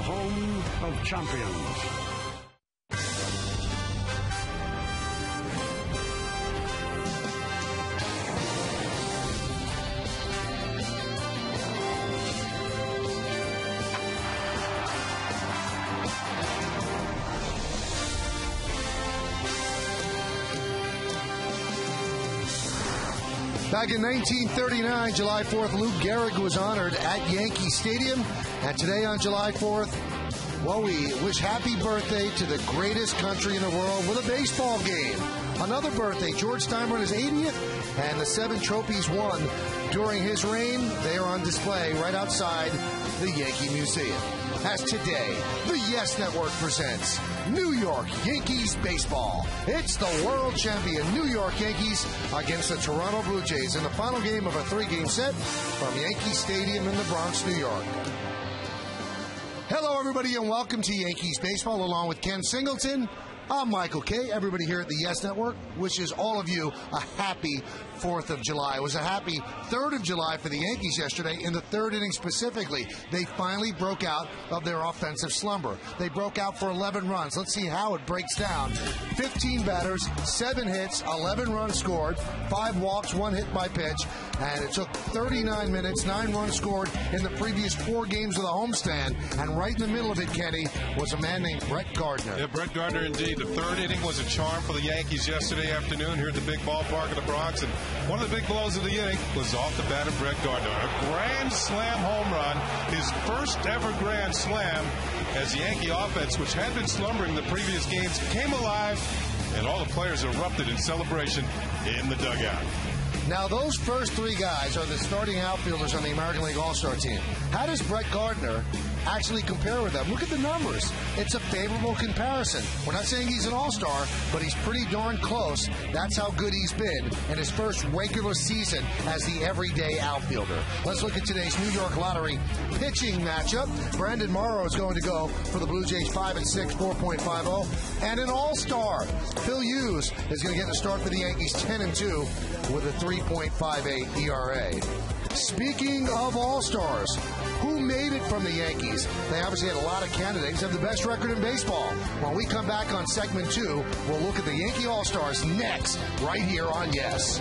home of champions. Back in 1939, July 4th, Lou Gehrig was honored at Yankee Stadium. And today on July 4th, well, we wish happy birthday to the greatest country in the world with a baseball game. Another birthday, George Steinbrenner's 80th, and the 7 trophies won during his reign. They are on display right outside the Yankee Museum. As today, the Yes Network presents New York Yankees baseball. It's the world champion New York Yankees against the Toronto Blue Jays in the final game of a 3-game set from Yankee Stadium in the Bronx, New York. Hello, everybody, and welcome to Yankees baseball along with Ken Singleton. I'm Michael Kay. Everybody here at the Yes Network wishes all of you a happy 4th of July. It was a happy 3rd of July for the Yankees yesterday in the 3rd inning specifically. They finally broke out of their offensive slumber. They broke out for 11 runs. Let's see how it breaks down. 15 batters, 7 hits, 11 runs scored, 5 walks, 1 hit by pitch, and it took 39 minutes, 9 runs scored in the previous 4 games of the homestand. And right in the middle of it, Kenny, was a man named Brett Gardner. Yeah, Brett Gardner indeed. The 3rd inning was a charm for the Yankees yesterday afternoon here at the big ballpark of the Bronx. And one of the big blows of the inning was off the bat of Brett Gardner. A grand slam home run, his first ever grand slam as the Yankee offense, which had been slumbering the previous games, came alive, and all the players erupted in celebration in the dugout. Now, those first 3 guys are the starting outfielders on the American League All-Star team. How does Brett Gardner actually compare with them? Look at the numbers. It's a favorable comparison. We're not saying he's an all-star, but he's pretty darn close. That's how good he's been in his first regular season as the everyday outfielder. Let's look at today's New York Lottery pitching matchup. Brandon Morrow is going to go for the Blue Jays 5-6, 4.50. And an all-star, Phil Hughes, is going to get the start for the Yankees 10-2 with a 3.58 ERA. Speaking of all-stars, who made it from the Yankees? They obviously had a lot of candidates, have the best record in baseball. When we come back on segment 2, we'll look at the Yankee All-Stars next, right here on Yes.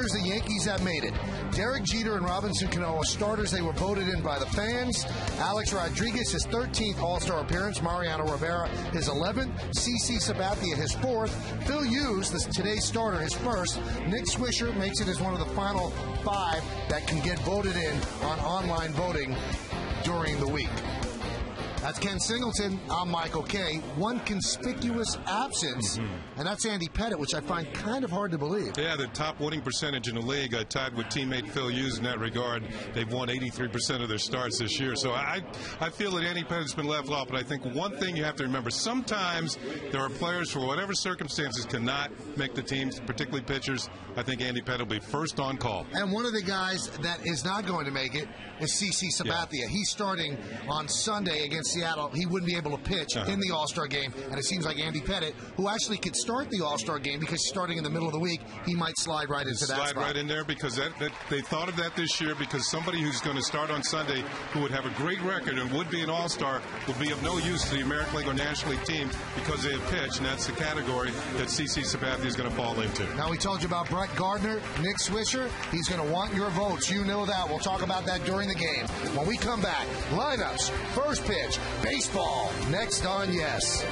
The Yankees have made it. Derek Jeter and Robinson Cano, starters. They were voted in by the fans. Alex Rodriguez, his 13th All-Star appearance. Mariano Rivera, his 11th. CC Sabathia, his 4th. Phil Hughes, today's starter, his 1st. Nick Swisher makes it as one of the final 5 that can get voted in on online voting during the week. That's Ken Singleton. I'm Michael Kay. One conspicuous absence, and that's Andy Pettitte, which I find kind of hard to believe. Yeah, the top winning percentage in the league, tied with teammate Phil Hughes in that regard. They've won 83% of their starts this year. So I feel that Andy Pettitte's been left off, but I think one thing you have to remember, sometimes there are players, for whatever circumstances, cannot make the teams, particularly pitchers. I think Andy Pettitte will be first on call. And one of the guys that is not going to make it is CC Sabathia. Yeah. He's starting on Sunday against Seattle. He wouldn't be able to pitch in the All-Star game, and it seems like Andy Pettitte, who actually could start the All-Star game because starting in the middle of the week, he might slide right into that spot. Slide right in there because they thought of that this year, because somebody who's going to start on Sunday who would have a great record and would be an All-Star would be of no use to the American League or National League team because they have pitched, and that's the category that CC Sabathia is going to fall into. Now, we told you about Brett Gardner, Nick Swisher. He's going to want your votes. You know that. We'll talk about that during the game. When we come back, lineups, first pitch, baseball, next on Yes.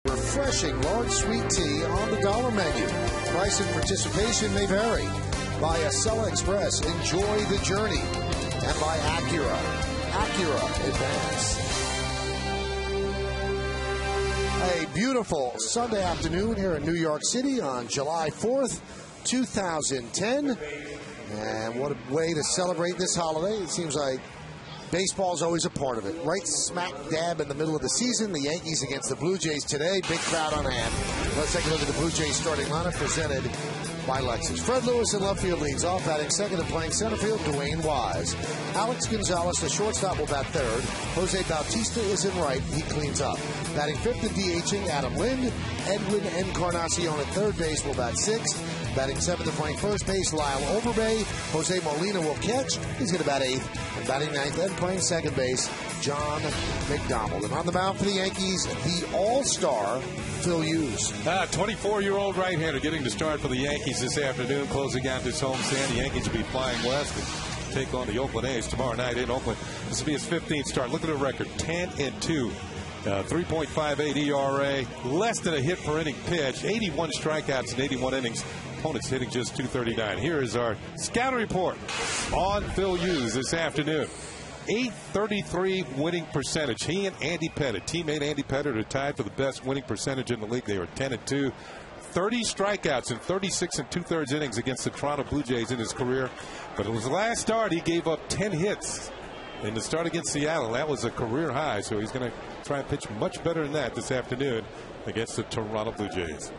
Refreshing large sweet tea on the dollar menu. Price and participation may vary. By Acela Express, enjoy the journey. And by Acura Advance. A beautiful Sunday afternoon here in New York City on July 4th, 2010. And what a way to celebrate this holiday. It seems like baseball's always a part of it. Right smack dab in the middle of the season, the Yankees against the Blue Jays today. Big crowd on hand. Let's take a look at the Blue Jays starting lineup presented by Lexus. Fred Lewis in left field leads off, batting second and playing center field, Dwayne Wise. Alex Gonzalez, the shortstop, will bat third. Jose Bautista is in right. He cleans up. Batting fifth and DHing, Adam Lind. Edwin Encarnacion at third base will bat sixth. Batting seventh and playing first base, Lyle Overbay. Jose Molina will catch. He's going to bat eighth. And batting ninth and playing second base, John McDonald. And on the mound for the Yankees, the all-star Phil Hughes. 24-year-old right-hander getting the start for the Yankees this afternoon, closing out this homestand. The Yankees will be flying west and take on the Oakland A's tomorrow night in Oakland. This will be his 15th start. Look at the record, 10-2. 3.58 ERA, less than a hit per inning pitch, 81 strikeouts in 81 innings. Opponents hitting just 239. Here is our scouting report on Phil Hughes this afternoon. .833 winning percentage. He and Andy Pettitte, teammate Andy Pettitte, are tied for the best winning percentage in the league. They are 10-2. 30 strikeouts in 36 2/3 innings against the Toronto Blue Jays in his career. But in his last start, he gave up 10 hits in the start against Seattle. That was a career high, so he's going to try and pitch much better than that this afternoon against the Toronto Blue Jays.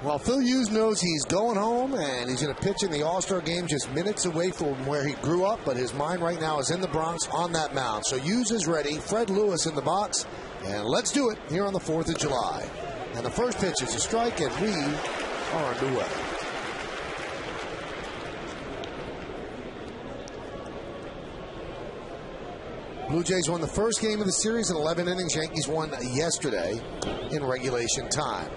Well, Phil Hughes knows he's going home, and he's going to pitch in the All-Star game just minutes away from where he grew up, but his mind right now is in the Bronx on that mound. So Hughes is ready. Fred Lewis in the box, and let's do it here on the 4th of July. And the first pitch is a strike, and we are underway. Blue Jays won the first game of the series in 11 innings. Yankees won yesterday in regulation time.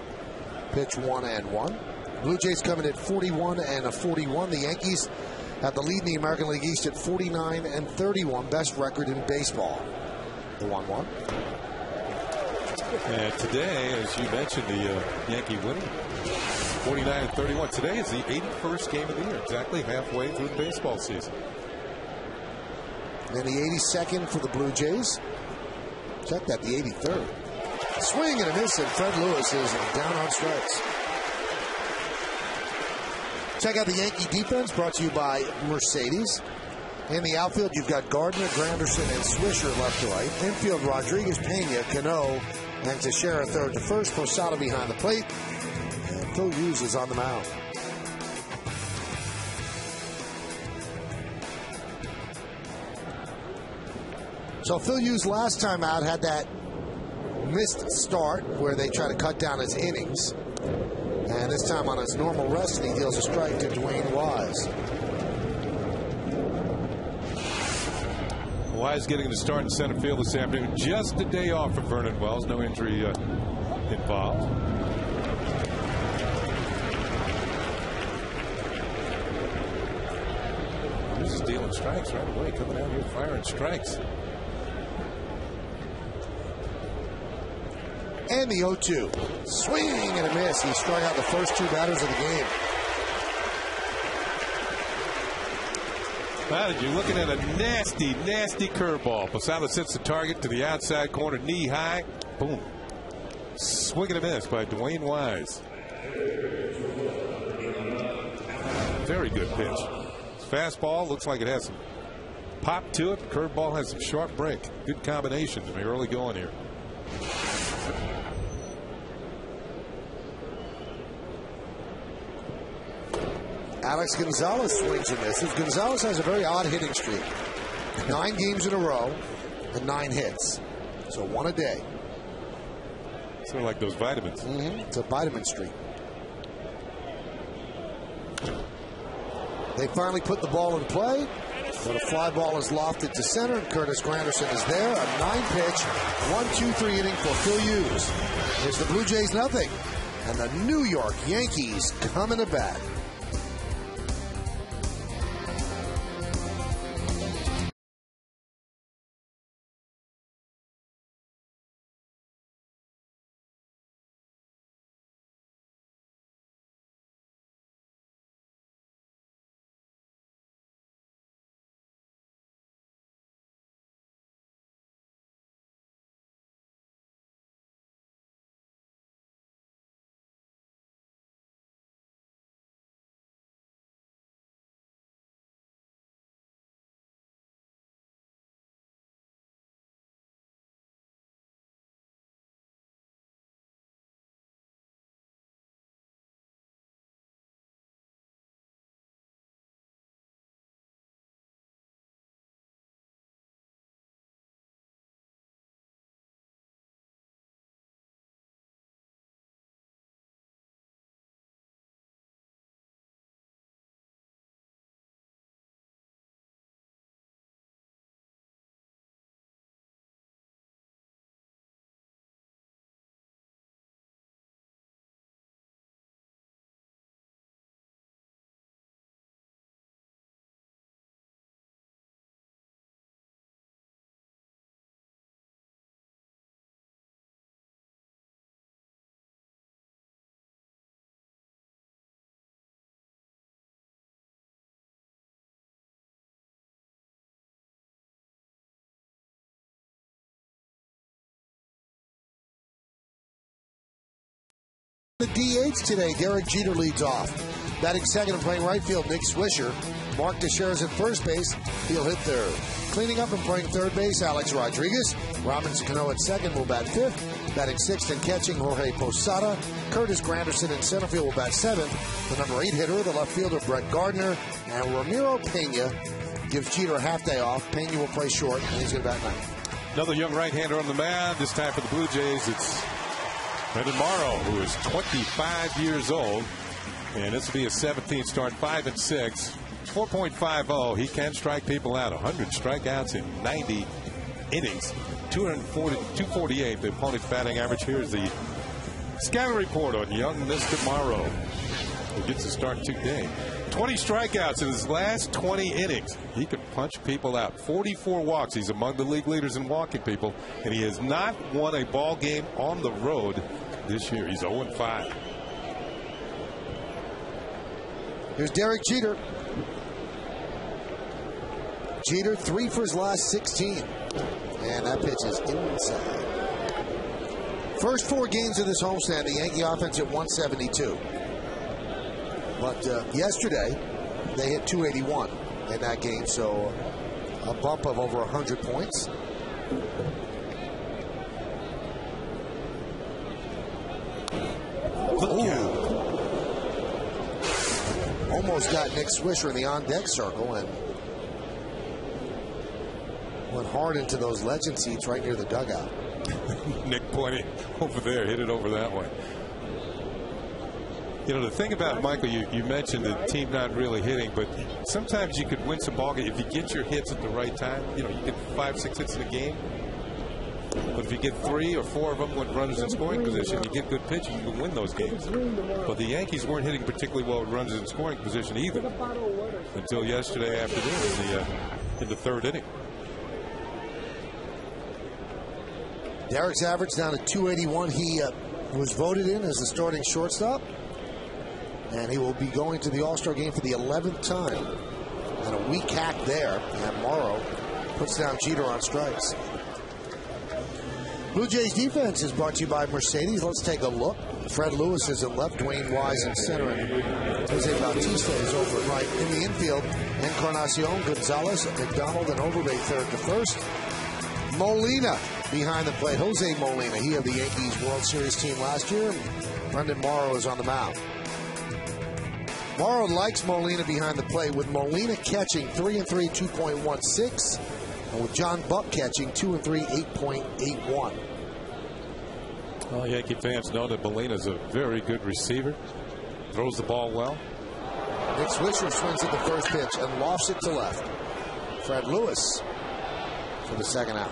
Pitch 1-1. Blue Jays coming at 41-41. The Yankees have the lead in the American League East at 49-31. Best record in baseball. The 1-1. And today, as you mentioned, the Yankee winning 49-31. Today is the 81st game of the year, exactly halfway through the baseball season. And the 82nd for the Blue Jays. Check that, the 83rd. Swing and a miss, and Fred Lewis is down on strikes. Check out the Yankee defense, brought to you by Mercedes. In the outfield, you've got Gardner, Granderson, and Swisher left to right. Infield, Rodriguez, Pena, Cano, and Teixeira third to first. Posada behind the plate. And Phil Hughes is on the mound. So Phil Hughes last time out had that missed start where they try to cut down his innings. And this time on his normal rest, he deals a strike to Dwayne Wise. Wise getting to start in center field this afternoon. Just a day off for Vernon Wells. No injury involved. This is dealing strikes right away. Coming out here firing strikes. And the 0-2. Swing and a miss. He struck out the first two batters of the game. Well, you're looking at a nasty, nasty curveball. Posada sets the target to the outside corner, knee high. Boom. Swing and a miss by Dwayne Wise. Very good pitch. Fastball looks like it has some pop to it. Curveball has some sharp break. Good combination to be early going here. Alex Gonzalez swings and misses. Gonzalez has a very odd hitting streak. 9 games in a row and 9 hits. So 1 a day. Sort of like those vitamins. It's a vitamin streak. They finally put the ball in play, but a fly ball is lofted to center, and Curtis Granderson is there. A 9-pitch, 1-2-3 inning for Phil Hughes. It's the Blue Jays nothing, and the New York Yankees coming to bat. The DH today, Derek Jeter leads off. Batting second and playing right field, Nick Swisher. Mark Teixeira's at first base. He'll hit third. Cleaning up and playing third base, Alex Rodriguez. Robinson Cano at second will bat fifth. Batting sixth and catching, Jorge Posada. Curtis Granderson in center field will bat seventh. The number 8 hitter, the left fielder, Brett Gardner. And Ramiro Pena gives Jeter a half day off. Pena will play short, and he's going to bat ninth. Another young right-hander on the mound. This time for the Blue Jays, it's Brendan Morrow, who is 25 years old, and this will be his 17th start, 5-6, 4.50. He can strike people out. 100 strikeouts in 90 innings, 248. The opponent's batting average. Here's the scouting report on young Mr. Morrow, who gets to start today. 20 strikeouts in his last 20 innings. He can punch people out. 44 walks. He's among the league leaders in walking people, and he has not won a ball game on the road this year. He's 0-5. Here's Derek Jeter. Jeter 3 for his last 16. And that pitch is inside. First 4 games of this homestand, the Yankee offense at 172. But yesterday, they hit 281 in that game, so a bump of over 100 points. Almost got Nick Swisher in the on-deck circle and went hard into those legend seats right near the dugout. Nick pointing over there, hit it over that way. You know, the thing about it, Michael, you mentioned the team not really hitting, but sometimes you could win some ball games if you get your hits at the right time. You know, you get 5-6 hits in a game. But if you get 3 or 4 of them with runners in scoring position, you get good pitching, you can win those games. But the Yankees weren't hitting particularly well with runners in scoring position either until yesterday afternoon in the third inning. Derek's average down to 281. He was voted in as the starting shortstop. And he will be going to the All-Star game for the 11th time. And a weak hack there. And Morrow puts down Jeter on strikes. Blue Jays defense is brought to you by Mercedes. Let's take a look. Fred Lewis is in left, Dwayne Wise in center, and Jose Bautista is over at right. In the infield, Encarnacion, Gonzalez, McDonald, and Overbay third to first. Molina behind the plate. Jose Molina, he of the Yankees World Series team last year, and Brendan Morrow is on the mound. Morrow likes Molina behind the plate, with Molina catching 3-3, 2.16. And with John Buck catching 2-3, 8.81. Well, Yankee fans know that Molina's a very good receiver. Throws the ball well. Nick Swisher swings at the first pitch and lofts it to left. Fred Lewis for the second out.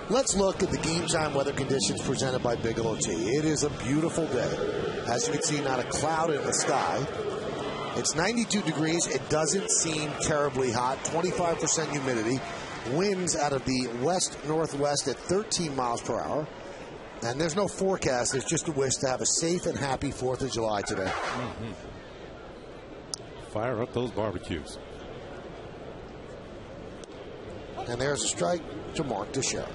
Let's look at the game time weather conditions presented by Bigelow Tea. It is a beautiful day. As you can see, not a cloud in the sky. It's 92 degrees. It doesn't seem terribly hot. 25% humidity. Winds out of the west-northwest at 13 miles per hour. And there's no forecast. There's just a wish to have a safe and happy 4th of July today. Fire up those barbecues. And there's a strike to Mark Teixeira.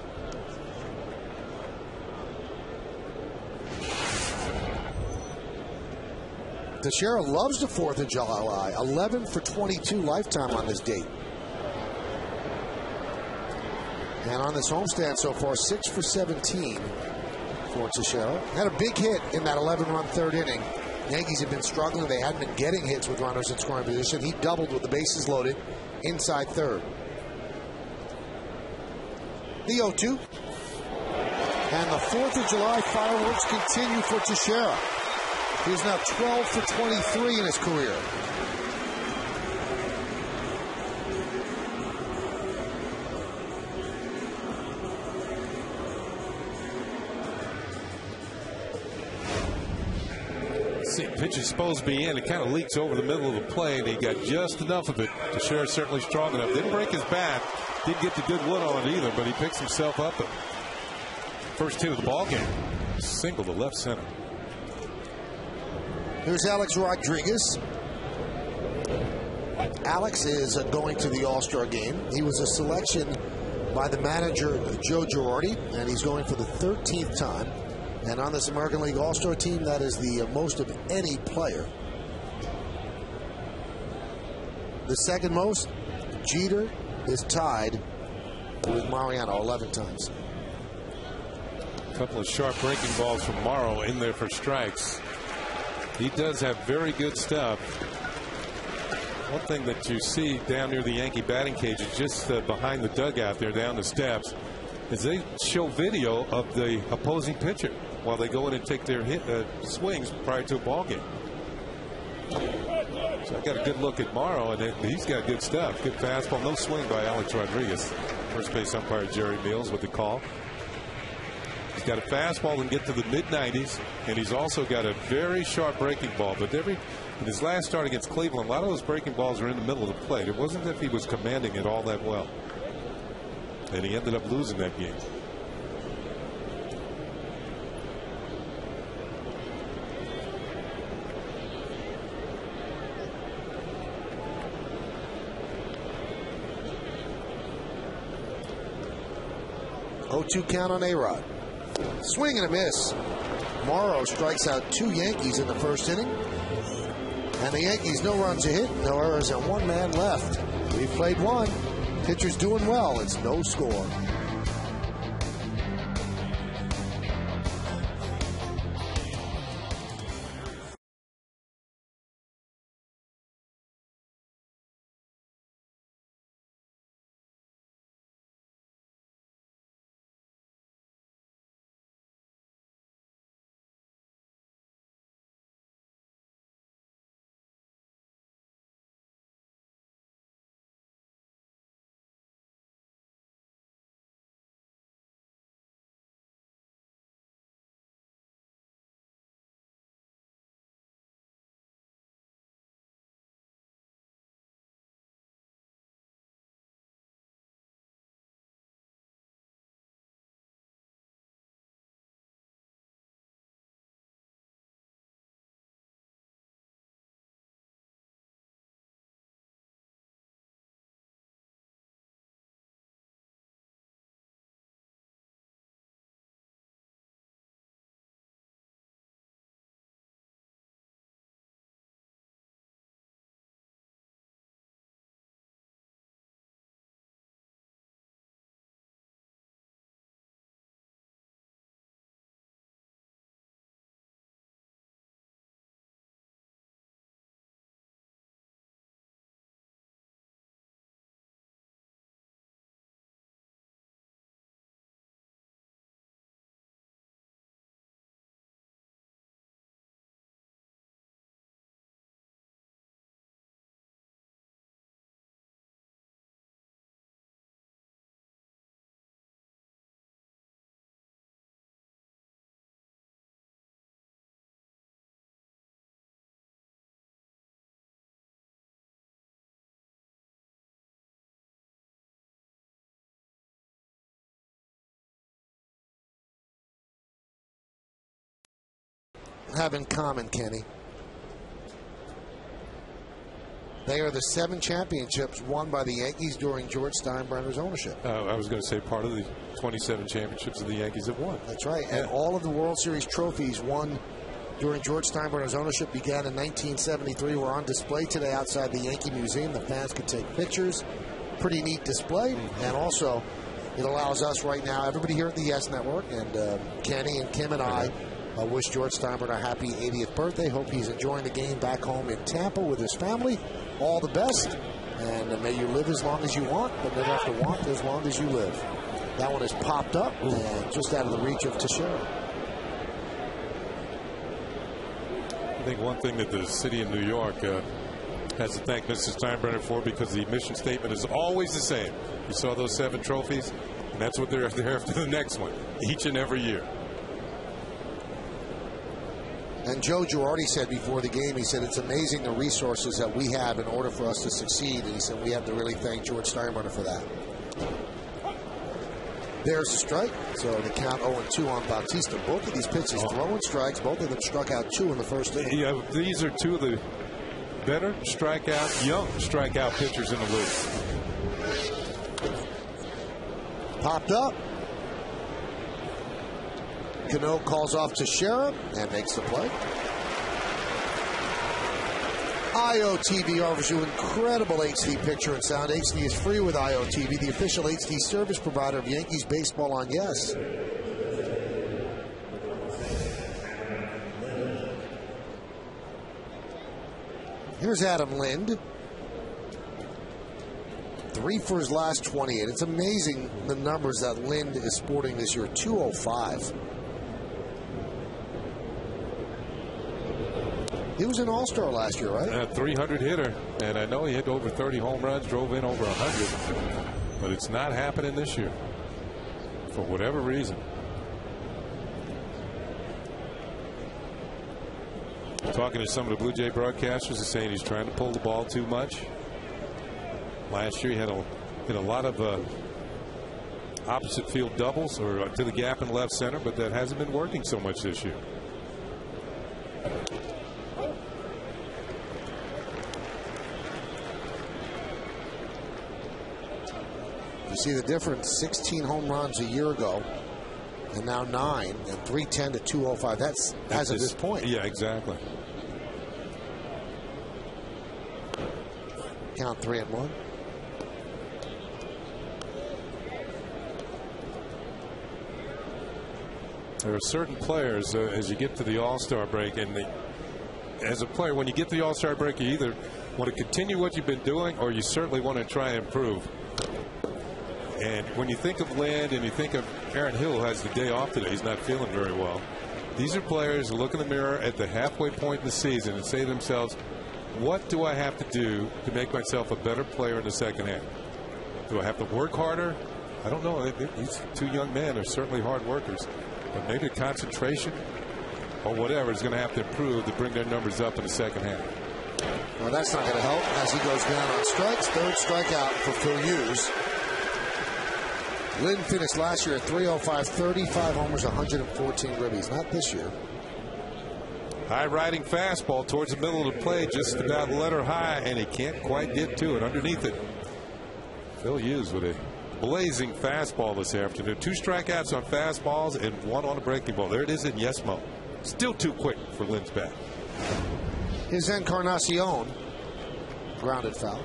Teixeira loves the 4th of July. 11 for 22 lifetime on this date. And on this homestand so far, 6 for 17 for Teixeira. Had a big hit in that 11-run third inning. Yankees have been struggling. They hadn't been getting hits with runners in scoring position. He doubled with the bases loaded inside third. The 0-2. And the 4th of July fireworks continue for Teixeira. He's now 12 for 23 in his career. See, pitch is supposed to be in. It kind of leaks over the middle of the plate, and he got just enough of it. Teixeira certainly strong enough. Didn't break his bat. Didn't get the good wood on it either, but he picks himself up. The first hit of the ball game. Single to left center. Here's Alex Rodriguez. Alex is going to the All-Star game. He was a selection by the manager, Joe Girardi, and he's going for the 13th time. And on this American League All-Star team, that is the most of any player. The second most, Jeter is tied with Mariano 11 times. A couple of sharp breaking balls from Morrow in there for strikes. He does have very good stuff. One thing that you see down near the Yankee batting cage is just behind the dugout there down the steps is they show video of the opposing pitcher while they go in and take their swings prior to a ball game. So I got a good look at Morrow, and he's got good stuff. Good fastball. No swing by Alex Rodriguez. First base umpire Jerry Mills with the call. He's got a fastball and get to the mid-90s, and he's also got a very sharp breaking ball. But in his last start against Cleveland, a lot of those breaking balls are in the middle of the plate. It wasn't that he was commanding it all that well. And he ended up losing that game. (0-2) count on A-Rod. Swing and a miss. Morrow strikes out 2 Yankees in the first inning. And the Yankees, no runs a hit, no errors, and one man left. We've played one. Pitcher's doing well. It's no score. Have in common, Kenny. They are the 7 championships won by the Yankees during George Steinbrenner's ownership. I was going to say part of the 27 championships that the Yankees have won. That's right. And all of the World Series trophies won during George Steinbrenner's ownership began in 1973. We're on display today outside the Yankee Museum. The fans can take pictures. Pretty neat display. And also, it allows us right now, everybody here at the Yes Network, and Kenny and Kim and I, wish George Steinbrenner a happy 80th birthday. Hope he's enjoying the game back home in Tampa with his family. All the best. And may you live as long as you want, but never have to want as long as you live. That one has popped up and just out of the reach of Teixeira. I think one thing that the city of New York has to thank Mr. Steinbrenner for, because the mission statement is always the same. You saw those 7 trophies, and that's what they're after the next one, each and every year. And Joe Girardi said before the game, he said, it's amazing the resources that we have in order for us to succeed. And he said, we have to really thank George Steinbrenner for that. There's a strike. So the count 0-2 on Bautista. Both of these pitches throwing strikes. Both of them struck out 2 in the first inning. Yeah, these are 2 of the better young strikeout pitchers in the league. Popped up. Cano calls off Teixeira and makes the play. IOTV offers you incredible HD picture and sound. HD is free with IOTV, the official HD service provider of Yankees baseball on Yes. Here's Adam Lind. 3 for his last 28. It's amazing the numbers that Lind is sporting this year. 205. He was an all-star last year, right? A 300 hitter, and I know he hit over 30 home runs, drove in over 100, but it's not happening this year for whatever reason. Talking to some of the Blue Jay broadcasters, are saying he's trying to pull the ball too much. Last year he had a lot of opposite field doubles or to the gap in left center, but that hasn't been working so much this year. You see the difference, 16 home runs a year ago, and now 9, and 310 to 205. That's as of this point. Yeah, exactly. Count 3-1. There are certain players as you get to the All-Star break, and as a player, when you get to the All-Star break, you either want to continue what you've been doing or you certainly want to try and improve. And when you think of Land and you think of Aaron Hill, who has the day off today, he's not feeling very well. These are players who look in the mirror at the halfway point in the season and say to themselves, what do I have to do to make myself a better player in the second half? Do I have to work harder? I don't know. These two young men are certainly hard workers. But maybe concentration or whatever is going to have to improve to bring their numbers up in the second half. Well, that's not going to help as he goes down on strikes. Third strikeout for Phil Hughes. Lynn finished last year at 305, 35 homers, 114 ribbies. Not this year. High riding fastball towards the middle of the plate, just about letter high, and he can't quite get to it. Underneath it, Phil Hughes with a blazing fastball this afternoon. 2 strikeouts on fastballs and 1 on a breaking ball. There it is in Yesmo. Still too quick for Lynn's bat. His Encarnacion. Grounded foul.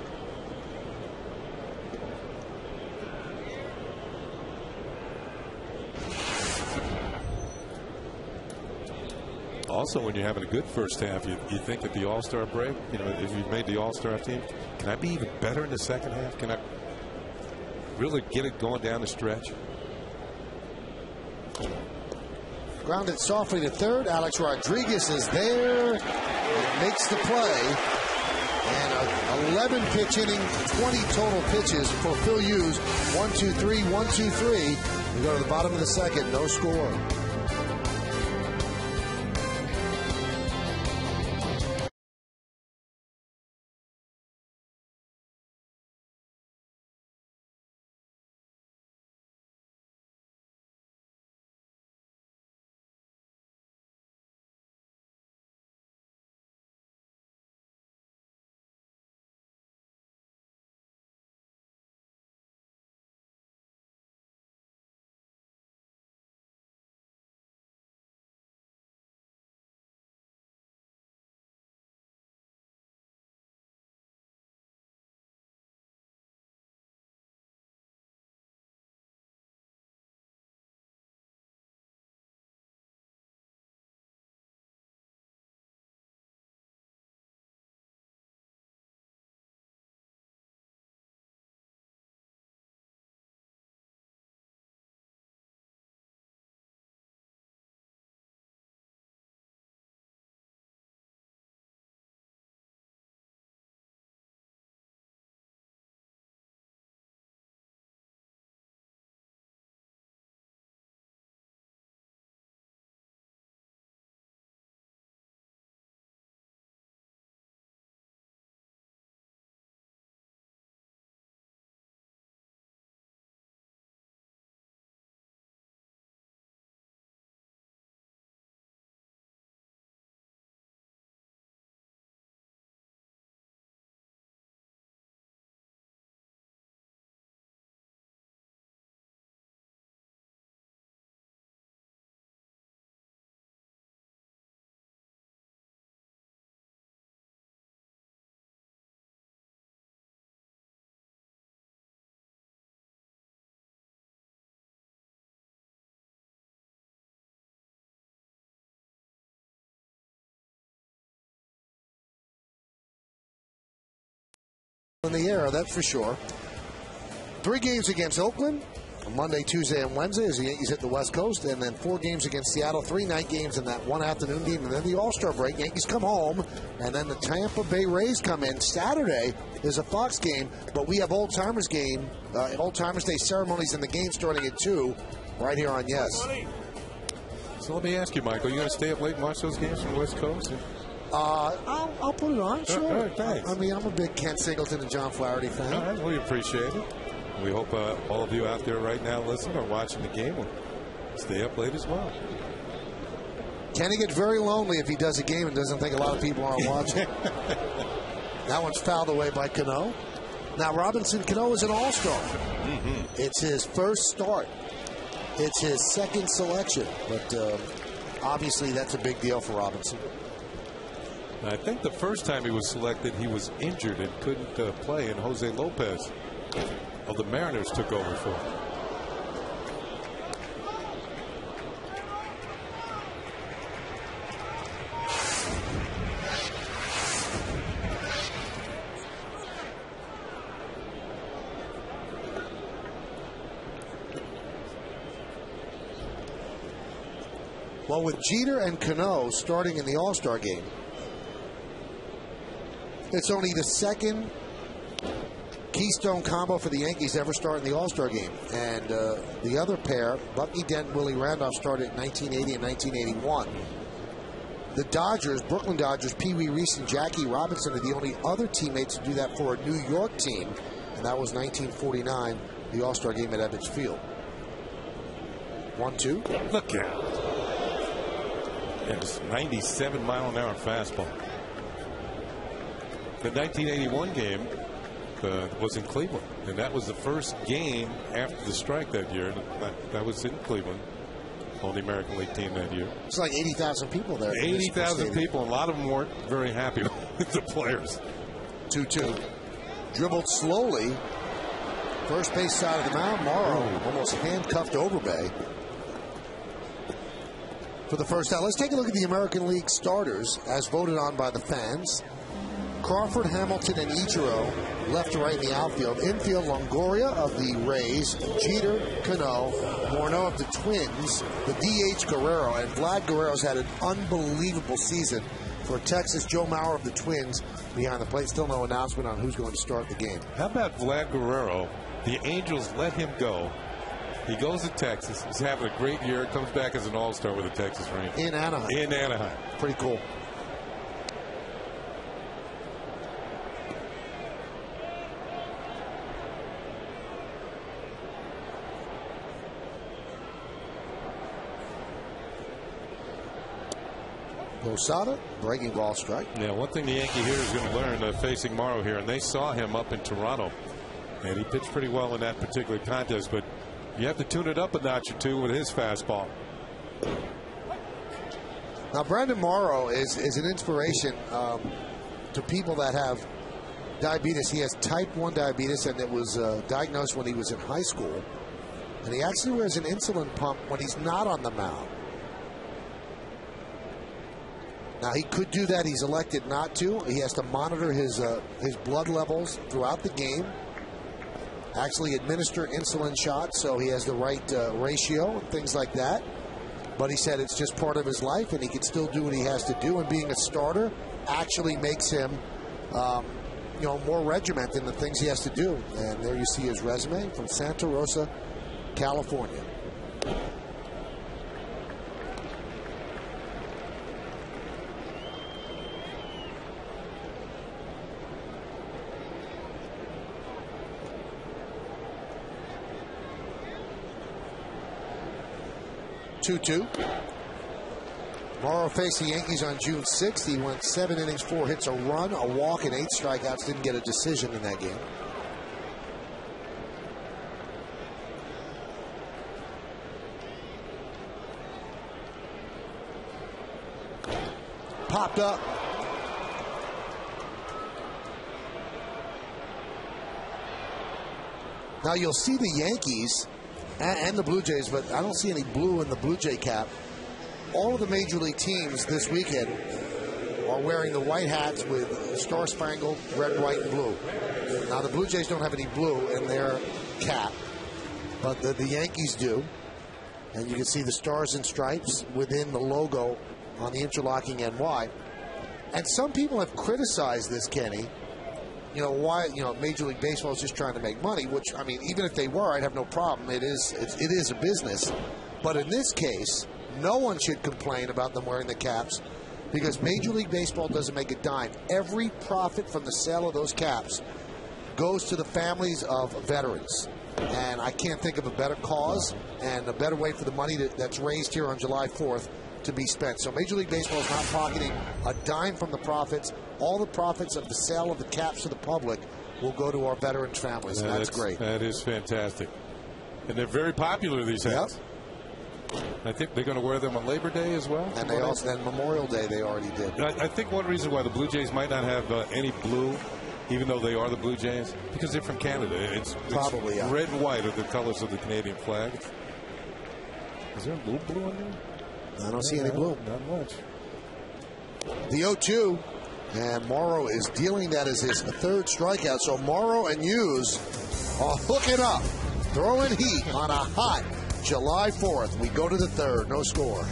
Also, when you're having a good first half, you think at the All-Star break, you know, if you've made the All-Star team, can I be even better in the second half? Can I really get it going down the stretch? Grounded softly to third. Alex Rodriguez is there. Makes the play. And 11 pitch inning, 20 total pitches for Phil Hughes. 1, 2, 3, 1, 2, 3. We go to the bottom of the second. No score. In the air, that's for sure. 3 games against Oakland, Monday, Tuesday, and Wednesday as the Yankees hit the West Coast, and then 4 games against Seattle, 3 night games and that 1 afternoon game, and then the All-Star break. Yankees come home, and then the Tampa Bay Rays come in. Saturday is a Fox game, but we have Old Timers game, Old Timers Day ceremonies in the game starting at 2, right here on Yes. So let me ask you, Michael, you going to stay up late and watch those games from the West Coast? I'll put it on, sure. All right, thanks. I mean, I'm a big Kent Singleton and John Flaherty fan. All right, we appreciate it. We hope all of you out there right now listening or watching the game will stay up late as well. Can he get very lonely if he does a game and doesn't think a lot of people aren't watching? That one's fouled away by Cano. Now, Robinson Cano is an all-star. Mm-hmm. It's his first start. It's his second selection. But obviously that's a big deal for Robinson. I think the first time he was selected, he was injured and couldn't play, and Jose Lopez of the Mariners took over for him. Well, with Jeter and Cano starting in the All-Star game, it's only the second keystone combo for the Yankees to ever start in the All-Star game. And the other pair, Bucky Dent and Willie Randolph, started in 1980 and 1981. The Dodgers, Brooklyn Dodgers, Pee Wee Reese and Jackie Robinson are the only other teammates to do that for a New York team. And that was 1949, the All-Star game at Ebbets Field. 1-2. Look out. It's 97-mile-an-hour fastball. The 1981 game was in Cleveland, and that was the first game after the strike that year. That was in Cleveland, on the American League team that year. It's like 80,000 people there. 80,000 people, and a lot of them weren't very happy with the players. 2-2. Dribbled slowly. First base side of the mound. Morrow almost handcuffed Overbay for the first out. Let's take a look at the American League starters as voted on by the fans. Crawford, Hamilton, and Ichiro left to right in the outfield. Infield, Longoria of the Rays, Jeter, Cano, Morneau of the Twins, the DH Guerrero, and Vlad Guerrero's had an unbelievable season for Texas. Joe Mauer of the Twins behind the plate. Still no announcement on who's going to start the game. How about Vlad Guerrero? The Angels let him go. He goes to Texas. He's having a great year. Comes back as an all-star with the Texas Rangers. In Anaheim. In Anaheim. Pretty cool. Losada, breaking ball strike. Yeah, one thing the Yankee hitter is going to learn facing Morrow here, and they saw him up in Toronto, and he pitched pretty well in that particular contest, but you have to tune it up a notch or two with his fastball. Now, Brandon Morrow is an inspiration to people that have diabetes. He has type 1 diabetes, and it was diagnosed when he was in high school. And he actually wears an insulin pump when he's not on the mound. Now, he could do that. He's elected not to. He has to monitor his blood levels throughout the game. Actually administer insulin shots so he has the right ratio and things like that. But he said it's just part of his life, and he can still do what he has to do. And being a starter actually makes him, more regimented in the things he has to do. And there you see his resume from Santa Rosa, California. Morrow faced the Yankees on June 6th. He went 7 innings, 4 hits, a run, a walk, and 8 strikeouts. Didn't get a decision in that game. Popped up. Now you'll see the Yankees and the Blue Jays, but I don't see any blue in the Blue Jay cap. All of the major league teams this weekend are wearing the white hats with star-spangled red, white, and blue. Now, the Blue Jays don't have any blue in their cap, but the Yankees do. And you can see the stars and stripes within the logo on the interlocking NY. And some people have criticized this, Kenny. Why Major League Baseball is just trying to make money, which, I mean, even if they were, I'd have no problem. It is a business. But in this case, no one should complain about them wearing the caps because Major League Baseball doesn't make a dime. Every profit from the sale of those caps goes to the families of veterans. And I can't think of a better cause and a better way for the money that's raised here on July 4th to be spent. So Major League Baseball is not pocketing a dime from the profits. All the profits of the sale of the caps to the public will go to our veterans' families, and that's great. That is fantastic. And they're very popular, these hats. I think they're going to wear them on Labor Day as well. And they also, then Memorial Day, they already did. I think one reason why the Blue Jays might not have any blue, even though they are the Blue Jays, because they're from Canada. It's probably red and white are the colors of the Canadian flag. Is there a little blue on there? I don't see any blue. Not much. The 0-2, and Morrow is dealing that as his third strikeout. So Morrow and Hughes are hooking up, throwing heat on a hot July 4th. We go to the third, no score.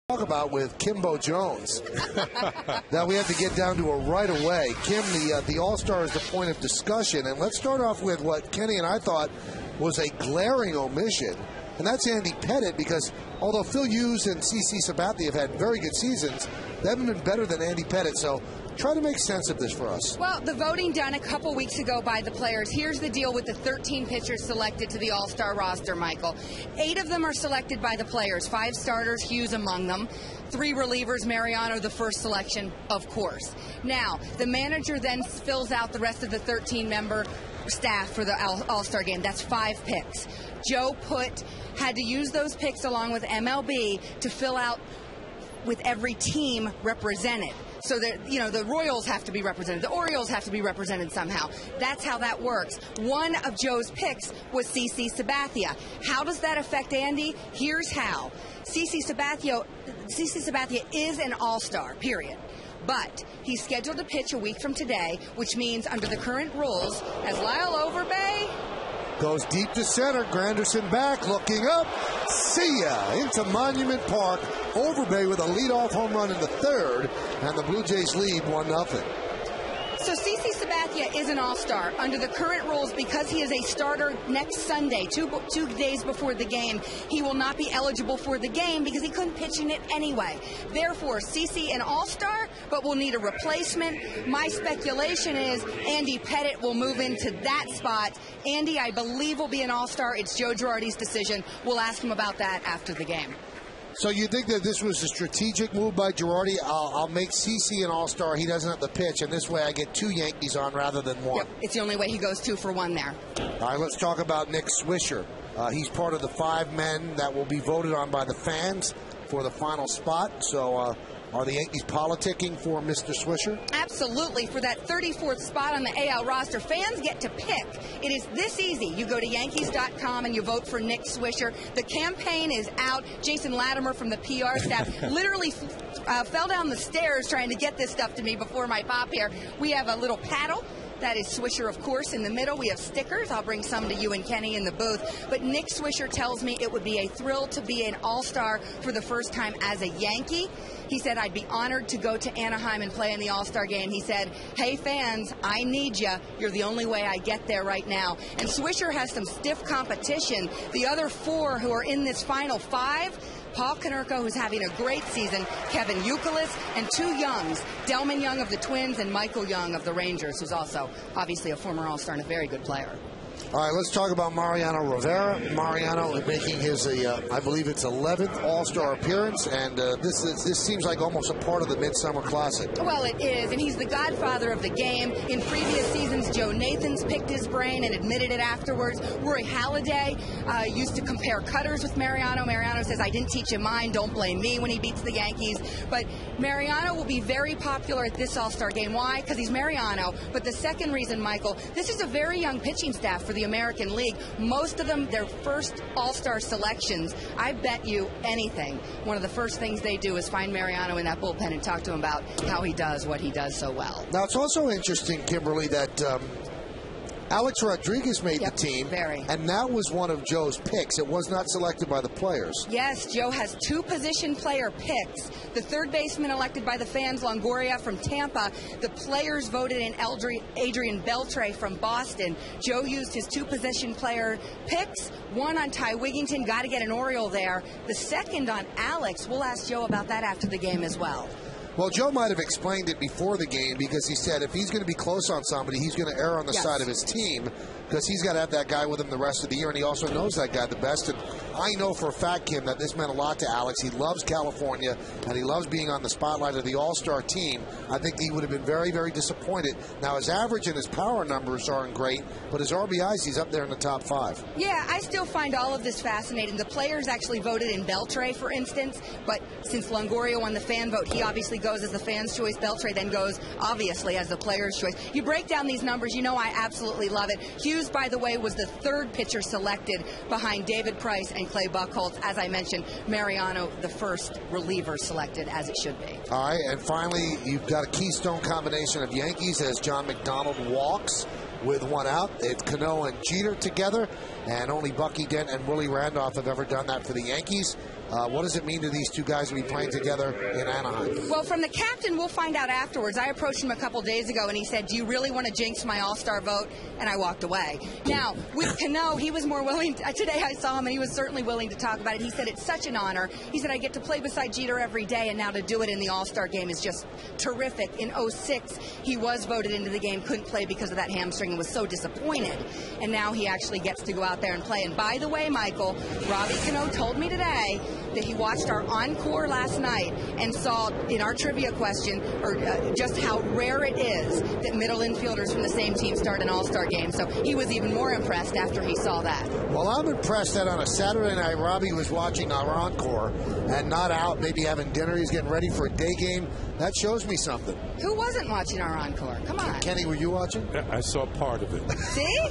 Talk about with Kimbo Jones that we have to get down to right away. Kim, the All-Star is the point of discussion, and let's start off with what Kenny and I thought was a glaring omission, and that's Andy Pettitte, because although Phil Hughes and CC Sabathia have had very good seasons, they haven't been better than Andy Pettitte. So try to make sense of this for us. Well, the voting done a couple weeks ago by the players. Here's the deal with the 13 pitchers selected to the All-Star roster, Michael. 8 of them are selected by the players. 5 starters, Hughes among them. 3 relievers, Mariano the first selection, of course. Now, the manager then fills out the rest of the 13-member staff for the All-Star game. That's 5 picks. Joe had to use those picks along with MLB to fill out with every team represented. So that, the Royals have to be represented. The Orioles have to be represented somehow. That's how that works. One of Joe's picks was CC Sabathia. How does that affect Andy? Here's how. CC Sabathia is an all-star, period. But he's scheduled to pitch a week from today, which means under the current rules, as Lyle Overbay goes deep to center, Granderson back, looking up, see ya, into Monument Park. Overbay with a leadoff home run in the third, and the Blue Jays lead 1-0. So CC Sabathia is an all-star under the current rules. Because he is a starter next Sunday, two days before the game. He will not be eligible for the game because he couldn't pitch in it anyway. Therefore, CC an all-star, but will need a replacement. My speculation is Andy Pettitte will move into that spot. Andy, I believe, will be an all-star. It's Joe Girardi's decision. We'll ask him about that after the game. So you think that this was a strategic move by Girardi? I'll make CC an all-star. He doesn't have the pitch, and this way I get 2 Yankees on rather than 1. Yep, it's the only way he goes 2 for 1 there. All right, let's talk about Nick Swisher. He's part of the 5 men that will be voted on by the fans for the final spot. So are the Yankees politicking for Mr. Swisher? Absolutely. For that 34th spot on the AL roster, fans get to pick. It is this easy. You go to Yankees.com and you vote for Nick Swisher. The campaign is out. Jason Latimer from the PR staff literally fell down the stairs trying to get this stuff to me before my pop here. We have a little paddle That is Swisher, of course. In the middle, we have stickers. I'll bring some to you and Kenny in the booth. But Nick Swisher tells me it would be a thrill to be an All-Star for the first time as a Yankee. He said, I'd be honored to go to Anaheim and play in the All-Star game. He said, hey, fans, I need you. You're the only way I get there right now. And Swisher has some stiff competition. The other 4 who are in this final 5, Paul Konerko, who's having a great season, Kevin Youkilis, and 2 Youngs, Delman Young of the Twins and Michael Young of the Rangers, who's also obviously a former All-Star and a very good player. All right, let's talk about Mariano Rivera. Mariano making his, I believe it's 11th All-Star appearance, and this seems like almost a part of the Midsummer Classic. Well, it is, and he's the godfather of the game. In previous seasons, Joe Nathans picked his brain and admitted it afterwards. Roy Halladay used to compare cutters with Mariano. Mariano says, I didn't teach him mine, don't blame me when he beats the Yankees. But Mariano will be very popular at this All-Star game. Why? Because he's Mariano. But the second reason, Michael, this is a very young pitching staff for the American League. Most of them, their first All-Star selections. I bet you anything, one of the first things they do is find Mariano in that bullpen and talk to him about how he does what he does so well. Now, it's also interesting, Kimberly, that Alex Rodriguez made the team, and that was one of Joe's picks. It was not selected by the players. Yes, Joe has 2 position player picks. The third baseman elected by the fans, Longoria from Tampa. The players voted in Adrian Beltre from Boston. Joe used his 2 position player picks, 1 on Ty Wigginton, got to get an Oriole there. The second on Alex. We'll ask Joe about that after the game as well. Well, Joe might have explained it before the game because he said if he's going to be close on somebody, he's going to err on the side of his team because he's got to have that guy with him the rest of the year, and he also knows that guy the best. And I know for a fact, Kim, that this meant a lot to Alex. He loves California, and he loves being on the spotlight of the All-Star team. I think he would have been very, very disappointed. Now, his average and his power numbers aren't great, but his RBIs, he's up there in the top 5. Yeah, I still find all of this fascinating. The players actually voted in Beltre, for instance, but since Longoria won the fan vote, he obviously goes as the fan's choice. Beltre then goes, obviously, as the player's choice. You break down these numbers, you know I absolutely love it. Hughes, by the way, was the 3rd pitcher selected behind David Price and Clay Buchholz. As I mentioned, Mariano, the 1st reliever selected, as it should be. All right, and finally, you've got a keystone combination of Yankees as John McDonald walks with 1 out. It's Cano and Jeter together, and only Bucky Dent and Willie Randolph have ever done that for the Yankees. What does it mean to these 2 guys to be playing together in Anaheim? Well, from the captain, we'll find out afterwards. I approached him a couple days ago, and he said, do you really want to jinx my All-Star vote? And I walked away. Now, with Cano, he was more willing. Today I saw him, and he was certainly willing to talk about it. He said, it's such an honor. He said, I get to play beside Jeter every day, and now to do it in the All-Star game is just terrific. In 2006, he was voted into the game, couldn't play because of that hamstring, and was so disappointed. And now he actually gets to go out there and play. And by the way, Michael, Robbie Cano told me today that he watched our encore last night and saw in our trivia question just how rare it is that middle infielders from the same team start an All-Star game. So he was even more impressed after he saw that. Well, I'm impressed that on a Saturday night, Robbie was watching our encore and not out, maybe having dinner. He's getting ready for a day game. That shows me something. Who wasn't watching our encore? Come on. Kenny, were you watching? I saw part of it. See?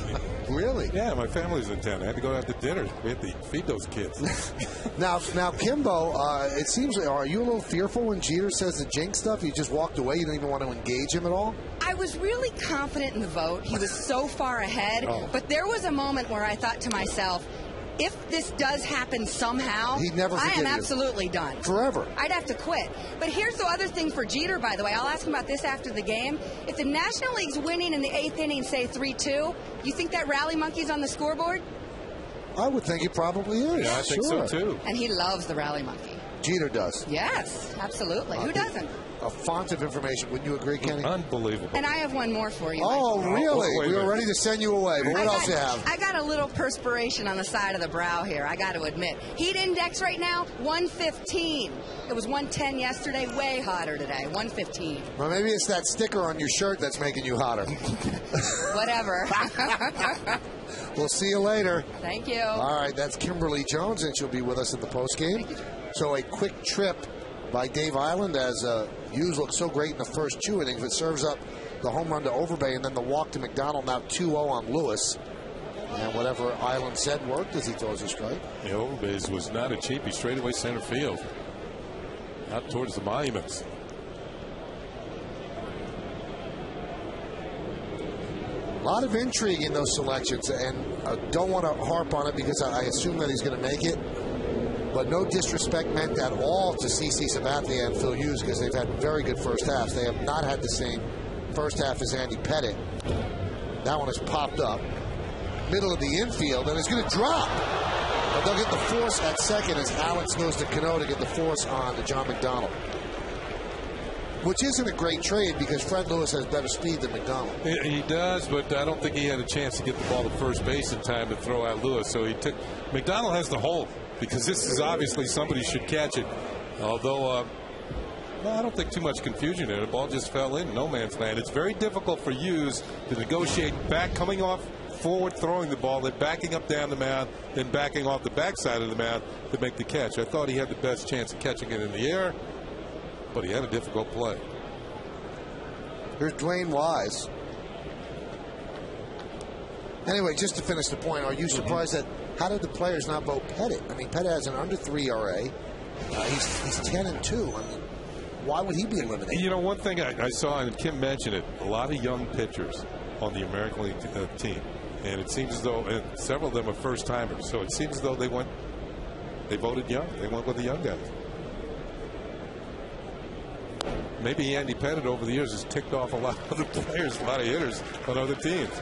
Really? Yeah, my family's in town. I had to go out to dinner. We had to feed those kids. Now, Kimbo, it seems like, are you a little fearful when Jeter says the jinx stuff? You just walked away. You didn't even want to engage him at all? I was really confident in the vote. He was so far ahead. But there was a moment where I thought to myself, if this does happen somehow, He'd never I am you. absolutely done. Forever. I'd have to quit. But here's the other thing for Jeter, by the way. I'll ask him about this after the game. If the National League's winning in the 8th inning, say 3-2, you think that rally monkey's on the scoreboard? I would think it probably is. Yeah, I think so, too. And he loves the rally monkey. Jeter does. Yes, absolutely. Who doesn't? A font of information. Wouldn't you agree, Kenny? Unbelievable. And I have one more for you. Oh, Michael. really? We were ready to send you away. But what else do you have? I got a little perspiration on the side of the brow here, I got to admit. Heat index right now, 115. It was 110 yesterday, way hotter today, 115. Well, maybe it's that sticker on your shirt that's making you hotter. Whatever. We'll see you later. Thank you. All right, that's Kimberly Jones, and she'll be with us at the postgame. So a quick trip by Dave Island as Hughes looked so great in the first 2 innings. It serves up the home run to Overbay and then the walk to McDonald, now 2-0 on Lewis. And whatever Island said worked as he throws a strike. Yeah, Overbay's was not a cheapie. Straightaway center field. Out towards the monuments. lot of intrigue in those selections, and I don't want to harp on it because I assume that he's going to make it. But no disrespect meant at all to CC Sabathia and Phil Hughes because they've had very good first halves. They have not had the same first half as Andy Pettitte. That one has popped up. Middle of the infield, and it's going to drop. But they'll get the force at second as Alex goes to Cano to get the force on to John McDonald. Which isn't a great trade because Fred Lewis has better speed than McDonald. He does, but I don't think he had a chance to get the ball to first base in time to throw out Lewis. So he took McDonald has the hold because this is obviously somebody should catch it. Although, I don't think too much confusion there. The ball just fell in no man's land. It's very difficult for Hughes to negotiate back, coming off forward, throwing the ball, then backing up down the mound, then backing off the backside of the mound to make the catch. I thought he had the best chance of catching it in the air, but he had a difficult play. Here's Dwayne Wise. Anyway, just to finish the point, are you surprised that how did the players not vote Pettitte? I mean, Pettitte has an under 3 ERA. He's 10-2. I mean, why would he be eliminated? You know, one thing I saw, and Kim mentioned it, a lot of young pitchers on the American League team. And it seems as though several of them are first-timers. So it seems as though they voted young. They went with the young guys. Maybe Andy Pettitte over the years has ticked off a lot of other players, a lot of hitters on other teams.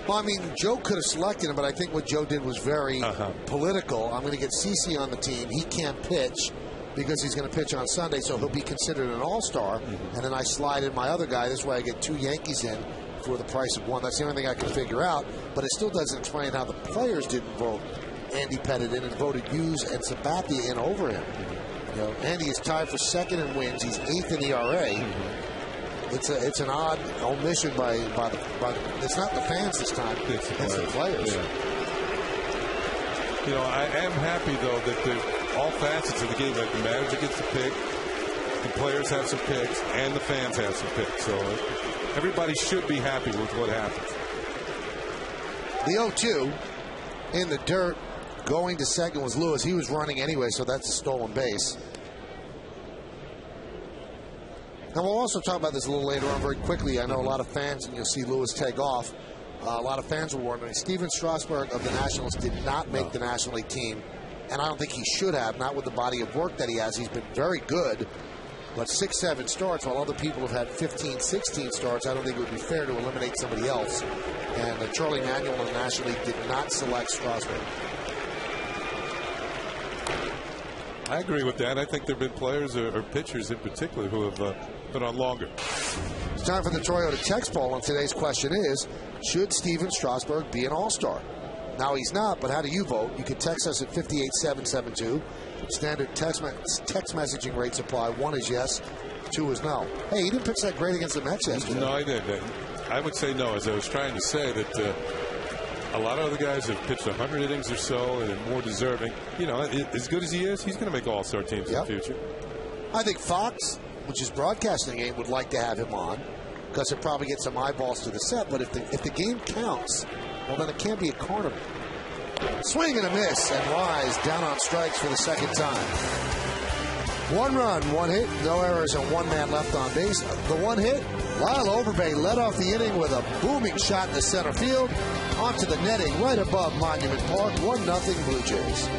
Well, I mean, Joe could have selected him, but I think what Joe did was very political. I'm going to get CC on the team. He can't pitch because he's going to pitch on Sunday, so he'll be considered an all-star. And then I slide in my other guy. This way I get 2 Yankees in for the price of 1. That's the only thing I can figure out. But it still doesn't explain how the players didn't vote Andy Pettitte in and voted Hughes and Sabathia in over him. You know, Andy is tied for second in wins. He's 8th in ERA. It's an odd omission by it's not the fans this time. It's the players. Yeah. You know, I am happy though that all facets of the game, like the manager gets to pick, the players have some picks, and the fans have some picks. So everybody should be happy with what happens. The 0-2 in the dirt, going to second was Lewis. He was running anyway, so that's a stolen base. And we'll also talk about this a little later on very quickly. I know a lot of fans, and you'll see Lewis take off. A lot of fans were wondering. Steven Strasburg of the Nationals did not make the National League team, and I don't think he should have, not with the body of work that he has. He's been very good, but 6-7 starts, while other people have had 15, 16 starts, I don't think it would be fair to eliminate somebody else. And Charlie Manuel of the National League did not select Strasburg. I agree with that. I think there have been players or pitchers in particular who have been on longer. It's time for the Toyota text poll, and today's question is, should Steven Strasburg be an all-star? Now, he's not, but how do you vote? You can text us at 58772. Standard text messaging rates apply. 1 is yes, 2 is no. Hey, he didn't pitch that great against the Mets yesterday. No, I didn't. I would say no, as I was trying to say that a lot of other guys have pitched 100 innings or so and are more deserving. You know, as good as he is, he's going to make all-star teams in the future. I think Fox, which is broadcasting the game, would like to have him on because it probably gets some eyeballs to the set. But if the game counts, well, then it can't be a carnival. Swing and a miss, and Wise down on strikes for the second time. 1 run, 1 hit, no errors, and 1 man left on base. The 1 hit, Lyle Overbay led off the inning with a booming shot in the center field onto the netting right above Monument Park. 1-0 Blue Jays.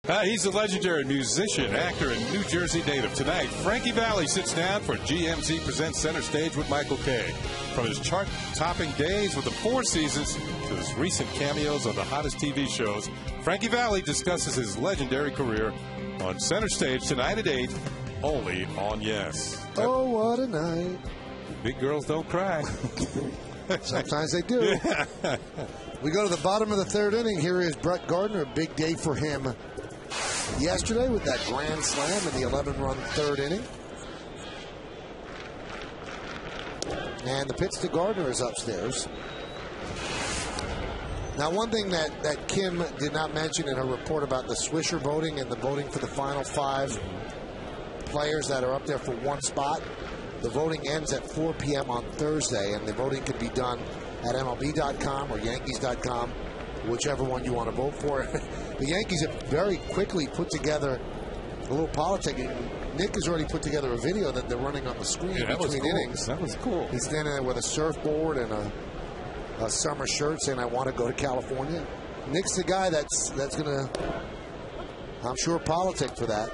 He's a legendary musician, actor, and New Jersey native. Tonight, Frankie Valli sits down for GMZ Presents Center Stage with Michael Kay. From his chart-topping days with the Four Seasons to his recent cameos on the hottest TV shows, Frankie Valli discusses his legendary career on Center Stage tonight at 8, only on Yes. Oh, what a night. Big girls don't cry. Sometimes they do. We go to the bottom of the third inning. Here is Brett Gardner. A big day for him yesterday with that grand slam in the 11-run third inning. And the pitch to Gardner is upstairs. Now, one thing that Kim did not mention in her report about the Swisher voting and the voting for the final 5 players that are up there for one spot, the voting ends at 4 p.m. on Thursday, and the voting can be done at MLB.com or Yankees.com, whichever one you want to vote for. The Yankees have very quickly put together a little politicking. Nick has already put together a video that they're running on the screen between innings. That was cool. He's standing there with a surfboard and a summer shirt saying, "I want to go to California." Nick's the guy that's going to, I'm sure, politic for that.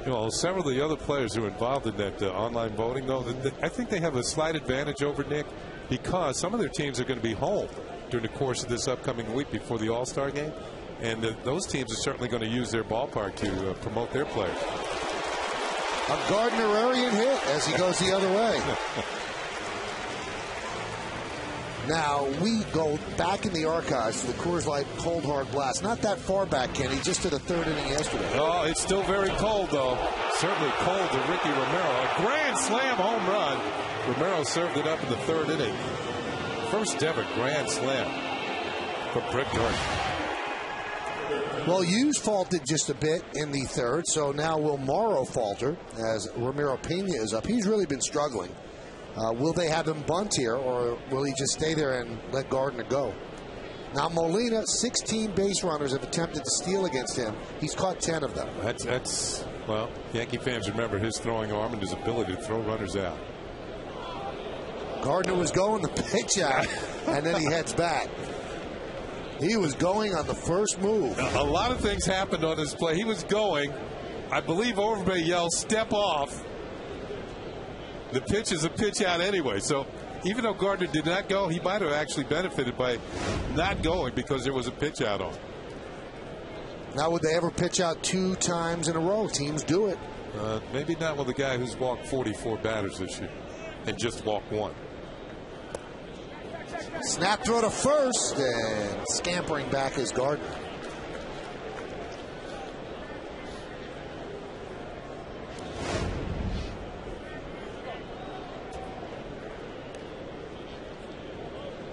You know, several of the other players who are involved in that online voting, though, I think they have a slight advantage over Nick because some of their teams are going to be home during the course of this upcoming week before the All-Star game. And those teams are certainly going to use their ballpark to promote their players. A Gardnerian hit as he goes the other way. Now, we go back in the archives to the Coors Light Cold Hard Blast. Not that far back, Kenny, just to the third inning yesterday. Oh, it's still very cold, though. Certainly cold to Ricky Romero. A grand slam home run. Romero served it up in the third inning. First ever grand slam for Brett Gardner. Well, Hughes faltered just a bit in the third, so now will Morrow falter as Ramiro Pena is up. He's really been struggling. Will they have him bunt here, or will he just stay there and let Gardner go? Now, Molina, 16 base runners have attempted to steal against him. He's caught 10 of them. That's well, Yankee fans remember his throwing arm and his ability to throw runners out. Gardner was going the pitch out, and then he heads back. He was going on the first move. A lot of things happened on this play. He was going. I believe Overbay yelled, "Step off." The pitch is a pitch out anyway. So even though Gardner did not go, he might have actually benefited by not going because there was a pitch out on. Now, would they ever pitch out 2 times in a row? Teams do it. Maybe not with a guy who's walked 44 batters this year and just walked 1. Snap throw to first, and scampering back is Gardner.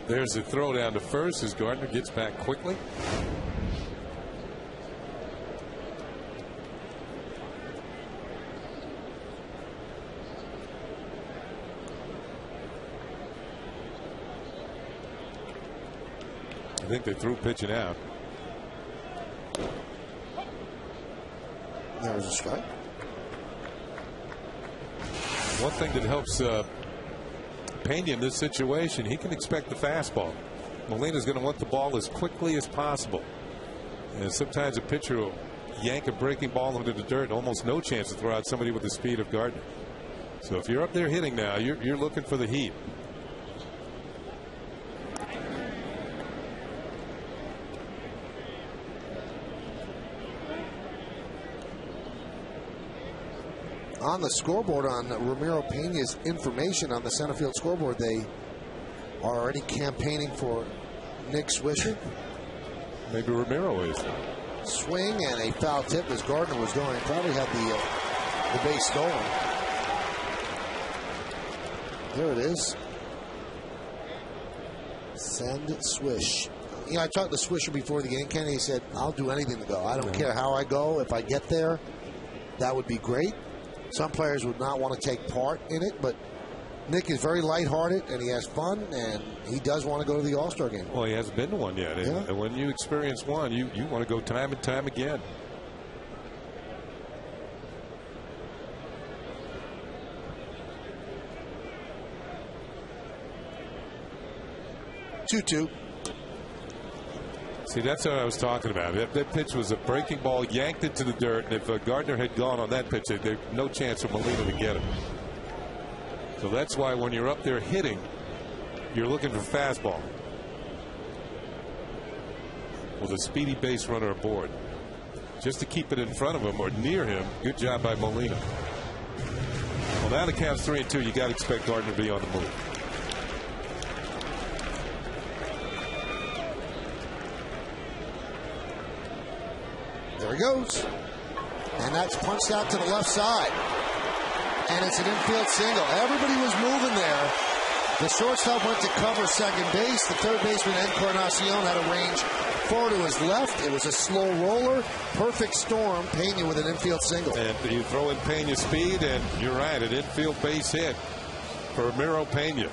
There's a throw down to first as Gardner gets back quickly. I think they threw pitching out. There was a strike. One thing that helps Pena in this situation, he can expect the fastball. Molina's going to want the ball as quickly as possible. And sometimes a pitcher will yank a breaking ball into the dirt, almost no chance to throw out somebody with the speed of Gardner. So if you're up there hitting now, you're looking for the heat. On the scoreboard, on Ramiro Pena's information on the center field scoreboard, they are already campaigning for Nick Swisher. Maybe Ramiro is. Swing and a foul tip as Gardner was going. Probably had the base stolen. There it is. Send Swish. You know, I talked to Swisher before the game, Kenny. He said, "I'll do anything to go. I don't care how I go. If I get there, that would be great." Some players would not want to take part in it, but Nick is very lighthearted and he has fun, and he does want to go to the All-Star game. Well, he hasn't been to one yet. Yeah. And when you experience one, you want to go time and time again. See, that's what I was talking about. That pitch was a breaking ball, yanked it to the dirt, and if Gardner had gone on that pitch, there's no chance for Molina to get it. So that's why when you're up there hitting, you're looking for fastball. With a speedy base runner aboard. Just to keep it in front of him or near him. Good job by Molina. Well, now the count's 3-2. You got to expect Gardner to be on the move. There he goes. And that's punched out to the left side. And it's an infield single. Everybody was moving there. The shortstop went to cover second base. The third baseman, Encarnacion, had a range forward to his left. It was a slow roller. Perfect storm. Pena with an infield single. And you throw in Pena's speed, and you're right, an infield base hit for Ramiro Pena.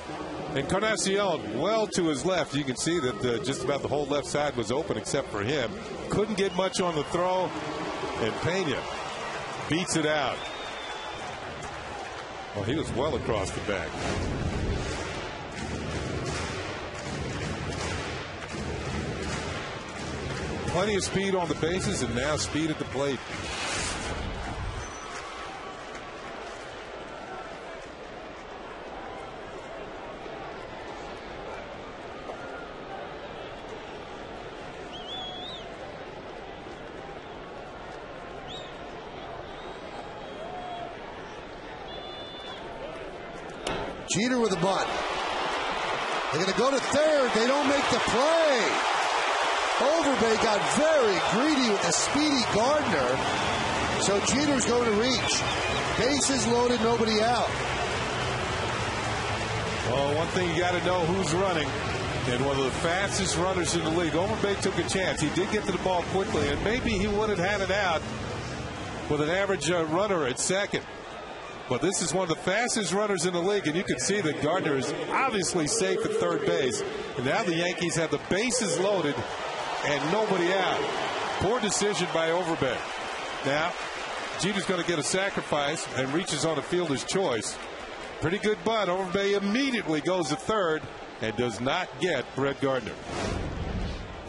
Encarnacion well to his left. You can see that just about the whole left side was open except for him. Couldn't get much on the throw, and Pena beats it out. Well, he was well across the back. Plenty of speed on the bases, and now speed at the plate. Jeter with a bunt. They're going to go to third. They don't make the play. Overbay got very greedy with the speedy Gardner. So Jeter's going to reach. Bases loaded, nobody out. Well, one thing you got to know who's running. And one of the fastest runners in the league. Overbay took a chance. He did get to the ball quickly, and maybe he would have had it out with an average runner at second. But this is one of the fastest runners in the league, and you can see that Gardner is obviously safe at third base. And now the Yankees have the bases loaded and nobody out. Poor decision by Overbay. Now, Jeter's going to get a sacrifice and reaches on a fielder's choice. Pretty good bunt. Overbay immediately goes to third and does not get Brett Gardner.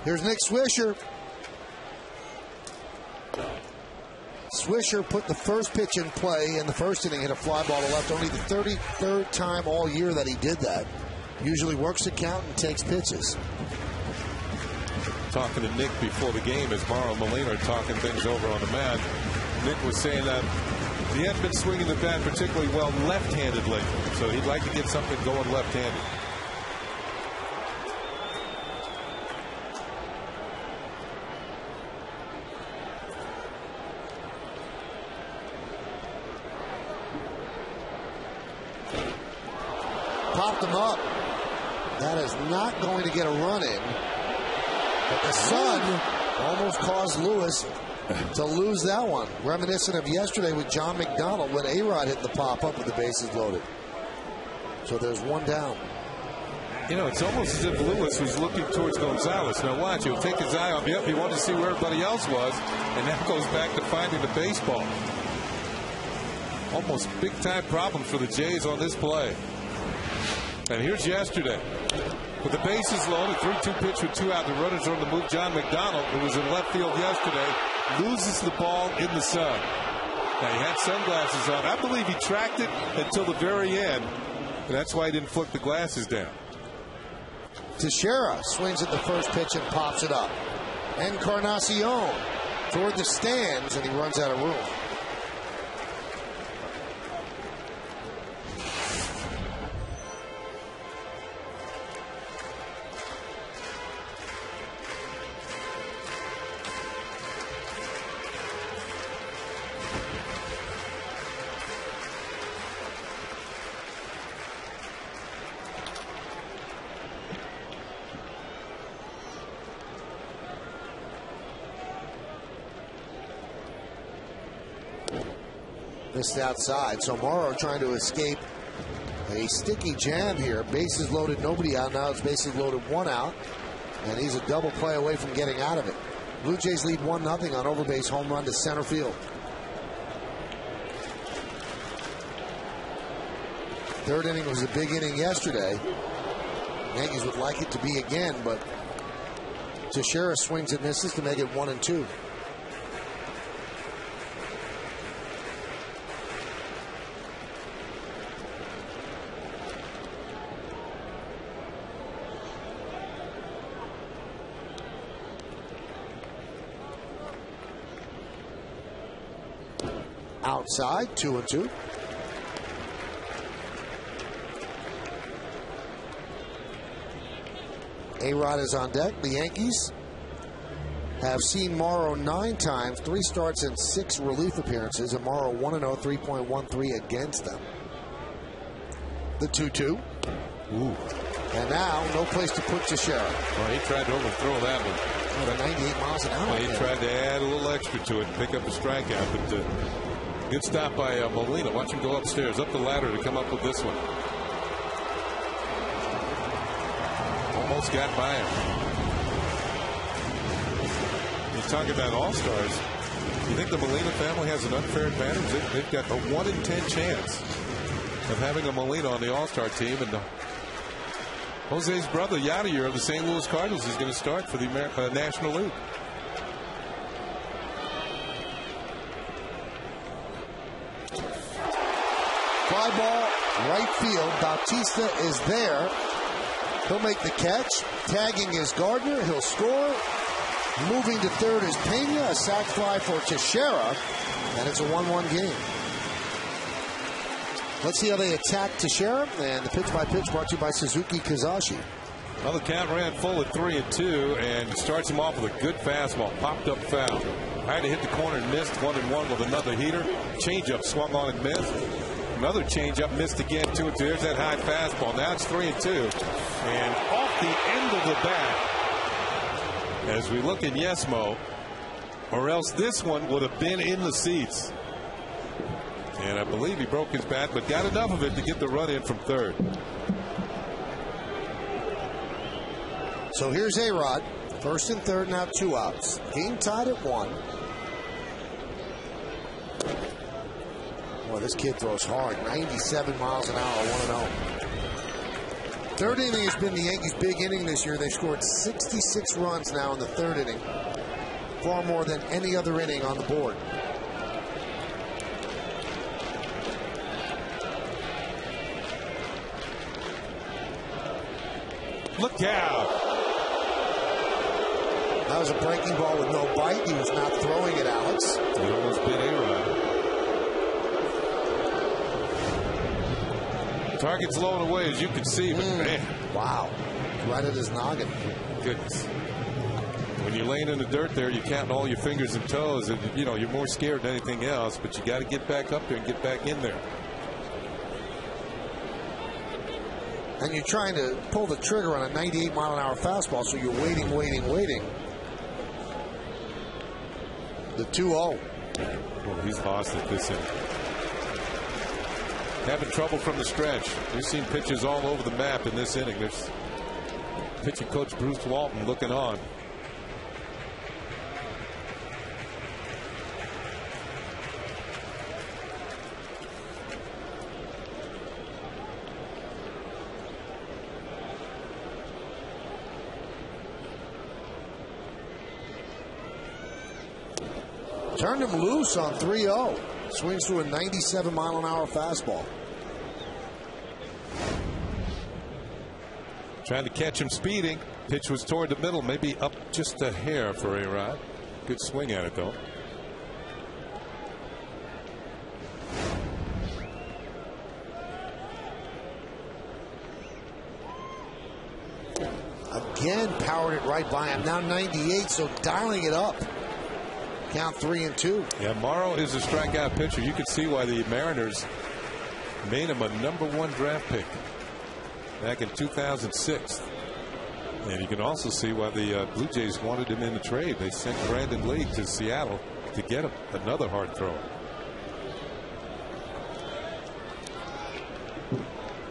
Here's Nick Swisher. Swisher put the first pitch in play in the first inning, hit a fly ball to left. Only the 33rd time all year that he did that. Usually works the count and takes pitches. Talking to Nick before the game as Mauro Molina are talking things over on the mound. Nick was saying that he hadn't been swinging the bat particularly well left-handed lately, so he'd like to get something going left-handed. Popped him up. That is not going to get a run in. But the sun almost caused Lewis to lose that one. Reminiscent of yesterday with John McDonald when A-Rod hit the pop-up with the bases loaded. So there's one down. You know, it's almost as if Lewis was looking towards Gonzalez. Now watch, he'll take his eye off. Yep, he wanted to see where everybody else was, and that goes back to finding the baseball. Almost big-time problem for the Jays on this play. And here's yesterday. With the bases loaded, 3-2 pitch with two out, the runners are on the move. John McDonald, who was in left field yesterday, loses the ball in the sun. Now, he had sunglasses on. I believe he tracked it until the very end, and that's why he didn't flip the glasses down. Teixeira swings at the first pitch and pops it up. Encarnacion toward the stands, and he runs out of room. Missed outside. So Morrow trying to escape a sticky jam here. Bases loaded, nobody out. Now it's bases loaded, one out. And he's a double play away from getting out of it. Blue Jays lead 1-0 on Overbay's home run to center field. Third inning was a big inning yesterday. Yankees would like it to be again, but Teixeira swings and misses to make it 1-2. Outside, 2-2. A-Rod is on deck. The Yankees have seen Morrow 9 times, 3 starts and 6 relief appearances, and Morrow 1-0, 3.13 against them. The 2-2. Ooh. And now, no place to put Teixeira. Well, he tried to overthrow that one. The 98 miles an hour. Well, he tried to add a little extra to it and pick up a strikeout, but good stop by Molina. Watch him go upstairs, up the ladder to come up with this one. Almost got by him. You talk about all-stars. You think the Molina family has an unfair advantage? They've got a 1 in 10 chance of having a Molina on the all-star team, and Jose's brother Yadier of the St. Louis Cardinals is going to start for the National League. Fly ball, right field. Bautista is there. He'll make the catch. Tagging is Gardner. He'll score. Moving to third is Pena. A sac fly for Teixeira. And it's a 1-1 game. Let's see how they attack Teixeira. And the pitch-by-pitch brought to you by Suzuki Kazashi. Well, the count ran full at 3-2, and starts him off with a good fastball. Popped up foul. Had to hit the corner and missed. 1-1 with another heater. Changeup swung on and missed. Another changeup, missed again, 2-2. There's that high fastball. Now it's 3-2. And off the end of the bat, as we look at Yesmo, or else this one would have been in the seats. And I believe he broke his bat, but got enough of it to get the run in from third. So here's A-Rod. First and third, now 2 outs. Game tied at 1. Boy, this kid throws hard. 97 miles an hour, 1-0. Third inning has been the Yankees' big inning this year. They've scored 66 runs now in the third inning. Far more than any other inning on the board. Look out. That was a breaking ball with no bite. He was not throwing it, Alex. He almost bit A-Rod. Target's low and away, as you can see, but man. Wow. Right at his noggin. Goodness. When you're laying in the dirt there, you're counting all your fingers and toes, and you know, you're more scared than anything else, but you got to get back up there and get back in there. And you're trying to pull the trigger on a 98 mile an hour fastball, so you're waiting. The 2-0. Well, he's lost it this inning. Having trouble from the stretch. We've seen pitches all over the map in this inning. There's pitching coach Bruce Walton looking on. Turned him loose on 3-0. Swings through a 97 mile an hour fastball. Trying to catch him speeding. Pitch was toward the middle, maybe up just a hair for A-Rod. Good swing at it, though. Again, powered it right by him. Now 98, so dialing it up. Count 3-2. Yeah, Morrow is a strikeout pitcher. You can see why the Mariners made him a #1 draft pick back in 2006. And you can also see why the Blue Jays wanted him in the trade. They sent Brandon Lee to Seattle to get him, another hard thrower.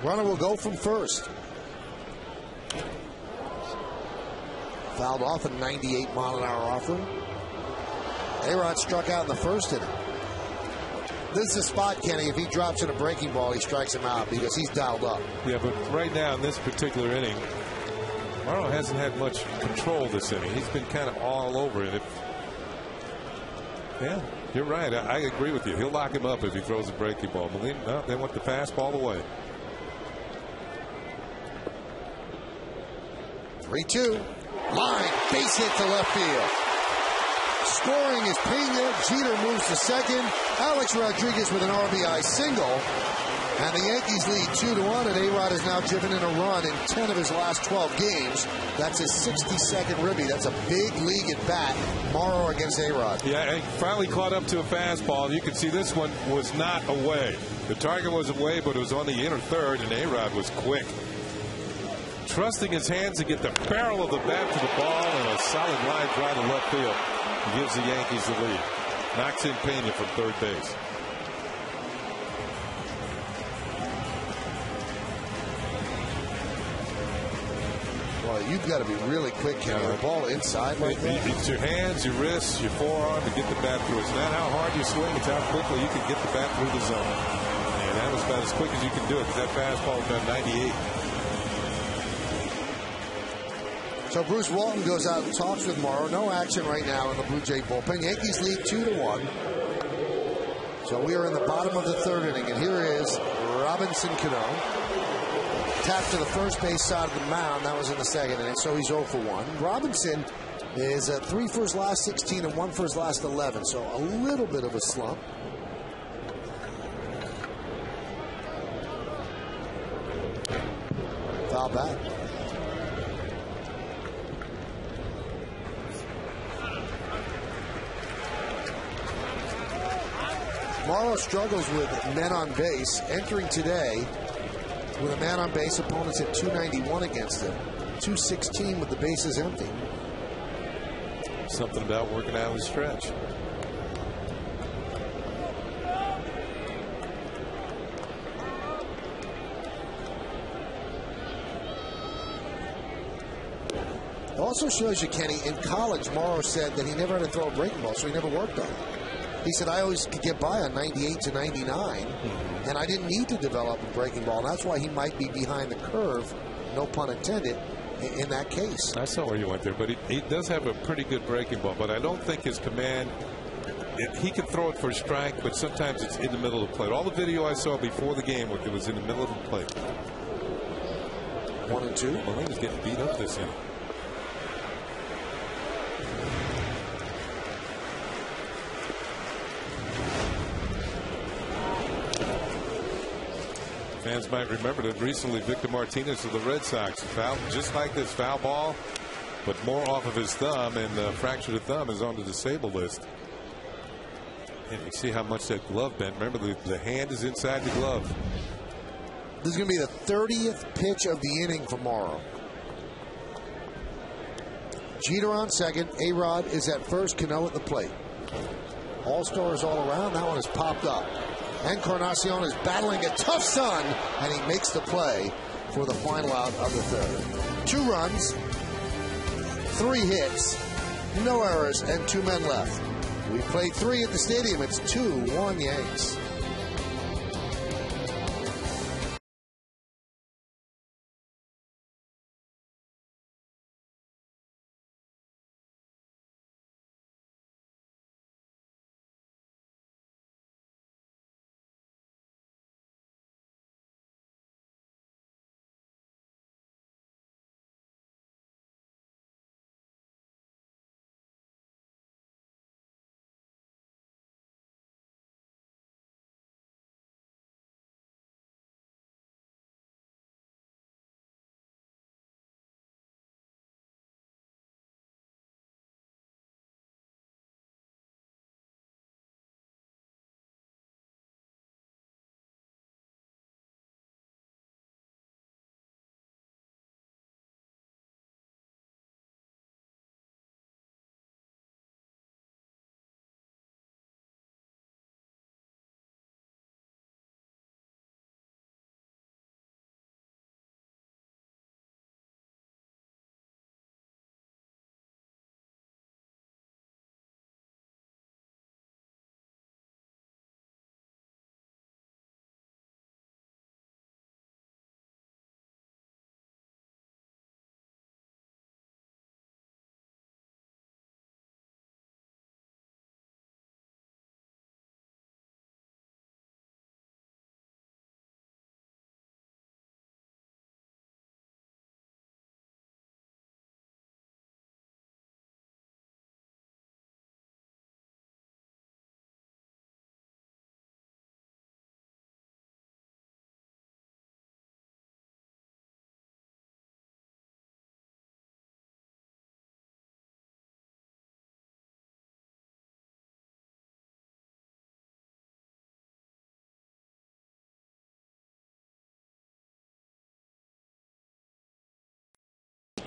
Runner will go from first. Fouled off a 98 mile an hour offering. A-Rod struck out in the first inning. This is a spot, Kenny. If he drops in a breaking ball, he strikes him out because he's dialed up. Yeah, but right now in this particular inning, Morrow hasn't had much control this inning. He's been kind of all over it. Yeah, you're right. I agree with you. He'll lock him up if he throws a breaking ball. But they want the fastball away. 3-2. Line. Base hit to left field. Scoring is Pena. Jeter moves to second. Alex Rodriguez with an RBI single. And the Yankees lead 2-1, and A-Rod has now driven in a run in 10 of his last 12 games. That's his 62nd ribby. That's a big league at bat. Morrow against A-Rod. Yeah, he finally caught up to a fastball. You can see this one was not away. The target was away, but it was on the inner third, and A-Rod was quick. Trusting his hands to get the barrel of the bat to the ball, and a solid line drive to left field. He gives the Yankees the lead. Knocks in Pena from third base. Well, you've got to be really quick, Kenny. The ball inside like that. It's your hands, your wrists, your forearm to get the bat through. It's not how hard you swing, it's how quickly you can get the bat through the zone. And that was about as quick as you can do it, because that fastball was about 98. So Bruce Walton goes out and talks with Morrow. No action right now in the Blue Jay bullpen. Yankees lead 2-1. So we are in the bottom of the third inning, and here is Robinson Cano. Tapped to the first base side of the mound. That was in the second inning, so he's 0 for 1. Robinson is 3 for his last 16 and 1 for his last 11, so a little bit of a slump. Foul back. Morrow struggles with men on base. Entering today with a man on base, opponents at 291 against him. 216 with the bases empty. Something about working out of the stretch. It also shows you, Kenny, in college, Morrow said that he never had to throw a breaking ball, so he never worked on it. He said, I always could get by on 98 to 99, and I didn't need to develop a breaking ball. And that's why he might be behind the curve, no pun intended, in that case. I saw where you went there, but he does have a pretty good breaking ball, but I don't think his command, he can throw it for a strike, but sometimes it's in the middle of the plate. All the video I saw before the game, it was in the middle of the plate. 1-2. Well, he was getting beat up this inning. Fans might remember that recently Victor Martinez of the Red Sox fouled just like this, foul ball, but more off of his thumb, and fractured the thumb is on the disabled list. And you see how much that glove bent. Remember, the hand is inside the glove. This is going to be the 30th pitch of the inning for Morrow. Jeter on second. A-Rod is at first. Cano at the plate. All-stars all around. That one is popped up. Encarnacion is battling a tough sun, and he makes the play for the final out of the third. 2 runs, 3 hits, no errors, and 2 men left. We played 3 at the stadium. It's 2-1 Yanks.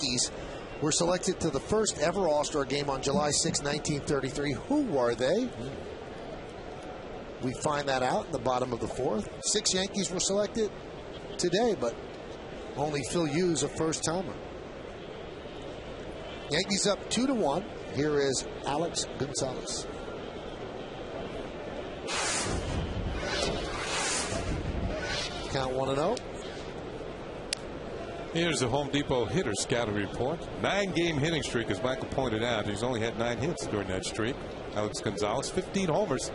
Yankees were selected to the first ever All-Star game on July 6, 1933. Who were they? We find that out in the bottom of the fourth. 6 Yankees were selected today, but only Phil Hughes, a first-timer. Yankees up 2-1. Here is Alex Gonzalez. Count 1-0. Here's the Home Depot hitter scouting report. 9-game hitting streak, as Michael pointed out. He's only had 9 hits during that streak. Alex Gonzalez, 15 homers.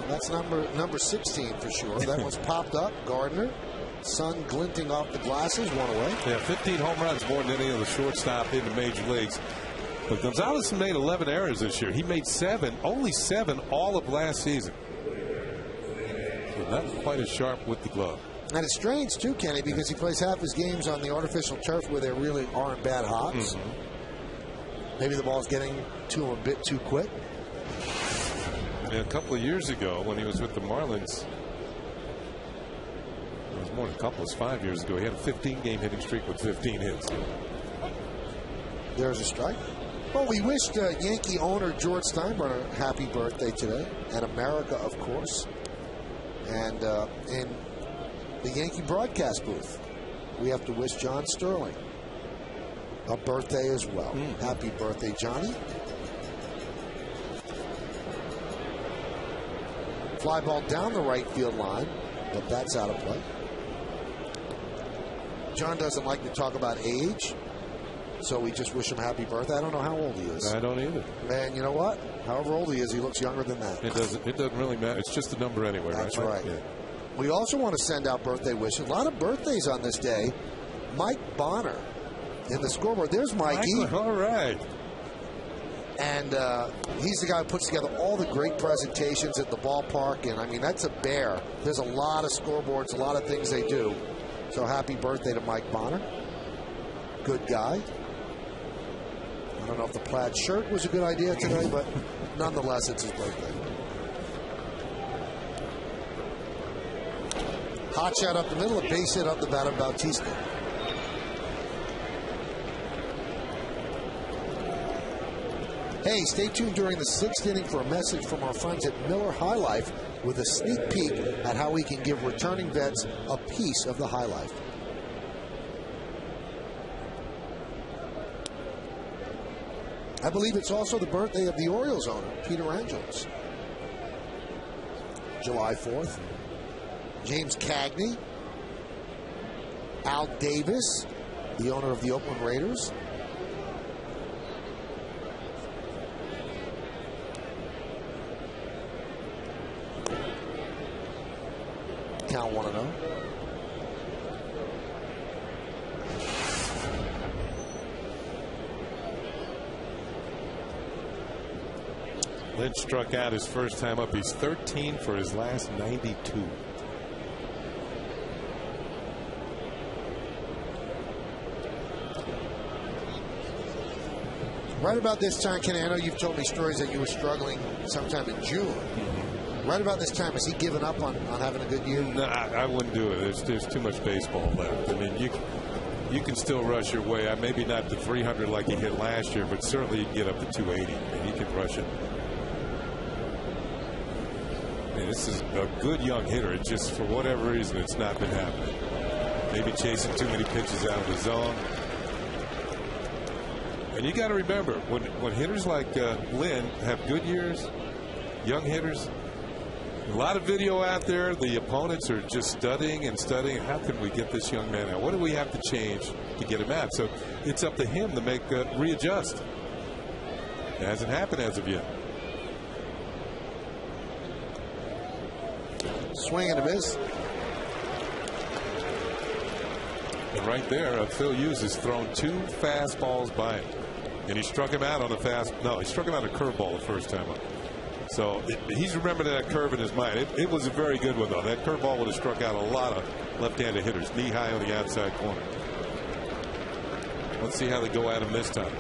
That's number 16 for sure. That one's popped up. Gardner. Sun glinting off the glasses. One away. Yeah, 15 home runs, more than any other shortstop in the major leagues. But Gonzalez made 11 errors this year. He made 7, only 7 all of last season. So not quite as sharp with the glove. And it's strange, too, Kenny, because he plays half his games on the artificial turf where there really aren't bad hops. Maybe the ball's getting to him a bit too quick. Yeah, a couple of years ago when he was with the Marlins, it was more than a couple, it was 5 years ago, he had a 15-game hitting streak with 15 hits. There's a strike. Well, we wished Yankee owner George Steinbrenner happy birthday today, and America, of course. And in the Yankee broadcast booth, we have to wish John Sterling a birthday as well. Happy birthday, Johnny. Fly ball down the right field line, but that's out of play. John doesn't like to talk about age, so we just wish him happy birthday. I don't know how old he is. I don't either. Man, you know what? However old he is, he looks younger than that. It doesn't really matter. It's just a number anyway, right? That's right. Yeah. We also want to send out birthday wishes. A lot of birthdays on this day. Mike Bonner in the scoreboard. There's Mikey. All right. And he's the guy who puts together all the great presentations at the ballpark. And, I mean, that's a bear. There's a lot of scoreboards, a lot of things they do. So happy birthday to Mike Bonner. Good guy. I don't know if the plaid shirt was a good idea today, but nonetheless, it's his birthday. Hot shot up the middle, a base hit up the bat of Bautista. Hey, stay tuned during the 6th inning for a message from our friends at Miller High Life with a sneak peek at how we can give returning vets a piece of the high life. I believe it's also the birthday of the Orioles owner, Peter Angelos. July 4th. James Cagney. Al Davis, the owner of the Oakland Raiders. Count 1-0. Lynch struck out his first time up. He's 13 for his last 92. Right about this time, Kenny, I know you've told me stories that you were struggling sometime in June. Right about this time, has he given up on having a good year? No, I wouldn't do it. There's too much baseball left. I mean, you can still rush your way. Maybe not to 300 like he hit last year, but certainly you can get up to 280. And he can rush it. I mean, this is a good young hitter. It just, for whatever reason, it's not been happening. Maybe chasing too many pitches out of the zone. And you got to remember, when hitters like Lynn have good years, young hitters, a lot of video out there. The opponents are just studying and studying. How can we get this young man out? What do we have to change to get him out? So it's up to him to make readjust. It hasn't happened as of yet. Swing and a miss. And right there, Phil Hughes has thrown 2 fastballs by him. And he struck him out on he struck him out a curveball the first time up. So he's remembered that curve in his mind. It was a very good one, though. That curveball would have struck out a lot of left-handed hitters, knee-high on the outside corner. Let's see how they go at him this time.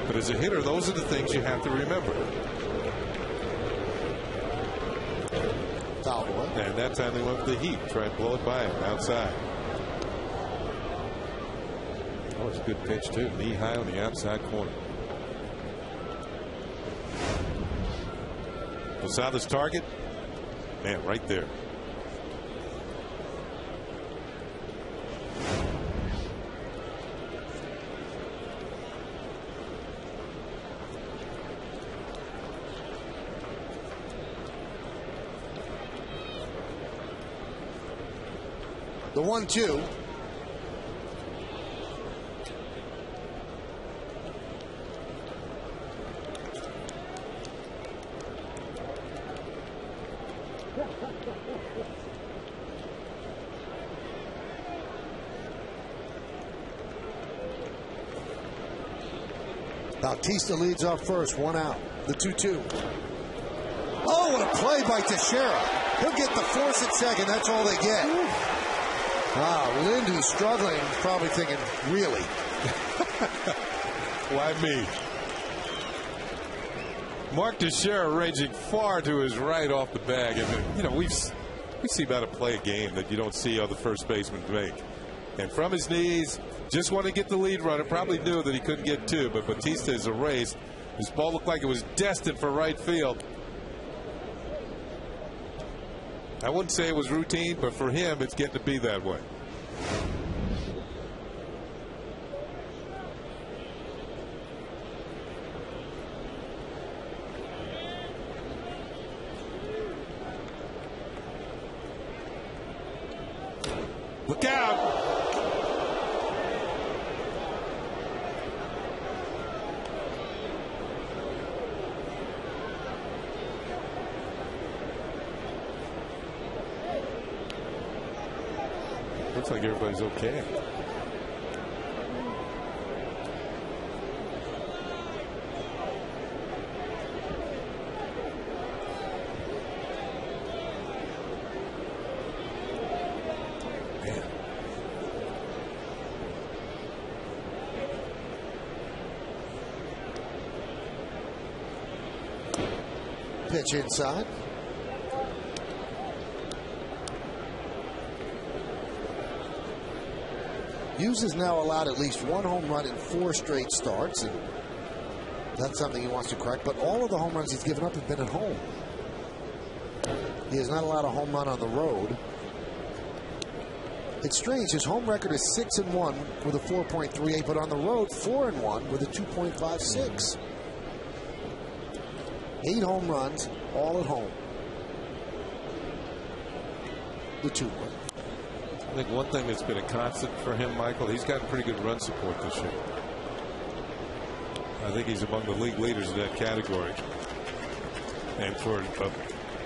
But as a hitter, those are the things you have to remember. Foul ball. And that time they went with the heat, tried to blow it by him outside. Oh, it's a good pitch, too. Knee high on the outside corner. Posada's target. Man, right there. The 1-2. Bautista leads off first, 1 out. The 2-2. Oh, what a play by Teixeira. He'll get the force at second. That's all they get. Wow, Lind, who's struggling, probably thinking, really? Why me? Mark Teixeira raging far to his right off the bag. And, you know, we see about to play a game that you don't see other first basemen make. And from his knees, just want to get the lead runner. Probably knew that he couldn't get two, but Bautista is erased. This ball looked like it was destined for right field. I wouldn't say it was routine, but for him, it's getting to be that way. Look out! Looks like everybody's okay. Man. Pitch inside. Hughes has now allowed at least 1 home run in 4 straight starts, and that's something he wants to correct. But all of the home runs he's given up have been at home. He has not allowed a home run on the road. It's strange. His home record is 6-1 with a 4.38, but on the road 4-1 with a 2.56. 8 home runs, all at home. The 2-1. I think one thing that's been a constant for him, Michael, he's gotten pretty good run support this year. I think he's among the league leaders in that category. And for a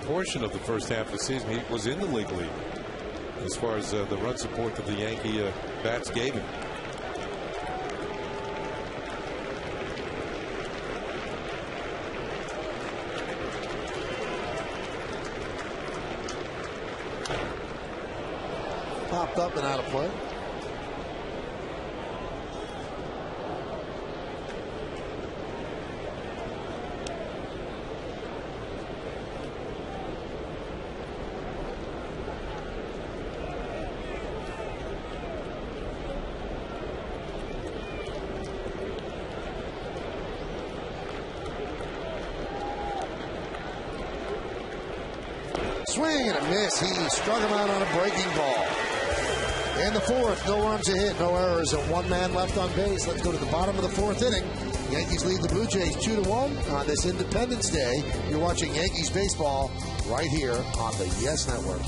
portion of the first half of the season, he was in the league lead as far as the run support that the Yankee bats gave him. Popped up and out of play. Swing and a miss. He struck him out on a breaking ball. In the 4th, no runs a hit, no errors, and 1 man left on base. Let's go to the bottom of the 4th inning. Yankees lead the Blue Jays 2-1 on this Independence Day. You're watching Yankees baseball right here on the Yes Network.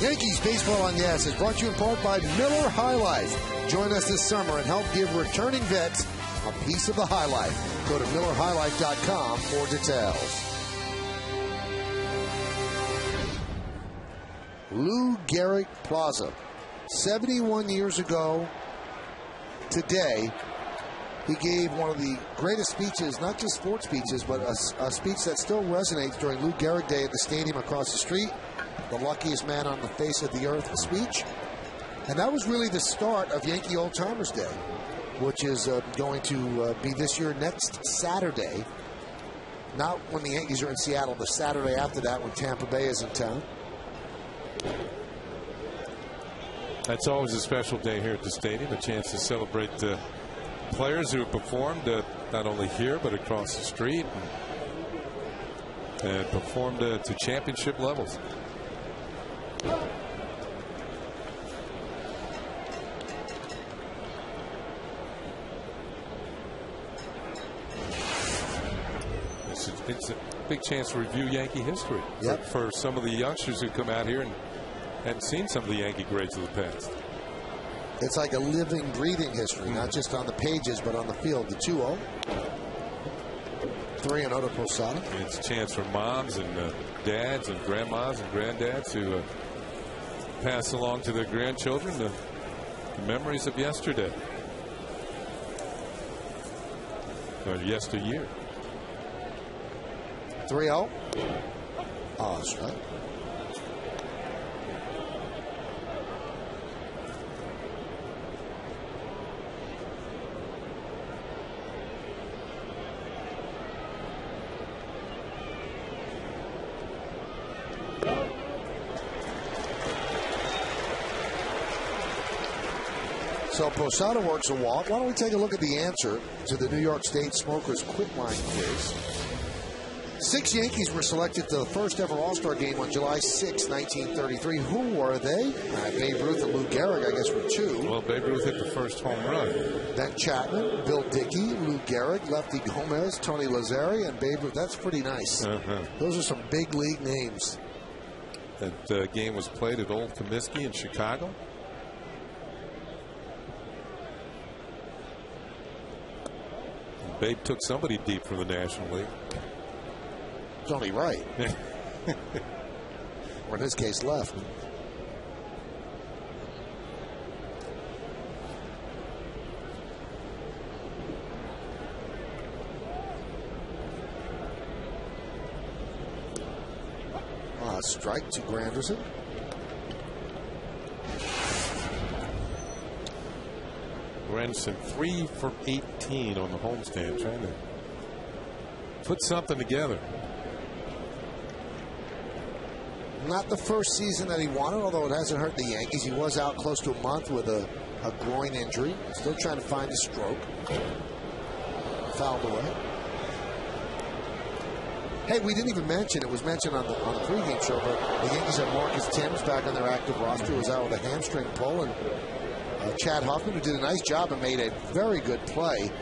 Yankees Baseball on Yes is brought to you in part by Miller High Life. Join us this summer and help give returning vets a piece of the high life. Go to MillerHighlife.com for details. Lou Gehrig Plaza. 71 years ago today, he gave one of the greatest speeches, not just sports speeches, but a speech that still resonates during Lou Gehrig Day at the stadium across the street. The luckiest man on the face of the earth speech. And that was really the start of Yankee Old Timers Day, which is going to be this year next Saturday. Not when the Yankees are in Seattle, the Saturday after that when Tampa Bay is in town. That's always a special day here at the stadium, a chance to celebrate the players who have performed not only here but across the street and performed to championship levels. It's a big chance to review Yankee history for some of the youngsters who come out here and hadn't seen some of the Yankee greats of the past. It's like a living, breathing history, not just on the pages, but on the field. The 2-0. 3-0 to Posada. It's a chance for moms and dads and grandmas and granddads to pass along to their grandchildren the memories of yesterday. Or yesteryear. 3-0. Oh, that's right. So Posada works a walk. Why don't we take a look at the answer to the New York State Smokers Quit Line quiz. 6 Yankees were selected to the first ever All-Star game on July 6, 1933. Who were they? Babe Ruth and Lou Gehrig, I guess, were 2. Well, Babe Ruth hit the first home run. Ben Chapman, Bill Dickey, Lou Gehrig, Lefty Gomez, Tony Lazzari, and Babe Ruth. That's pretty nice. Those are some big league names. That game was played at Old Comiskey in Chicago. And Babe took somebody deep from the National League. It's only right. Or in his case, left. Strike to Granderson. Granderson 3 for 18 on the homestand, trying to put something together. Not the first season that he wanted, although it hasn't hurt the Yankees. He was out close to a month with a groin injury. Still trying to find a stroke. Fouled away. Hey, we didn't even mention, it was mentioned on the pregame show, but the Yankees have Marcus Thames back on their active roster, who was out with a hamstring pull, and Chad Hoffman, who did a nice job and made a very good play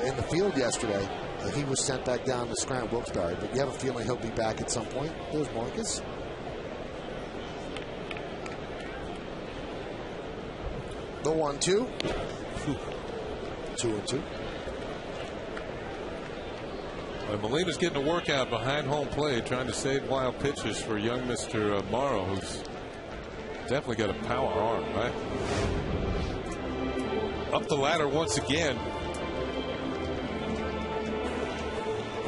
in the field yesterday. He was sent back down to Scranton Wilkes-Barre, but you have a feeling he'll be back at some point. There's Marcus. The 1-2. 2-2. Molina's getting a workout behind home plate, trying to save wild pitches for young Mr. Morrow, who's definitely got a power arm, right? Up the ladder once again.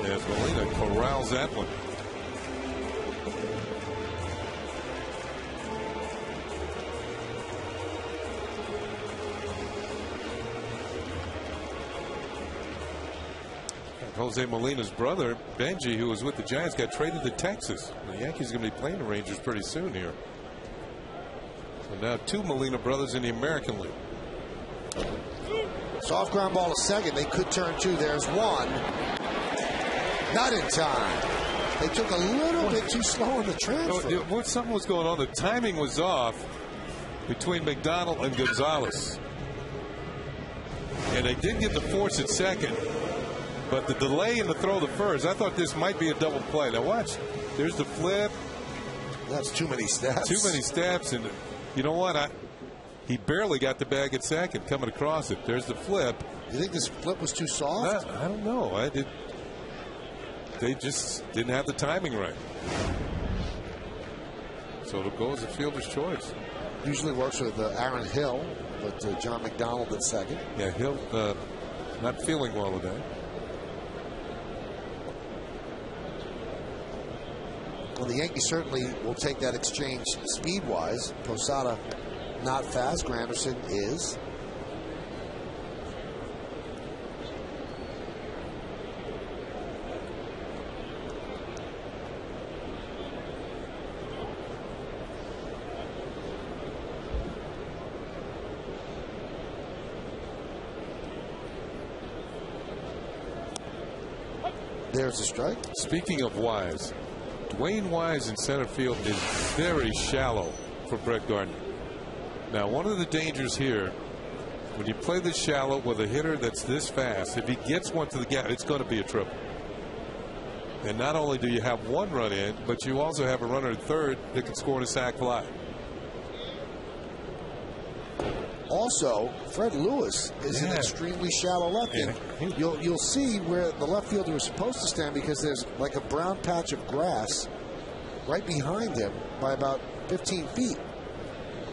As Molina corrals that one. Jose Molina's brother, Benji, who was with the Giants, got traded to Texas. The Yankees are going to be playing the Rangers pretty soon here. So now 2 Molina brothers in the American League. Soft ground ball to second. They could turn 2. There's 1. Not in time. They took a little bit too slow in the transfer. Something was going on. The timing was off between McDonald and Gonzalez. And they did get the force at second. But the delay in the throw to first, I thought this might be a double play. Now watch. There's the flip. That's too many steps. Too many steps, and you know what? He barely got the bag at second coming across it. There's the flip. You think this flip was too soft? I don't know. They just didn't have the timing right. So it'll go as a fielder's choice. Usually works with Aaron Hill, but John McDonald at second. Yeah, Hill not feeling well today. Well, the Yankees certainly will take that exchange speed-wise. Posada not fast. Granderson is. There's a strike. Speaking of Wise, Dwayne Wise in center field is very shallow for Brett Gardner. Now, one of the dangers here, when you play this shallow with a hitter that's this fast, if he gets one to the gap, it's going to be a triple. And not only do you have one run in, but you also have a runner at third that can score in a sac fly. Also, Fred Lewis is an extremely shallow left. Yeah. You'll see where the left fielder was supposed to stand because there's like a brown patch of grass right behind him by about 15 feet.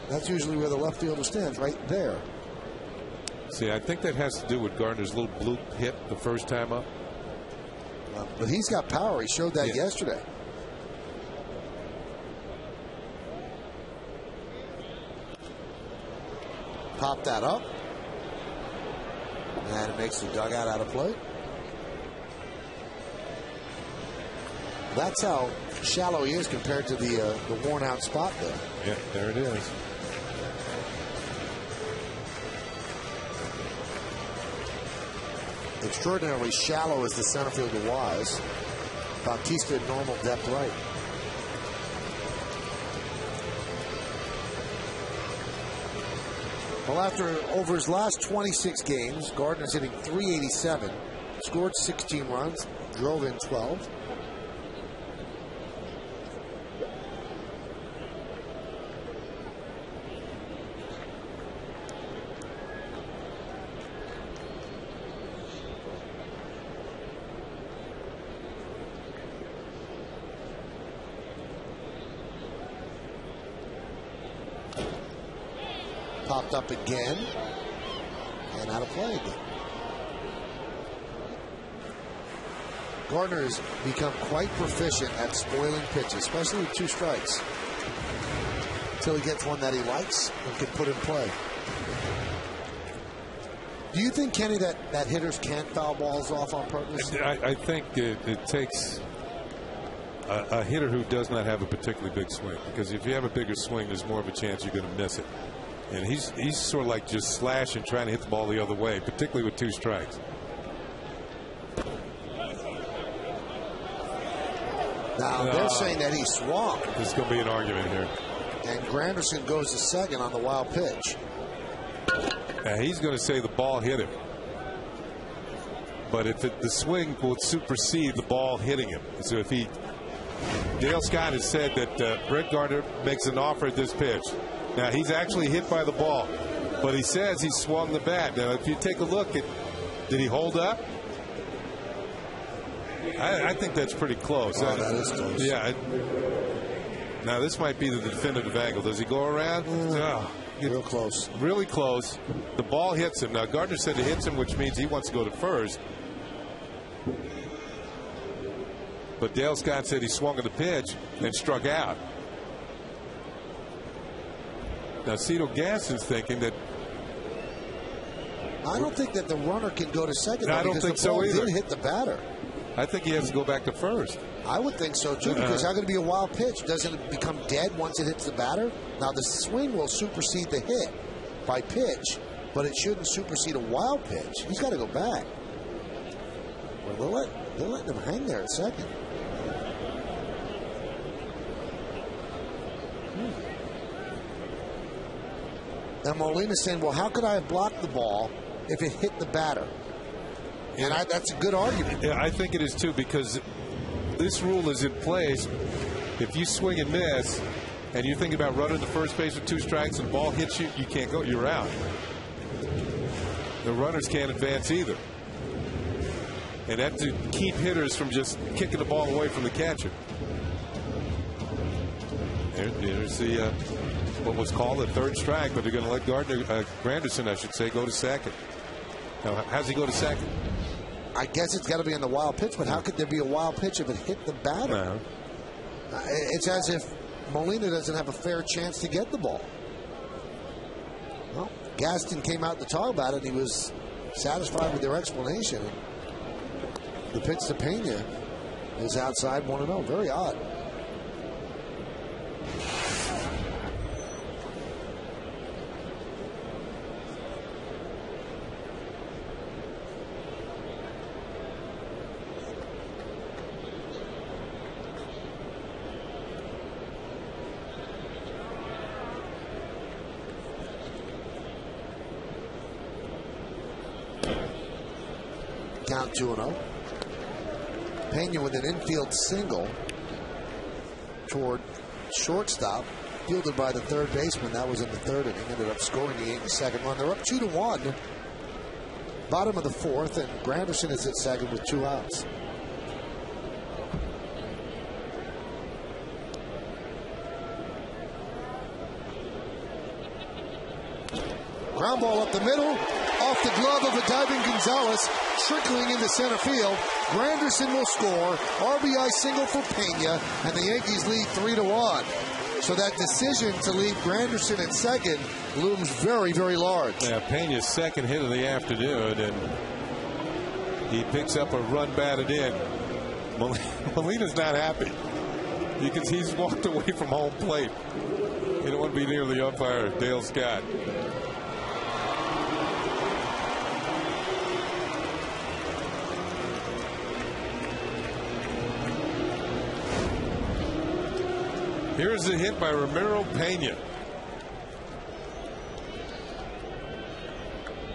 That's usually where the left fielder stands, right there. See, I think that has to do with Gardner's little bloop hit the first time up. But he's got power. He showed that yesterday. Pop that up. And it makes the dugout out of play. That's how shallow he is compared to the worn out spot there. Yeah, there it is. Extraordinarily shallow is the center fielder Wise. Bautista at normal depth right. Well, after over his last 26 games, Gardner's hitting .387, scored 16 runs, drove in 12. Popped up again and out of play again. Gardner has become quite proficient at spoiling pitches, especially with two strikes, until he gets one that he likes and can put in play. Do you think, Kenny, that hitters can't foul balls off on purpose? I think it takes a hitter who does not have a particularly big swing, because if you have a bigger swing, there's more of a chance you're going to miss it. And he's sort of like just slashing, trying to hit the ball the other way, particularly with two strikes. Now, they're saying that he swung. There's going to be an argument here. And Granderson goes to second on the wild pitch. Now, he's going to say the ball hit him. But if the swing will supersede the ball hitting him. So if Dale Scott has said that Brett Gardner makes an offer at this pitch. Now, he's actually hit by the ball, but he says he swung the bat. Now, if you take a look at, did he hold up? I think that's pretty close. Oh, that is close. Yeah. Now, this might be the definitive angle. Does he go around? Real close. Really close. The ball hits him. Now, Gardner said it hits him, which means he wants to go to first. But Dale Scott said he swung at the pitch and struck out. Now, Cito Gasson's thinking that. I don't think that the runner can go to second. No, I don't think so either. Did hit the batter. I think he has to go back to first. I would think so too, because how could it be a wild pitch? Doesn't it become dead once it hits the batter? Now the swing will supersede the hit by pitch, but it shouldn't supersede a wild pitch. He's got to go back. Well, they're letting him hang there at second. Now Molina's saying, well, how could I have blocked the ball if it hit the batter? And that's a good argument. Yeah, I think it is too, because this rule is in place. If you swing and miss, and you're thinking about running to first base with 2 strikes and the ball hits you, you can't go. You're out. The runners can't advance either. And that's to keep hitters from just kicking the ball away from the catcher. There's the what was called a 3rd strike, but they're going to let Granderson, I should say, go to second. Now, how's he go to second? I guess it's got to be on the wild pitch, but how could there be a wild pitch if it hit the batter? It's as if Molina doesn't have a fair chance to get the ball. Well, Gaston came out to talk about it, and he was satisfied with their explanation. The pitch to Pena is outside 1-0. Very odd. Count 2-0. Pena with an infield single toward shortstop, fielded by the 3rd baseman. That was in the 3rd inning. Ended up scoring the Yankees' 2nd run. They're up 2-1. Bottom of the 4th, and Granderson is at second with 2 outs. Ground ball up the middle, off the glove of a diving Gonzalez, trickling into center field. Granderson will score. RBI single for Pena, and the Yankees lead 3-1. So that decision to leave Granderson at second looms very, very large. Yeah, Pena's 2nd hit of the afternoon, and he picks up a run batted in. Molina's not happy. You can see he's walked away from home plate. He don't want to be near the umpire, Dale Scott. Here's a hit by Ramiro Pena.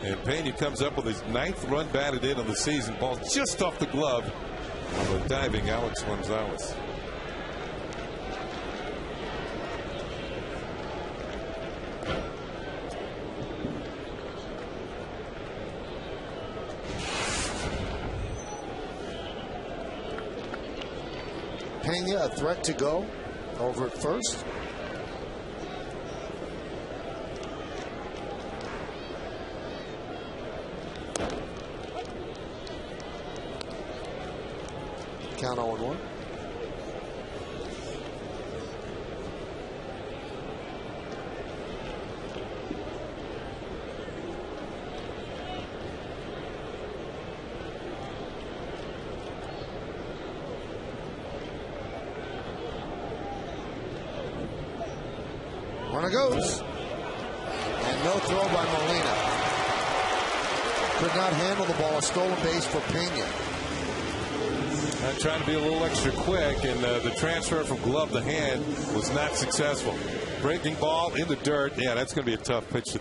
And Pena comes up with his 9th run batted in of the season. Ball just off the glove of a diving Alex Gonzalez. Pena a threat to go. Over at first. Count 0-1. Runner goes. And no throw by Molina. Could not handle the ball. A stolen base for Pena. Trying to be a little extra quick, and the transfer from glove to hand was not successful. Breaking ball in the dirt. Yeah, that's going to be a tough pitch to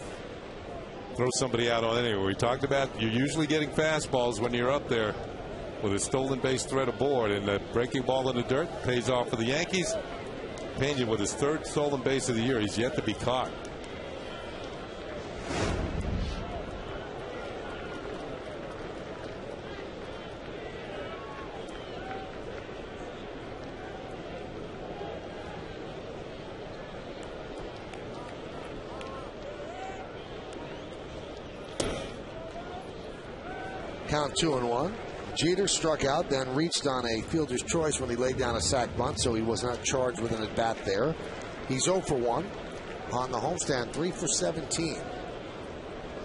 throw somebody out on anyway. We talked about you're usually getting fastballs when you're up there with a stolen base threat aboard, and the breaking ball in the dirt pays off for the Yankees. Pena with his 3rd stolen base of the year. He's yet to be caught. Count 2-1. Jeter struck out, then reached on a fielder's choice when he laid down a sac bunt, so he was not charged with an at-bat there. He's 0 for 1 on the homestand, 3 for 17,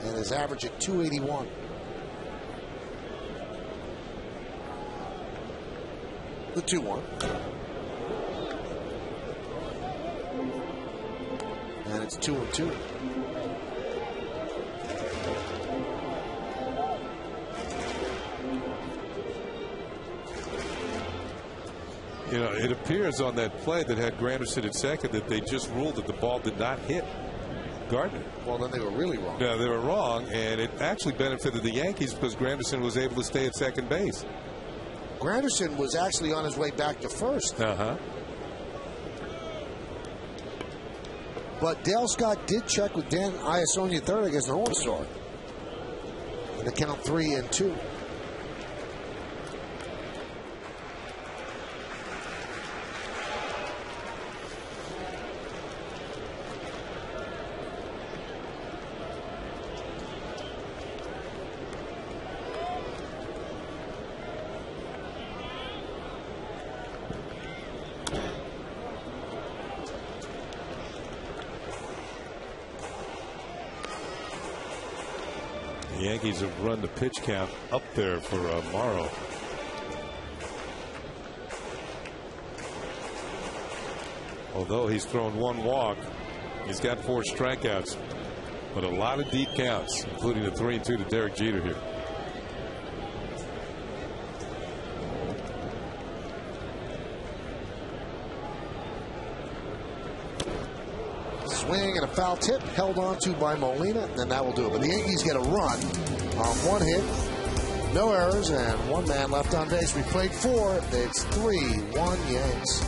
and his average at 281. The 2-1. And it's 2-2. You know, it appears on that play that had Granderson at second that they just ruled that the ball did not hit Gardner. Well, then they were really wrong. Yeah, they were wrong, and it actually benefited the Yankees because Granderson was able to stay at second base. Granderson was actually on his way back to first. But Dale Scott did check with Dan Iasonia third against an All-Star. And the count 3-2. The Yankees have run the pitch count up there for Morrow. Although he's thrown 1 walk, he's got 4 strikeouts, but a lot of deep counts, including the 3-2 to Derek Jeter here. Swing and a foul tip held on to by Molina, and that will do it. But the Yankees get a run on 1 hit, no errors, and 1 man left on base. We played 4. It's 3-1 Yanks.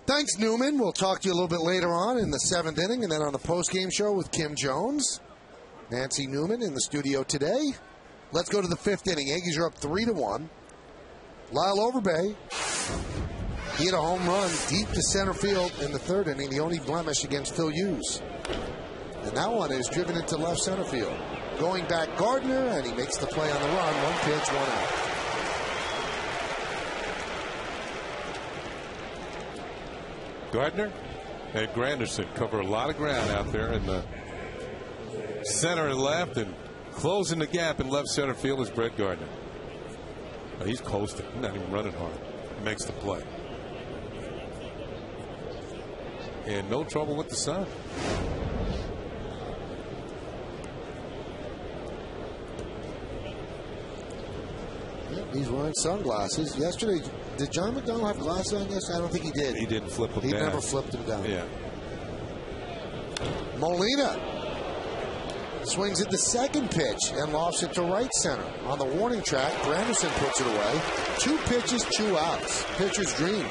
Thanks, Newman. We'll talk to you a little bit later on in the 7th inning and then on the post-game show with Kim Jones. Nancy Newman in the studio today. Let's go to the 5th inning. Yankees are up 3-1. Lyle Overbay, he hit a home run deep to center field in the 3rd inning, the only blemish against Phil Hughes. And that one is driven into left center field. Going back, Gardner, and he makes the play on the run. 1 pitch, 1 out. Gardner and Granderson cover a lot of ground out there in the center and left, and closing the gap in left center field is Brett Gardner. Oh, he's coasting. He's not even running hard. He makes the play. And no trouble with the sun. He's wearing sunglasses. Yesterday, did John McDonald have glasses on yesterday? I don't think he did. He didn't flip them down. He never flipped them down. Yeah. Molina swings at the 2nd pitch and lofts it to right center. On the warning track, Granderson puts it away. 2 pitches, 2 outs. Pitcher's dream.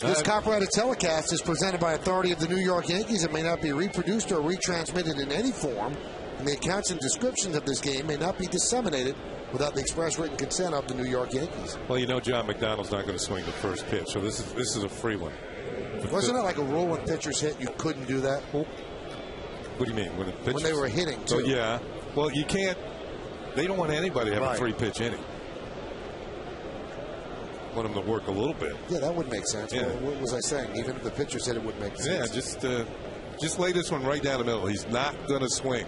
This copyrighted telecast is presented by authority of the New York Yankees. It may not be reproduced or retransmitted in any form, and the accounts and descriptions of this game may not be disseminated without the express written consent of the New York Yankees. Well, you know John McDonald's not going to swing the first pitch, so this is a free one. Wasn't it like a rule when pitchers hit, you couldn't do that? Well, what do you mean? When they were hitting, too. Oh, yeah. Well, you can't. They don't want anybody to have a 3-pitch inning. Want them to work a little bit. Yeah, that would make sense. Yeah. What was I saying? Even if the pitcher said it would make sense. Yeah, just lay this one right down the middle. He's not going to swing.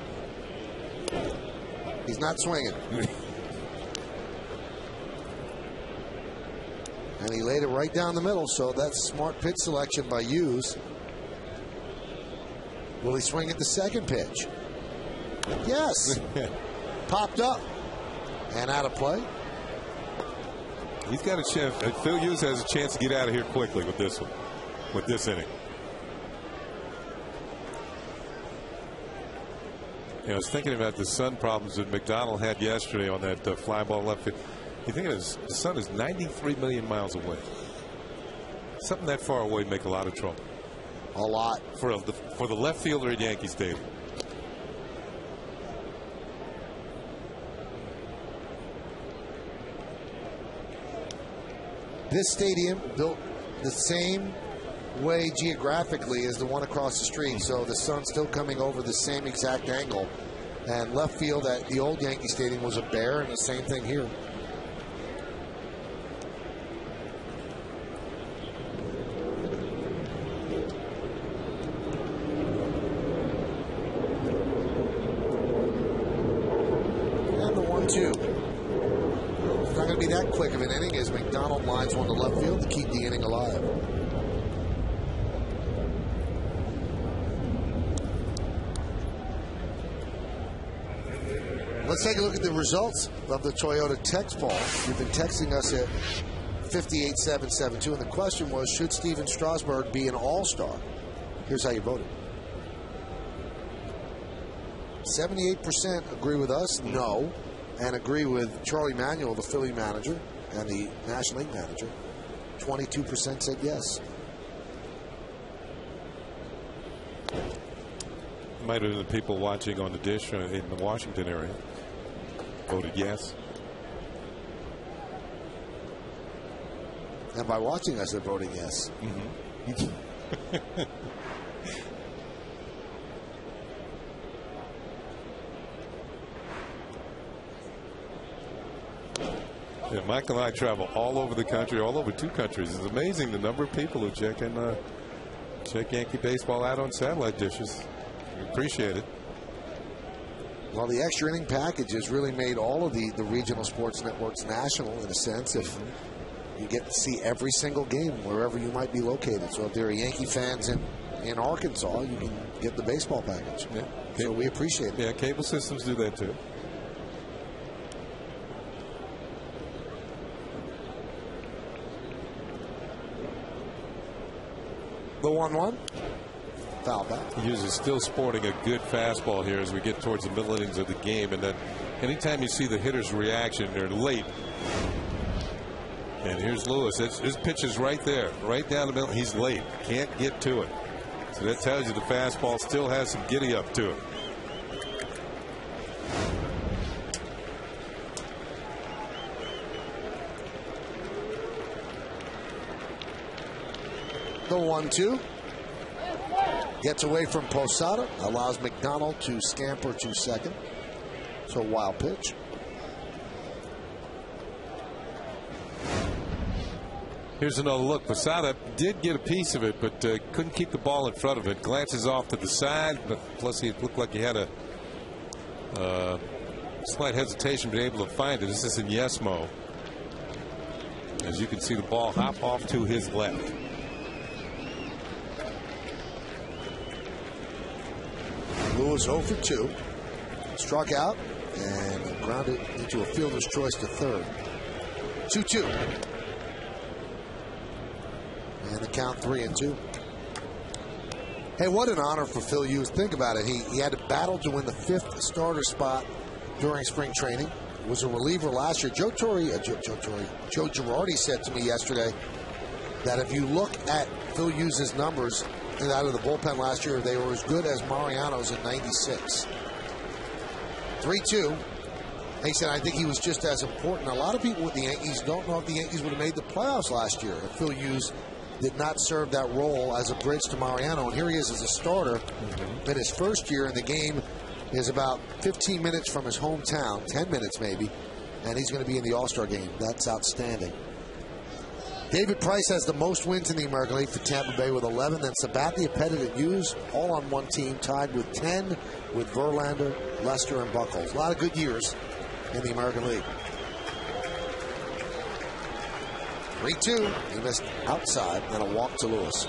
He's not swinging. And he laid it right down the middle, so that's smart pitch selection by Hughes. Will he swing at the second pitch? Yes. Popped up and out of play. He's got a chance. Phil Hughes has a chance to get out of here quickly with this one, with this inning. I was thinking about the sun problems that McDonald had yesterday on that fly ball left field. You think his sun is 93 million miles away. Something that far away make a lot of trouble. A lot for the left fielder at Yankee Stadium. This stadium built the same way geographically as the one across the street, so the sun's still coming over the same exact angle. And left field at the old Yankee Stadium was a bear, and the same thing here. And the 1-2. It's not going to be that quick of an inning as McDonald lines one to left field to keep the inning alive. Let's take a look at the results of the Toyota text poll. You've been texting us at 58772, and the question was, should Steven Strasburg be an all-star? Here's how you voted. 78% agree with us, no, and agree with Charlie Manuel, the Philly manager, and the National League manager. 22% said yes. Might have been the people watching on the dish in the Washington area voted yes. And by watching us, they're voting yes. Yeah, Mike and I travel all over the country, all over 2 countries. It's amazing the number of people who check Yankee baseball out on satellite dishes. We appreciate it. Well, the extra inning package has really made all of the regional sports networks national in a sense. If you get to see every single game wherever you might be located. So if there are Yankee fans in Arkansas, you can get the baseball package. Yeah. So we appreciate it. Yeah, cable systems do that too. The 1-1. Foul back. Hughes is still sporting a good fastball here as we get towards the middle innings of the game. And then anytime you see the hitter's reaction, they're late. And here's Lewis. His pitch is right there, right down the middle. He's late. Can't get to it. So that tells you the fastball still has some giddy up to it. The 1-2. Gets away from Posada. Allows McDonald to scamper to second. So wild pitch. Here's another look. Posada did get a piece of it, but couldn't keep the ball in front of it. Glances off to the side, but plus he looked like he had a slight hesitation, but able to find it. This is in Yesmo. As you can see, the ball hop off to his left. Lewis 0 for 2. Struck out and grounded into a fielder's choice to third. 2-2. And the count 3-2. Hey, what an honor for Phil Hughes. Think about it. He had to battle to win the 5th starter spot during spring training. Was a reliever last year. Joe Girardi said to me yesterday that if you look at Phil Hughes' numbers out of the bullpen last year, they were as good as Mariano's in 96. 3-2. He said, I think he was just as important. A lot of people with the Yankees don't know if the Yankees would have made the playoffs last year if Phil Hughes did not serve that role as a bridge to Mariano. And here he is as a starter in his first year in the game is about 15 minutes from his hometown, 10 minutes maybe, and he's going to be in the All-Star game. That's outstanding. David Price has the most wins in the American League for Tampa Bay with 11. Then Sabathia, Pettit, and Hughes all on one team, tied with 10 with Verlander, Lester, and Buchholz. A lot of good years in the American League. 3-2. He missed outside and a walk to Lewis.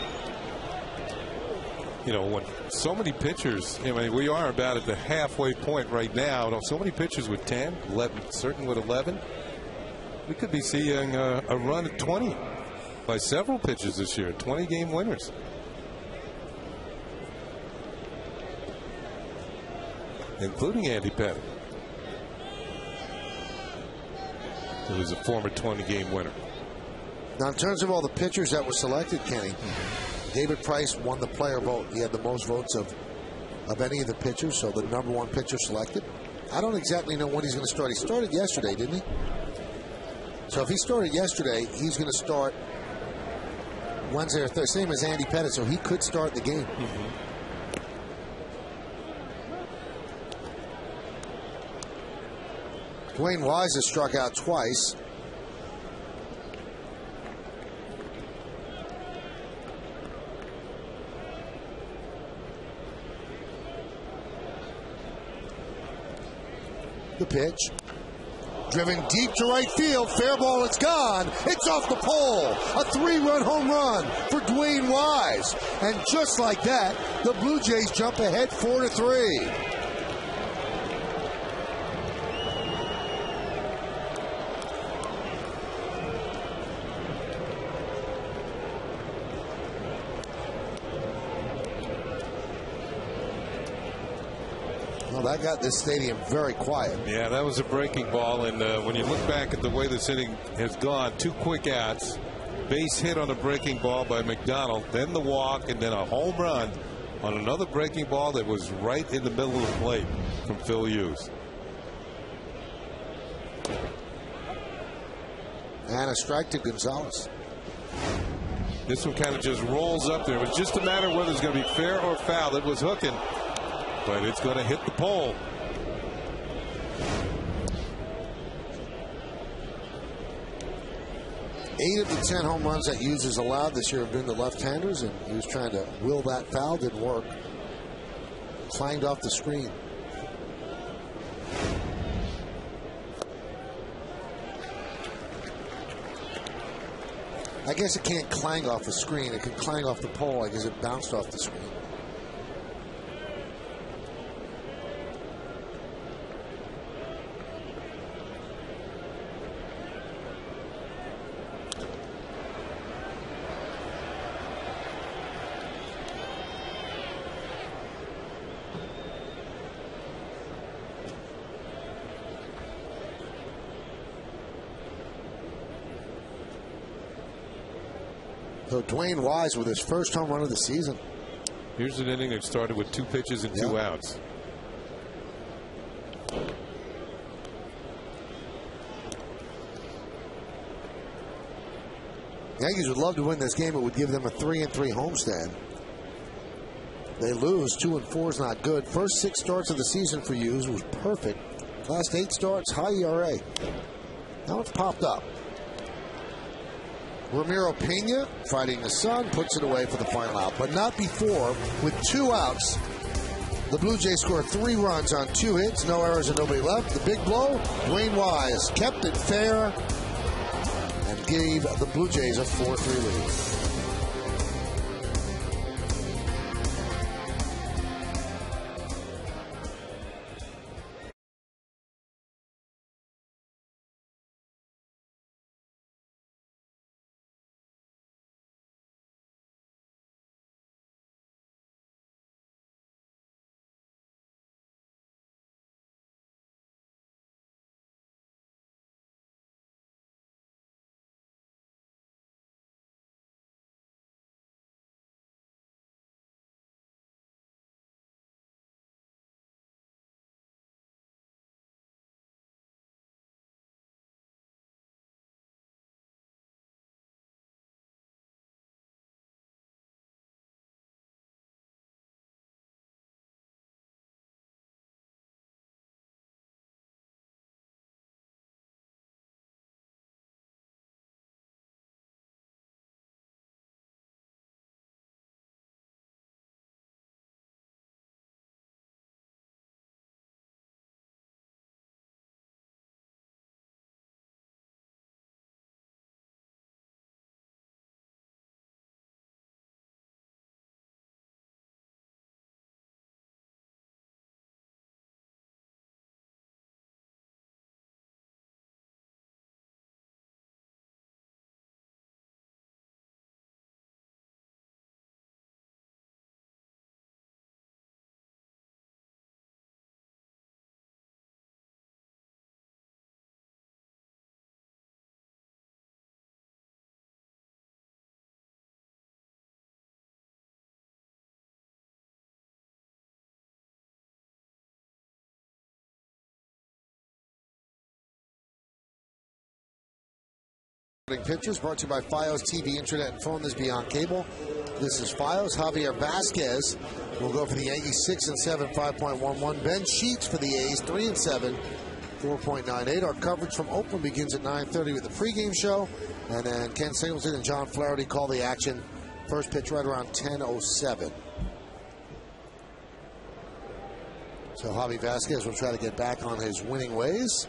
You know, when so many pitchers, I mean, we are about at the halfway point right now. So many pitchers with 10, 11, certain with 11. We could be seeing a run at 20 by several pitchers this year, 20-game winners. Including Andy Pettit, who was a former 20-game winner. Now, in terms of all the pitchers that were selected, Kenny, David Price won the player vote. He had the most votes of any of the pitchers, so the number one pitcher selected. I don't exactly know when he's going to start. He started yesterday, didn't he? So if he started yesterday, he's going to start Wednesday or Thursday, same as Andy Pettit, so he could start the game. Dwayne Wise has struck out twice. The pitch. Driven deep to right field. Fair ball, it's gone. It's off the pole. A 3-run home run for Dwayne Wise. And just like that, the Blue Jays jump ahead 4-3. Well, that got this stadium very quiet. Yeah, that was a breaking ball. And when you look back at the way this inning has gone, 2 quick outs, base hit on a breaking ball by McDonald, then the walk, and then a home run on another breaking ball that was right in the middle of the plate from Phil Hughes. And a strike to Gonzalez. This one kind of just rolls up there. It was just a matter of whether it's going to be fair or foul. It was hooking, but it's going to hit the pole. Eight of the 10 home runs that Hughes has allowed this year have been to left-handers, and he was trying to will that foul. Didn't work. Clanged off the screen. I guess it can't clang off the screen. It can clang off the pole. I guess it bounced off the screen. So Dwayne Wise with his first home run of the season. Here's an inning that started with 2 pitches and 2 outs. Yankees would love to win this game. It would give them a 3-3 homestand. They lose. 2-4 is not good. First 6 starts of the season for Hughes was perfect. Last 8 starts, high ERA. Now it's popped up. Ramiro Pena, fighting the sun, puts it away for the final out. But not before, with 2 outs, the Blue Jays score 3 runs on 2 hits, no errors and nobody left. The big blow, Dwayne Wise kept it fair and gave the Blue Jays a 4-3 lead. Pictures brought to you by Fios TV, Internet, and Phone. This is Beyond Cable. This is Fios. Javier Vasquez will go for the Yankees 6 and 7, 5.11. Ben Sheets for the A's 3 and 7, 4.98. Our coverage from Oakland begins at 9:30 with the pregame show, and then Ken Singleton and John Flaherty call the action. First pitch right around 10:07. So Javi Vasquez will try to get back on his winning ways.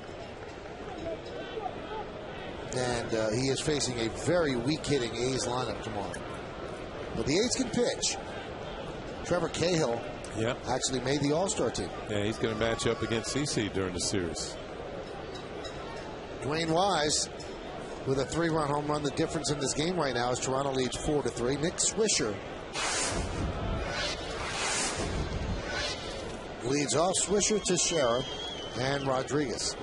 And he is facing a very weak-hitting A's lineup tomorrow. But the A's can pitch. Trevor Cahill actually made the All-Star team. Yeah, he's going to match up against CC during the series. Dwayne Wise with a 3-run home run. The difference in this game right now is Toronto leads 4-3. Nick Swisher leads off. Swisher, Teixeira, and Rodriguez.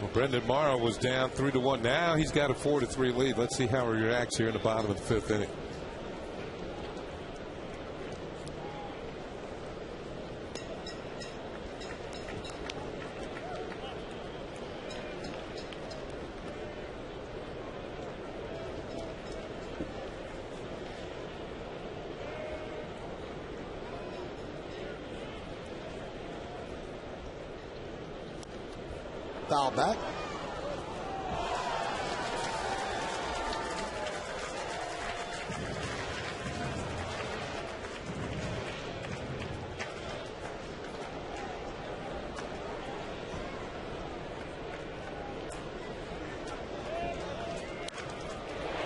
Well, Brendan Morrow was down 3-1. Now he's got a 4-3 lead. Let's see how he reacts here in the bottom of the 5th inning. Foul back.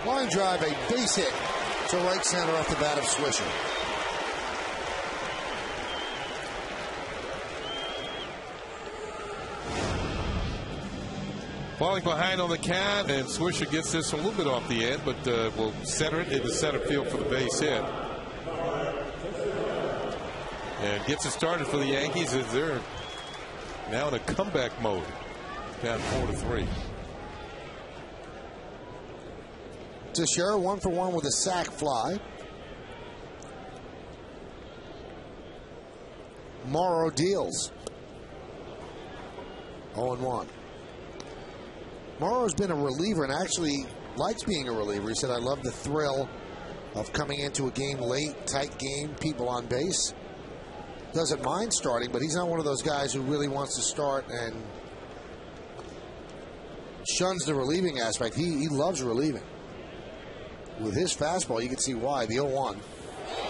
Line drive, a base hit to right center off the bat of Swisher. Falling behind on the count, and Swisher gets this a little bit off the end, but will center it into center field for the base hit. And gets it started for the Yankees as they're now in a comeback mode, down 4-3. Teixeira 1 for 1 with a sac fly. Morrow deals. 0-1. Morrow's been a reliever and actually likes being a reliever. He said, I love the thrill of coming into a game late, tight game, people on base. Doesn't mind starting, but he's not one of those guys who really wants to start and shuns the relieving aspect. He loves relieving. With his fastball, you can see why. The 0-1.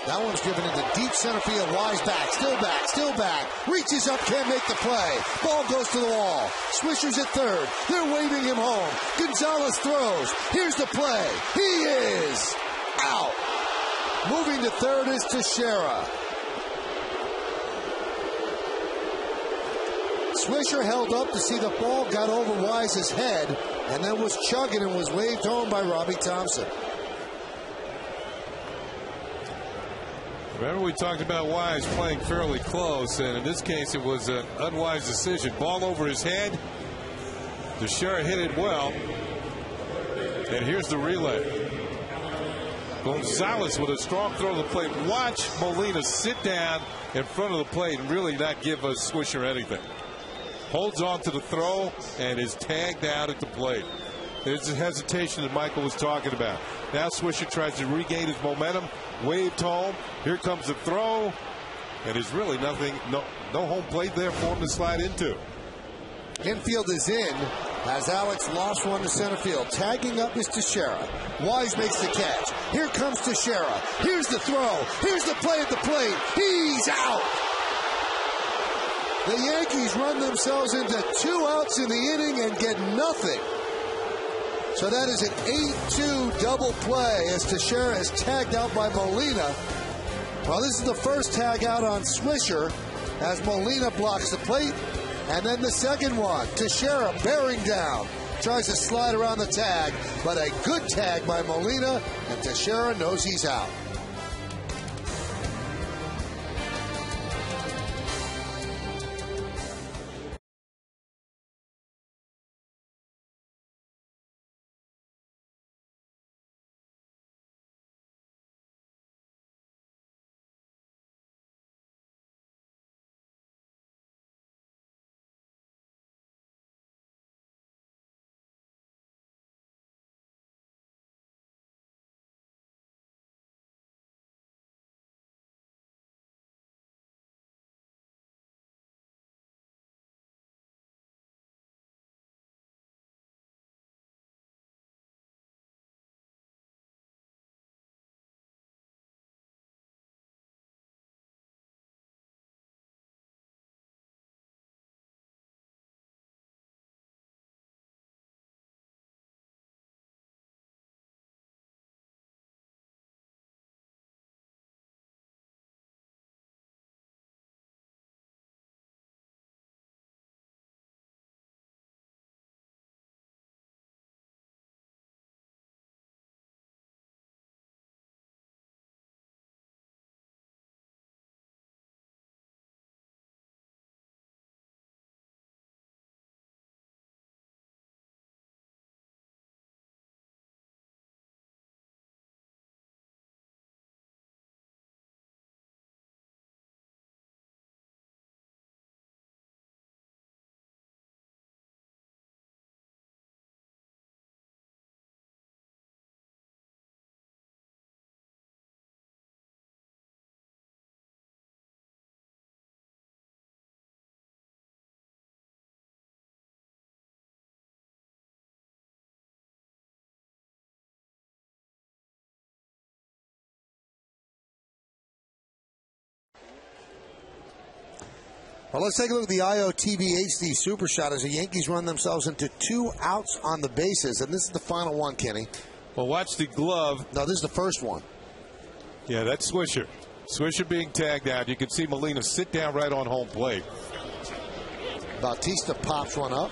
That one's driven into deep center field. Wise back, still back. Reaches up, can't make the play. Ball goes to the wall. Swisher's at third. They're waving him home. Gonzalez throws. Here's the play. He is out. Moving to third is Teixeira. Swisher held up to see the ball got over Wise's head and then was chugging and was waved home by Robbie Thompson. Remember we talked about Wise playing fairly close, and in this case it was an unwise decision. Ball over his head. Teixeira hit it well. And here's the relay. Gonzalez with a strong throw to the plate. Watch Molina sit down in front of the plate and really not give us Swisher anything. Holds on to the throw and is tagged out at the plate. There's the hesitation that Michael was talking about. Now Swisher tries to regain his momentum. Waved home. Here comes the throw. And there's really nothing, no home plate there for him to slide into. Infield is in as Alex lost one to center field. Tagging up is Teixeira. Wise makes the catch. Here comes Teixeira. Here's the throw. Here's the play at the plate. He's out. The Yankees run themselves into 2 outs in the inning and get nothing. So that is an 8-2 double play as Teixeira is tagged out by Molina. Well, this is the first tag out on Swisher as Molina blocks the plate. And then the second one, Teixeira bearing down. Tries to slide around the tag, but a good tag by Molina, and Teixeira knows he's out. Well, let's take a look at the IOTV HD Super Shot as the Yankees run themselves into 2 outs on the bases. And this is the final one, Kenny. Well, watch the glove. No, this is the first one. Yeah, that's Swisher. Swisher being tagged out. You can see Molina sit down right on home plate. Bautista pops one up.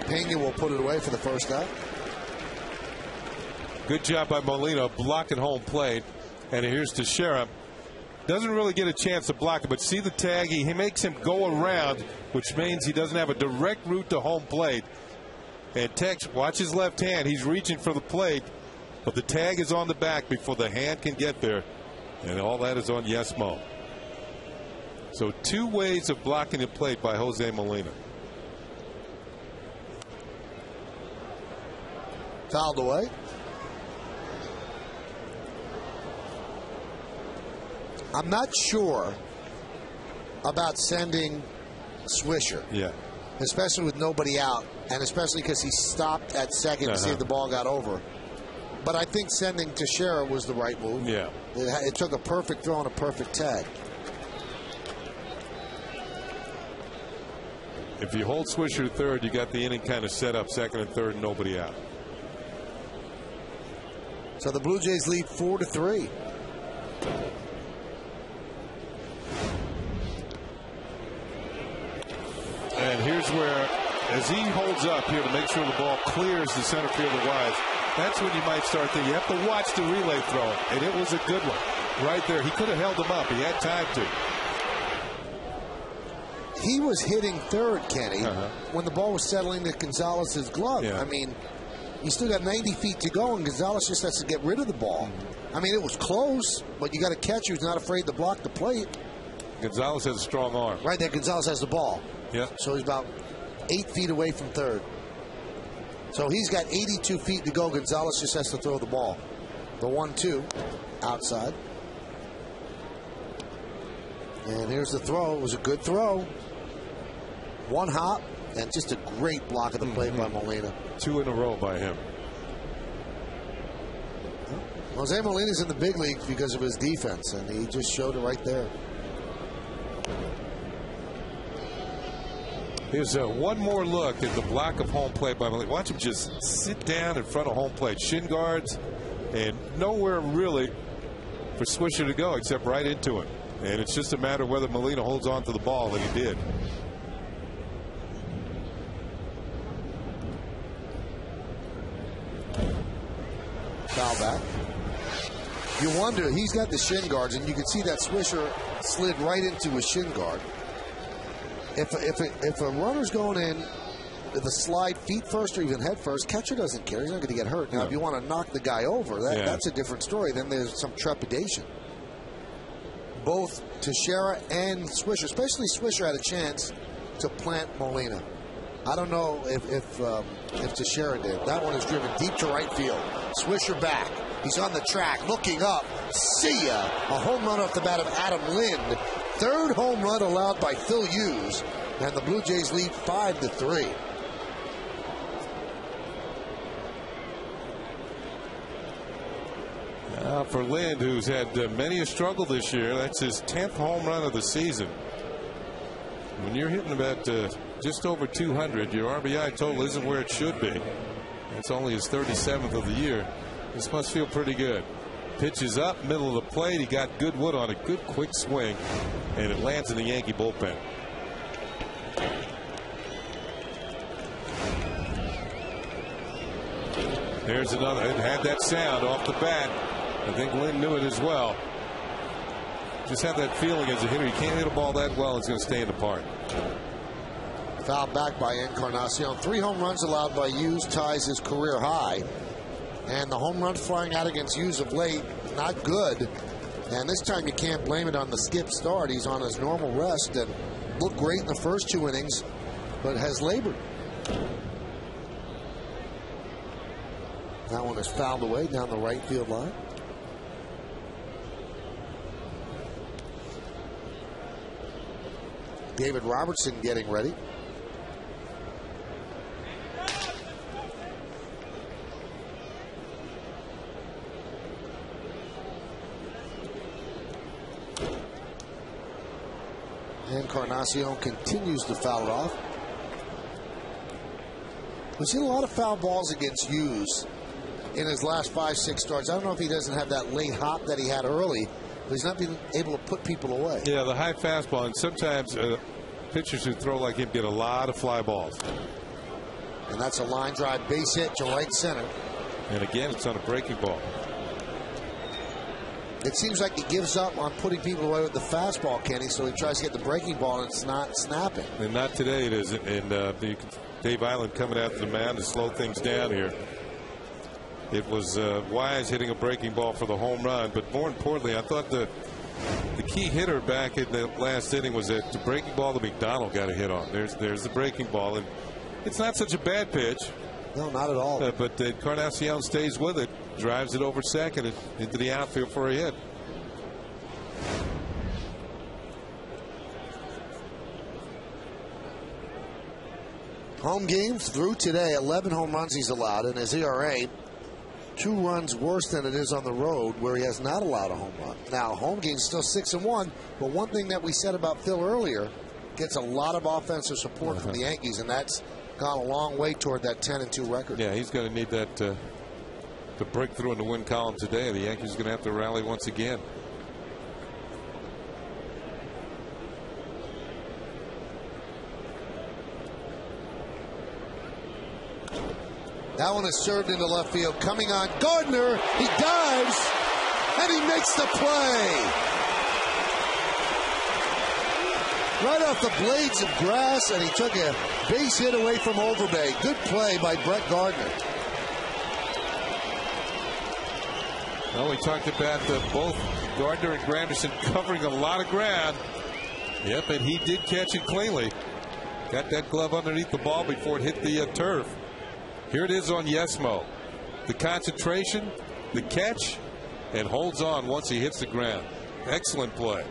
Pena will put it away for the first out. Good job by Molina blocking home plate. And here's Teixeira. Doesn't really get a chance to block it, but see the tag. He makes him go around, which means he doesn't have a direct route to home plate. And Tex, watch his left hand. He's reaching for the plate, but the tag is on the back before the hand can get there. And all that is on Yesmo. So 2 ways of blocking the plate by Jose Molina. Fouled away. I'm not sure about sending Swisher. Yeah. Especially with nobody out, and especially because he stopped at second to see if the ball got over. But I think sending Teixeira was the right move. Yeah. It took a perfect throw and a perfect tag. If you hold Swisher to third, you got the inning kind of set up, second and third, and nobody out. So the Blue Jays lead 4-3. And here's where, as he holds up here to make sure the ball clears the center fielder wise, that's when you might start thinking, you have to watch the relay throw. And it was a good one right there. He could have held him up. He had time to. He was hitting third, Kenny, when the ball was settling to Gonzalez's glove. Yeah. I mean, you still got 90 feet to go, and Gonzalez just has to get rid of the ball. I mean, it was close, but you got a catcher who's not afraid to block the plate. Gonzalez has a strong arm. Right there, Gonzalez has the ball. Yeah. So he's about 8 feet away from third. So he's got 82 feet to go. Gonzalez just has to throw the ball. The 1-2 outside. And here's the throw. It was a good throw. One hop and just a great block of the plate by Molina. 2 in a row by him. Jose Molina's in the big leagues because of his defense, and he just showed it right there. Here's one more look at the block of home plate by Molina. Watch him just sit down in front of home plate. Shin guards, and nowhere really for Swisher to go except right into him. And it's just a matter of whether Molina holds on to the ball, and he did. Foul back. You wonder, he's got the shin guards, and you can see that Swisher slid right into his shin guard. If a runner's going in with a slide feet first or even head first, catcher doesn't care. He's not going to get hurt. Now, if you want to knock the guy over, that's a different story. Then there's some trepidation. Both Teixeira and Swisher, especially Swisher, had a chance to plant Molina. I don't know if Teixeira did. That one is driven deep to right field. Swisher back. He's on the track, looking up. See ya! A home run off the bat of Adam Lind. Third home run allowed by Phil Hughes, and the Blue Jays lead 5-3. For Lind, who's had many a struggle this year, that's his 10th home run of the season. When you're hitting about just over 200, your RBI total isn't where it should be. It's only his 37th of the year. This must feel pretty good. Pitches up, middle of the plate. He got good wood on a good quick swing, and it lands in the Yankee bullpen. There's another. It had that sound off the bat. I think Lynn knew it as well. Just have that feeling as a hitter. You can't hit a ball that well. It's going to stay in the park. Fouled back by Encarnacion. 3 home runs allowed by Hughes, ties his career high. And the home run flying out against Hughes of late, not good. And this time you can't blame it on the skip start. He's on his normal rest and looked great in the first 2 innings, but has labored. That one is fouled away down the right field line. David Robertson getting ready. Encarnacion continues to foul it off. We've seen a lot of foul balls against Hughes in his last 5-6 starts. I don't know if he doesn't have that late hop that he had early, but he's not been able to put people away. Yeah, the high fastball, and sometimes pitchers who throw like him get a lot of fly balls. And that's a line drive base hit to right center. And again, it's on a breaking ball. It seems like he gives up on putting people away with the fastball, Kenny, so he tries to get the breaking ball, and it's not snapping. And not today, it isn't. And Dave Island coming out to the mound to slow things down here. It was Wise hitting a breaking ball for the home run, but more importantly, I thought the key hitter back in the last inning was that the breaking ball that McDonald got a hit on. There's the breaking ball, and it's not such a bad pitch. No, not at all. But Encarnacion stays with it, drives it over second and into the outfield for a hit. Home games through today, 11 home runs he's allowed, and his ERA 2 runs worse than it is on the road, where he has not allowed a home run. Now, home games still 6-1, but one thing that we said about Phil earlier, gets a lot of offensive support from the Yankees, and that's gone a long way toward that 10-2 record. Yeah, he's going to need that to break through in the win column today. The Yankees are going to have to rally once again. That one is served into left field. Coming on Gardner. He dives, and he makes the play. Right off the blades of grass, and he took a base hit away from Overbay. Good play by Brett Gardner. Well, we talked about both Gardner and Granderson covering a lot of ground. Yep, and he did catch it cleanly. Got that glove underneath the ball before it hit the turf. Here it is on Yesmo. The concentration, the catch, and holds on once he hits the ground. Excellent play.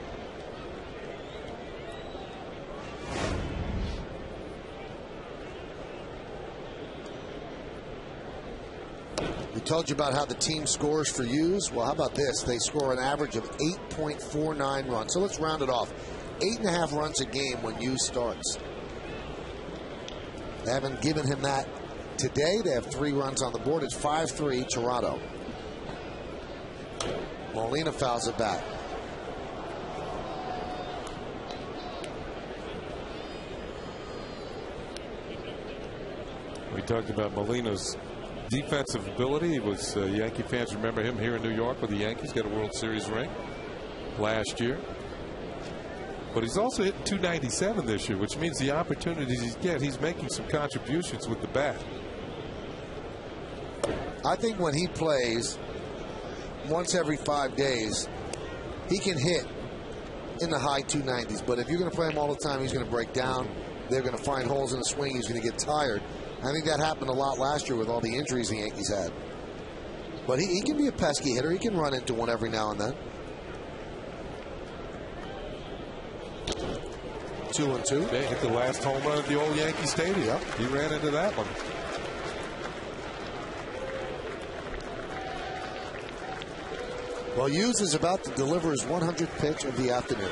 We told you about how the team scores for Hughes. Well, how about this? They score an average of 8.49 runs. So let's round it off. 8.5 runs a game when Hughes starts. They haven't given him that today. They have 3 runs on the board. It's 5-3 Toronto. Molina fouls it back. We talked about Molina's defensive ability. He was Yankee fans remember him here in New York with the Yankees. Got a World Series ring last year. But he's also hitting .297 this year, which means the opportunities he's get, he's making some contributions with the bat. I think when he plays once every 5 days, he can hit in the high 290s. But if you're going to play him all the time, he's going to break down. They're going to find holes in the swing. He's going to get tired. I think that happened a lot last year with all the injuries the Yankees had. But he can be a pesky hitter. He can run into one every now and then. 2-2. They hit the last home run at the old Yankee Stadium. Yep. He ran into that one. Well, Hughes is about to deliver his 100th pitch of the afternoon.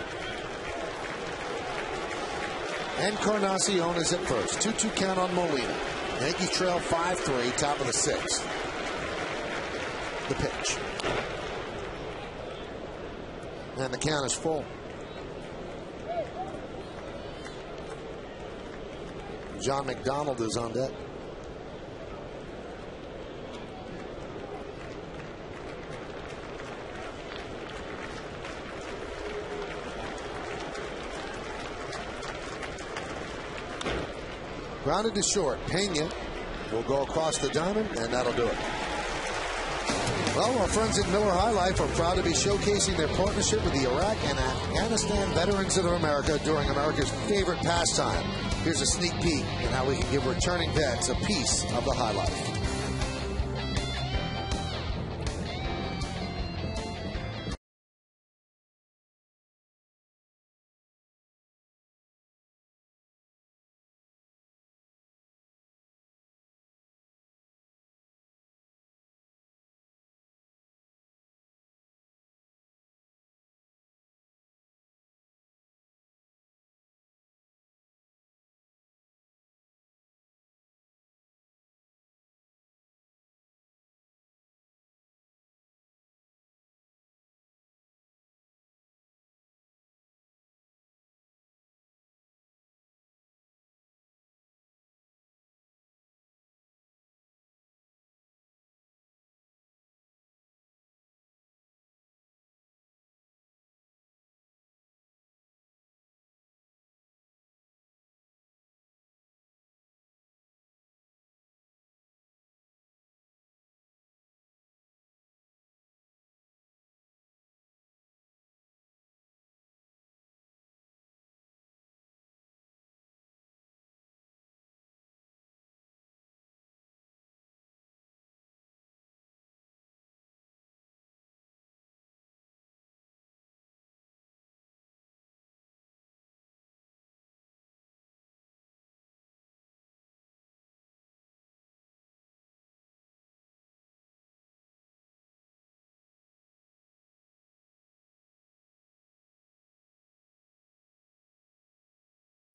Encarnacion is at first. 2-2 count on Molina. Yankees trail 5-3, top of the 6th. The pitch. And the count is full. John McDonald is on deck. Grounded to short. Pena will go across the diamond, and that'll do it. Well, our friends at Miller High Life are proud to be showcasing their partnership with the Iraq and Afghanistan Veterans of America during America's favorite pastime. Here's a sneak peek at how we can give returning vets a piece of the high life.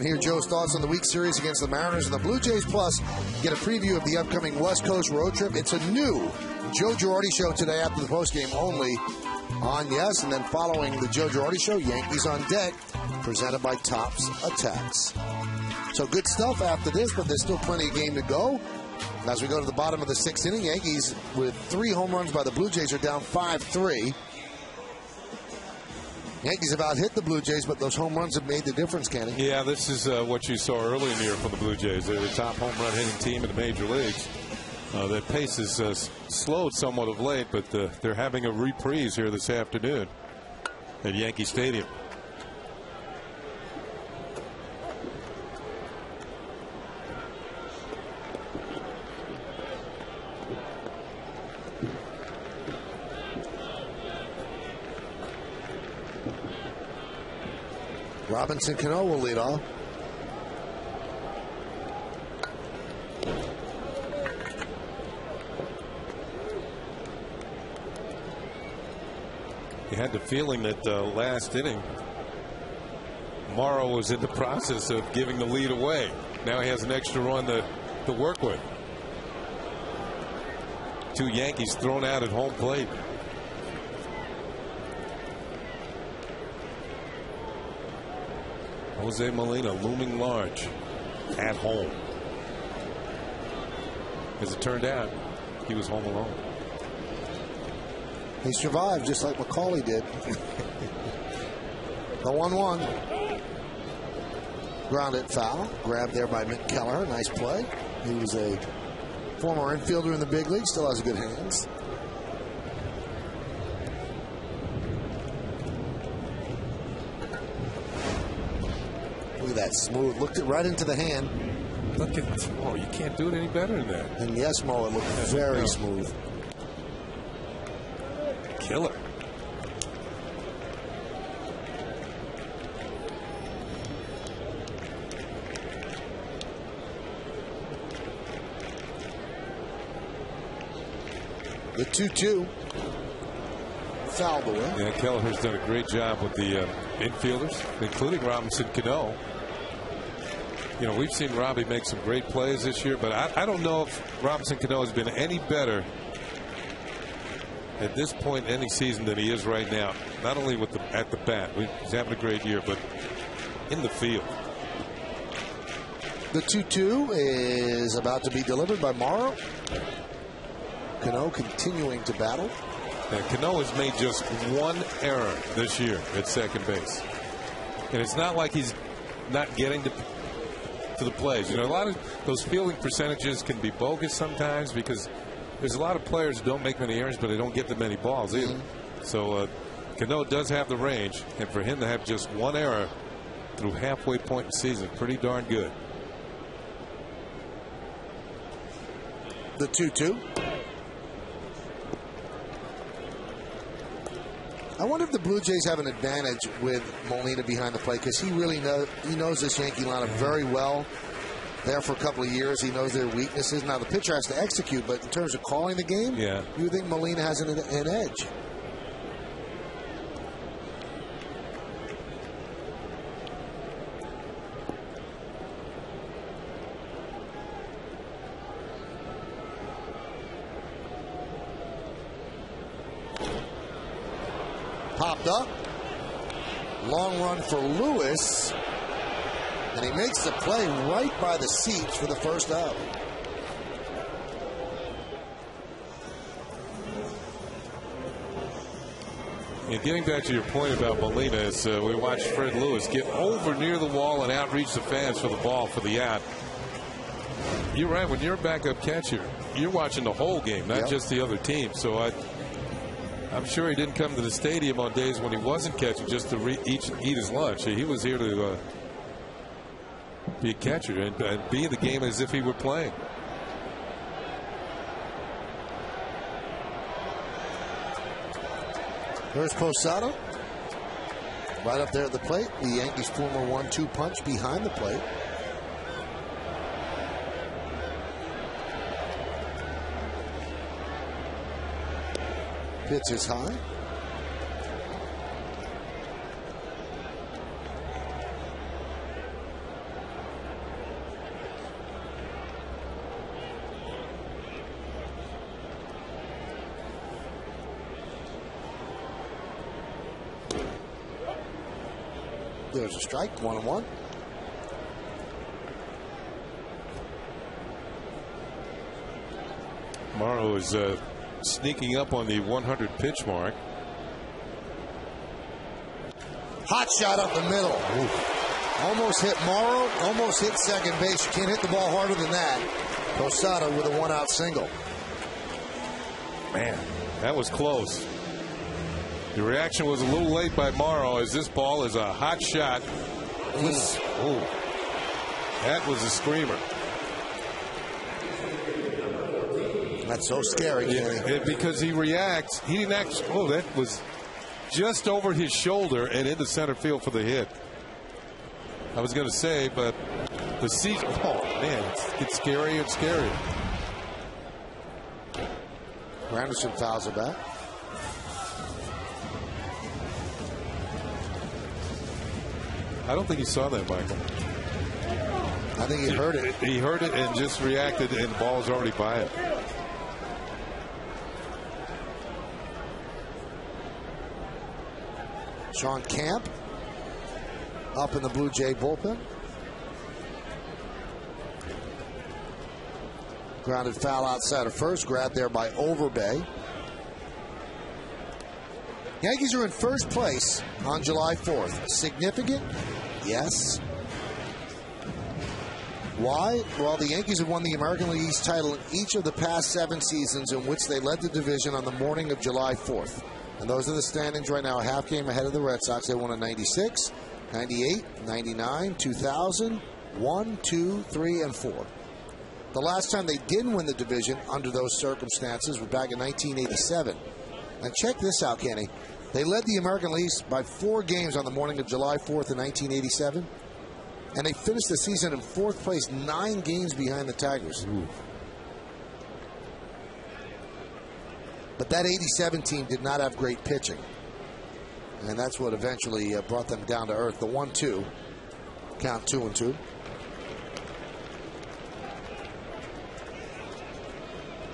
Hear Joe's thoughts on the week series against the Mariners and the Blue Jays. Plus, get a preview of the upcoming West Coast road trip. It's a new Joe Girardi show today after the postgame only on Yes. And then following the Joe Girardi show, Yankees on Deck, presented by Tops Attacks. So good stuff after this, but there's still plenty of game to go. As we go to the bottom of the 6th inning, Yankees with 3 home runs by the Blue Jays are down 5-3. Yankees have out-hit the Blue Jays, but those home runs have made the difference, Kenny. Yeah, this is what you saw early in the year from the Blue Jays. They're the top home run hitting team in the major leagues. Their pace has slowed somewhat of late, but they're having a reprise here this afternoon at Yankee Stadium. Robinson Cano will lead off. You had the feeling that last inning, Morrow was in the process of giving the lead away. Now he has an extra run to work with. 2 Yankees thrown out at home plate. Jose Molina looming large at home. As it turned out, he was home alone. He survived just like McCauley did. The 1-1. Grounded foul. Grabbed there by Mick Keller. Nice play. He was a former infielder in the big league. Still has good hands. Look at that smooth. Looked it right into the hand. Look at Mo. You can't do it any better than that. And yes, Mo, it looked very smooth. Killer. The 2-2. Fouled away. Yeah, Kelleher's done a great job with the infielders, including Robinson Cano. You know, we've seen Robbie make some great plays this year, but I don't know if Robinson Cano has been any better at this point in any season than he is right now. Not only with at the bat, he's having a great year, but in the field. The 2-2 is about to be delivered by Morrow. Cano continuing to battle. And Cano has made just 1 error this year at second base. And it's not like he's not getting to the plays. You know, a lot of those fielding percentages can be bogus sometimes because there's a lot of players who don't make many errors, but they don't get that many balls either. So Cano does have the range, and for him to have just 1 error through halfway point in the season, pretty darn good. The 2-2. I wonder if the Blue Jays have an advantage with Molina behind the plate because he really knows this Yankee lineup very well. There for a couple of years, he knows their weaknesses. Now the pitcher has to execute, but in terms of calling the game, yeah, you think Molina has an edge. Popped up. Long run for Lewis. And he makes the play right by the seats for the first out. And getting back to your point about Molina, as we watched Fred Lewis get over near the wall and outreach the fans for the ball for the out. You're right. When you're a backup catcher, you're watching the whole game, not just the other team. So I'm sure he didn't come to the stadium on days when he wasn't catching just to eat his lunch. He was here to be a catcher and be in the game as if he were playing. There's Posada. Right up there at the plate. The Yankees' former 1-2 punch behind the plate. Pitch is high. There's a strike, 1-1. Morrow is sneaking up on the 100 pitch mark. Hot shot up the middle. Ooh. Almost hit Morrow, almost hit second base. You can't hit the ball harder than that. Posada with a 1-out single. Man, that was close. The reaction was a little late by Morrow as this ball is a hot shot. Ooh. That was a screamer. That's so scary, Kenny. Because he reacts. He didn't actually. Oh, that was just over his shoulder and into center field for the hit. I was going to say, but the season. Oh, man, it's scarier and scarier. Granderson fouls it back. I don't think he saw that, Michael. I think he heard it. He heard it and just reacted, and the ball was already by it. Sean Camp up in the Blue Jay bullpen. Grounded foul outside of first. Grabbed there by Overbay. Yankees are in first place on July 4th. Significant? Yes. Why? Well, the Yankees have won the American League East title in each of the past 7 seasons in which they led the division on the morning of July 4th. And those are the standings right now, a half game ahead of the Red Sox. They won in 96, 98, 99, 2000, 1, 2, 3, and 4. The last time they didn't win the division under those circumstances was back in 1987. And check this out, Kenny. They led the American League East by 4 games on the morning of July 4th in 1987. And they finished the season in 4th place, 9 games behind the Tigers. Ooh. But that 87 team did not have great pitching. And that's what eventually brought them down to earth. The 1-2. Count 2-2.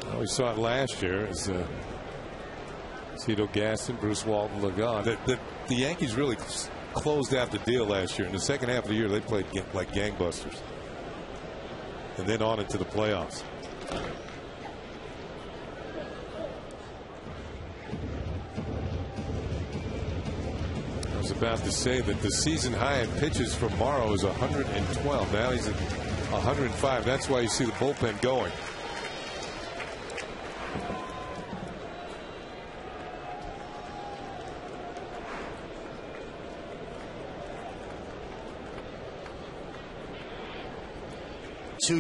Well, we saw it last year as Cito Gaston, Bruce Walton, Ligon. The Yankees really closed out the deal last year. In the second half of the year, they played like gangbusters. And then on into the playoffs. I was about to say that the season high in pitches for Morrow is 112. Now he's at 105. That's why you see the bullpen going.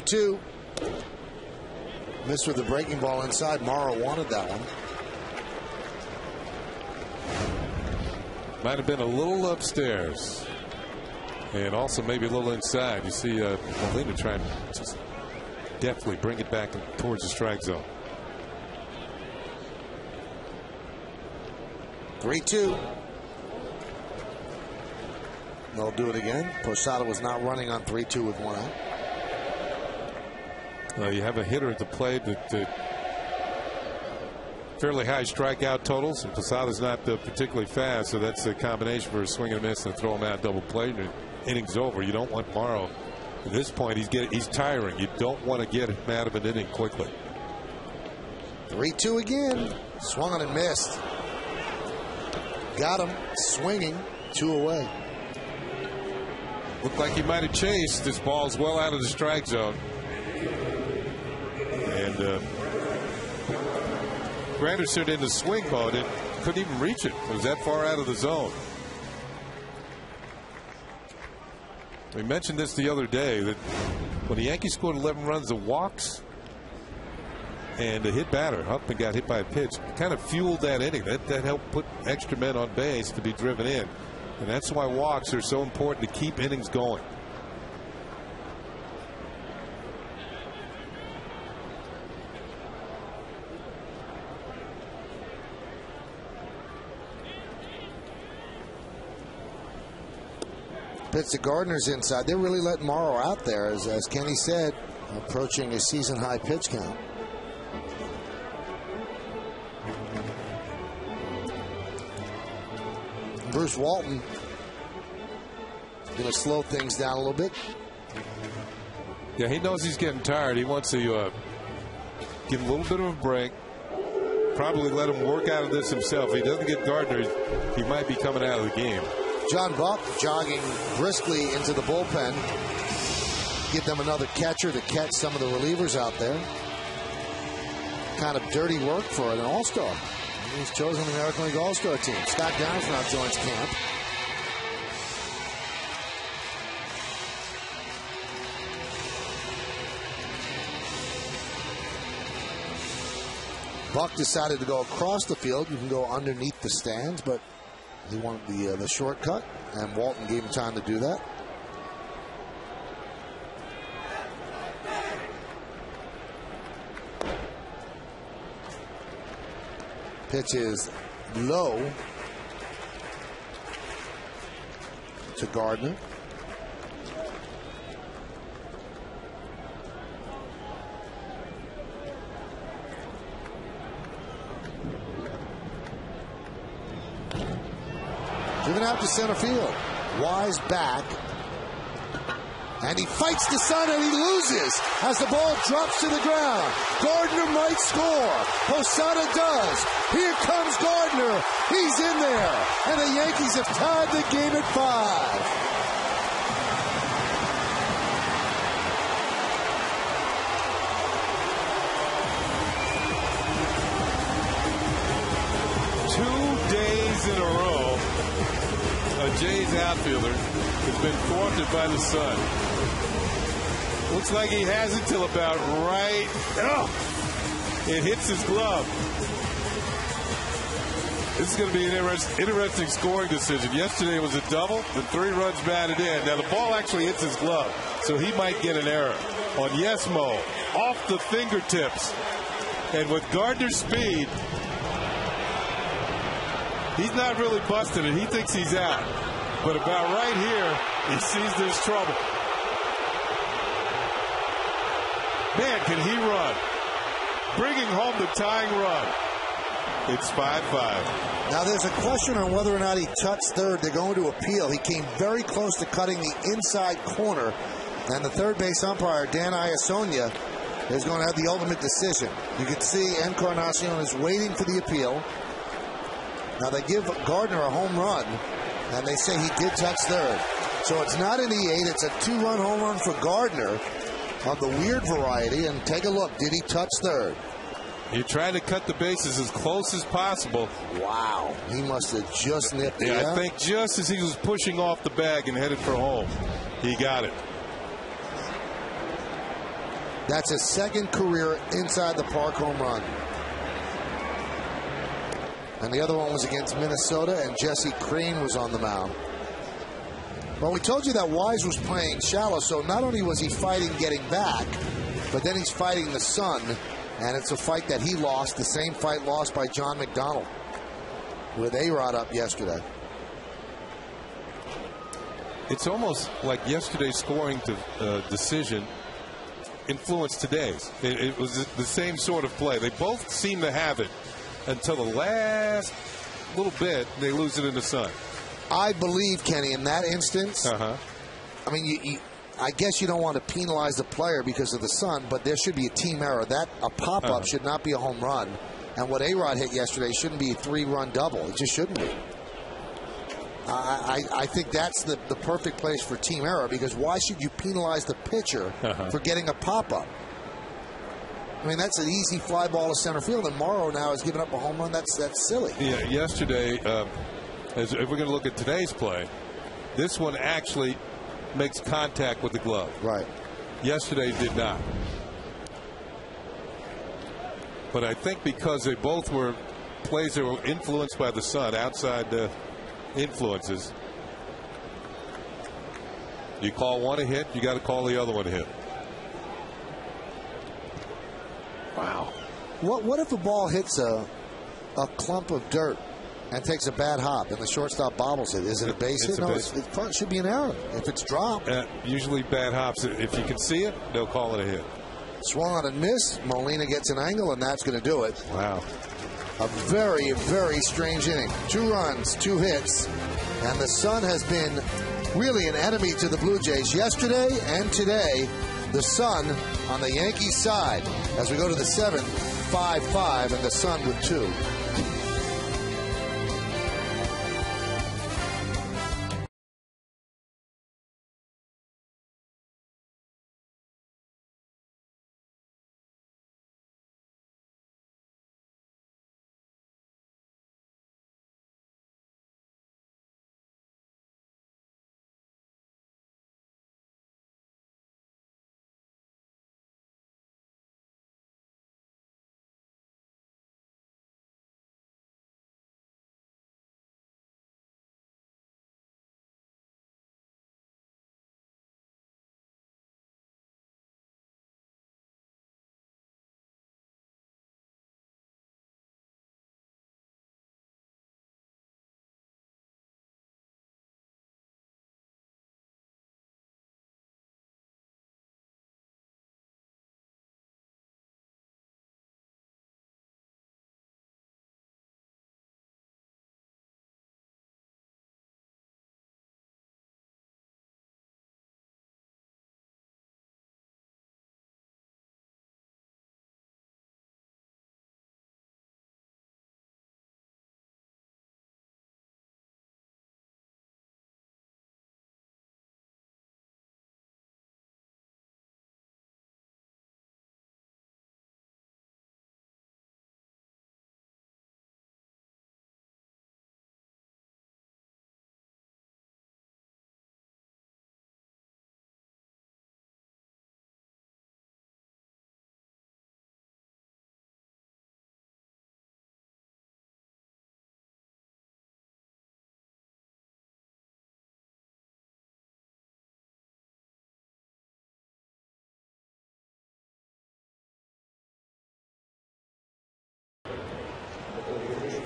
Two. Missed with the breaking ball inside. Morrow wanted that one. Might have been a little upstairs. And also maybe a little inside. You see Molina trying to just deftly bring it back towards the strike zone. 3-2. They'll do it again. Posada was not running on 3-2 with 1 out. You have a hitter at the plate that fairly high strikeout totals, and Posada's not particularly fast, so that's a combination for a swing and a miss and throw him out double play. And inning's over. You don't want Morrow at this point. He's tiring. You don't want to get him out of an inning quickly. 3-2 again. Swung on and missed. Got him swinging. 2 away. Looked like he might have chased. This ball's well out of the strike zone. And Granderson in the swing mode, it couldn't even reach it. It was that far out of the zone. We mentioned this the other day that when the Yankees scored 11 runs of walks and a hit batter up and got hit by a pitch, kind of fueled that inning. That helped put extra men on base to be driven in. And that's why walks are so important to keep innings going. Pitch to Gardner's inside. They're really letting Morrow out there, as Kenny said, approaching a season high pitch count. Bruce Walton going to slow things down a little bit. Yeah, he knows he's getting tired. He wants to give him a little bit of a break. Probably let him work out of this himself. If he doesn't get Gardner, he might be coming out of the game. John Buck jogging briskly into the bullpen. Give them another catcher to catch some of the relievers out there. Kind of dirty work for an all-star. He's chosen the American League All-Star team. Scott Downs now joins camp. Buck decided to go across the field. You can go underneath the stands, but he wanted the shortcut, and Walton gave him time to do that. Pitch is low to Gardner. Driven out to center field. Wise back. And he fights the sun and he loses as the ball drops to the ground. Gardner might score. Posada does. Here comes Gardner. He's in there. And the Yankees have tied the game at 5. In a row, a Jays outfielder has been thwarted by the sun. Looks like he has it till about right. Oh, it hits his glove. This is going to be an interesting scoring decision. Yesterday was a double, then 3 runs batted in. Now the ball actually hits his glove, so he might get an error. On Yesmo, off the fingertips. And with Gardner's speed, he's not really busting it. He thinks he's out. But about right here, he sees there's trouble. Man, can he run. Bringing home the tying run. It's 5-5. Now there's a question on whether or not he touched third. They're going to appeal. He came very close to cutting the inside corner. And the third base umpire, Dan Iasonia, is going to have the ultimate decision. You can see Encarnacion is waiting for the appeal. Now they give Gardner a home run, and they say he did touch third. So it's not an E8, it's a 2-run home run for Gardner of the weird variety. And take a look, did he touch third? You're trying to cut the bases as close as possible. Wow, he must have just nipped it. Yeah, I think just as he was pushing off the bag and headed for home, he got it. That's his second career inside the park home run. And the other one was against Minnesota, and Jesse Crane was on the mound. Well, we told you that Wise was playing shallow, so not only was he fighting getting back, but then he's fighting the sun, and it's a fight that he lost, the same fight lost by John McDonald with A-Rod up yesterday. It's almost like yesterday's scoring decision influenced today's. It was the same sort of play. They both seem to have it until the last little bit, they lose it in the sun. I believe, Kenny, in that instance, I mean, I guess you don't want to penalize the player because of the sun, but there should be a team error. That a pop-up should not be a home run. And what A-Rod hit yesterday shouldn't be a 3-run double. It just shouldn't be. I think that's the perfect place for team error, because why should you penalize the pitcher for getting a pop-up? I mean, that's an easy fly ball to center field, and Morrow now has given up a home run. That's silly. Yeah, yesterday, if we're going to look at today's play, this one actually makes contact with the glove. Right. Yesterday did not. But I think because they both were plays that were influenced by the sun, outside influences, you call one a hit, you got to call the other one a hit. Wow. What if a ball hits a clump of dirt and takes a bad hop and the shortstop bobbles it? Is it a base hit? No, it should be an error if it's dropped. Usually bad hops. If you can see it, they'll call it a hit. Swung on and miss. Molina gets an angle, and that's going to do it. Wow. A very, very strange inning. 2 runs, 2 hits, and the sun has been really an enemy to the Blue Jays yesterday and today. The Sun on the Yankees side as we go to the 7th, 5-5, and the Sun with 2.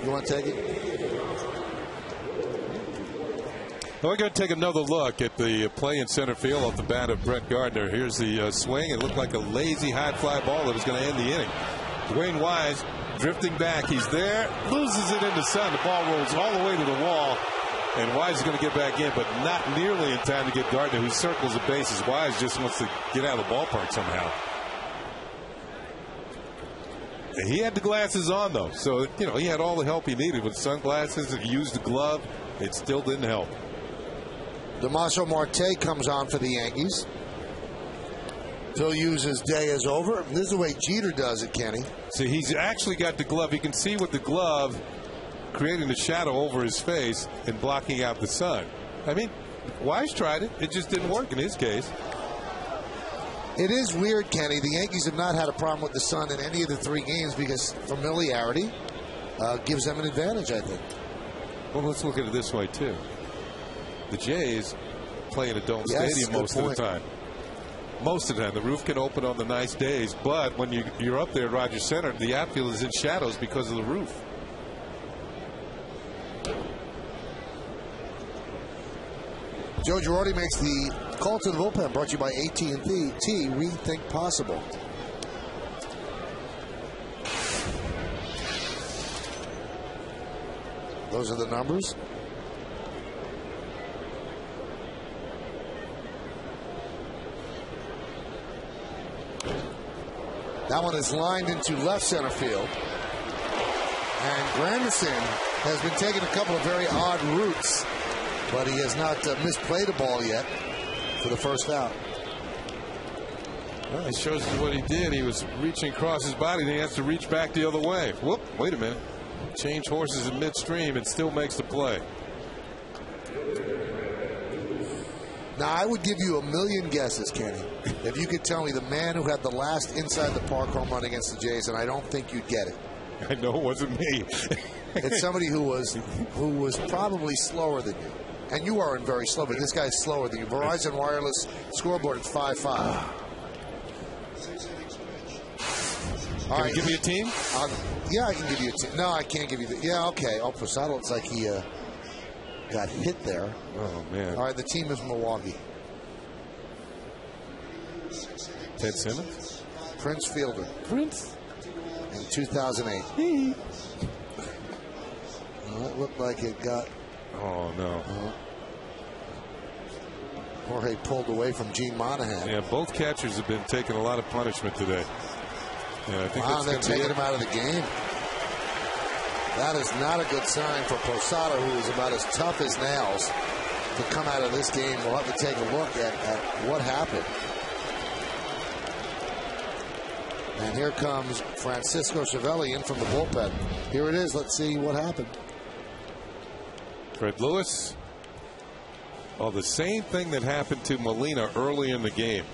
You want to take it? Well, we're going to take another look at the play in center field off the bat of Brett Gardner. Here's the swing. It looked like a lazy high fly ball that was going to end the inning. Dwayne Wise drifting back. He's there, loses it into Sun. The ball rolls all the way to the wall, and Wise is going to get back in, but not nearly in time to get Gardner, who circles the bases. Wise just wants to get out of the ballpark somehow. He had the glasses on, though, so he had all the help he needed with sunglasses. If he used the glove, it still didn't help. Damaso Marte comes on for the Yankees. Phil Hughes' day is over. This is the way Jeter does it, Kenny. See, he's actually got the glove. You can see with the glove creating the shadow over his face and blocking out the sun. I mean, Wise tried it. It just didn't work in his case. It is weird, Kenny. The Yankees have not had a problem with the sun in any of the 3 games because familiarity gives them an advantage, I think. Well, let's look at it this way, too. The Jays play in a dome stadium most of the time. Most of the time. The roof can open on the nice days, but when you're up there at Rogers Center, the outfield is in shadows because of the roof. Joe Girardi makes the call to the bullpen, brought to you by AT&T. Rethink possible. Those are the numbers. That one is lined into left center field. And Granderson has been taking a couple of very odd routes, but he has not misplayed a ball yet for the first out. Well, it shows you what he did. He was reaching across his body, then he has to reach back the other way. Whoop, wait a minute. Change horses in midstream and still makes the play. Now, I would give you a million guesses, Kenny, if you could tell me the man who had the last inside the park home run against the Jays, and I don't think you'd get it. I know it wasn't me. It's somebody who was probably slower than you. And you aren't very slow, but this guy's slower than you. Verizon Wireless scoreboard at 5-5. Can you give me a team? Yeah, I can give you a team. No, I can't give you the. Yeah, okay. Oh, Posada looks like he got hit there. Oh, man. All right, the team is Milwaukee. Ted Simmons? Prince Fielder. Prince? In 2008. Well, it looked like it got. Oh, no. Jorge pulled away from Gene Monahan. Yeah, both catchers have been taking a lot of punishment today. Yeah, I think they're taking him out of the game. That is not a good sign for Posada, who is about as tough as nails, to come out of this game. We'll have to take a look at what happened. And here comes Francisco Cervelli in from the bullpen. Here it is. Let's see what happened. Fred Lewis. Oh, the same thing that happened to Molina early in the game.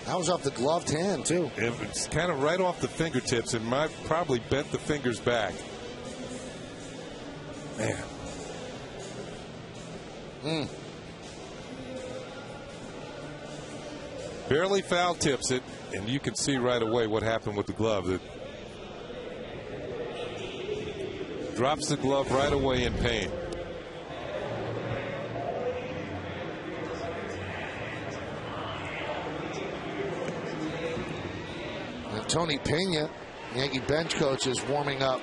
That was off the gloved hand, too. It's kind of right off the fingertips and might probably bent the fingers back. Man. Barely foul tips it, and you can see right away what happened with the glove. It drops the glove right away in pain. And Tony Pena, Yankee bench coach, is warming up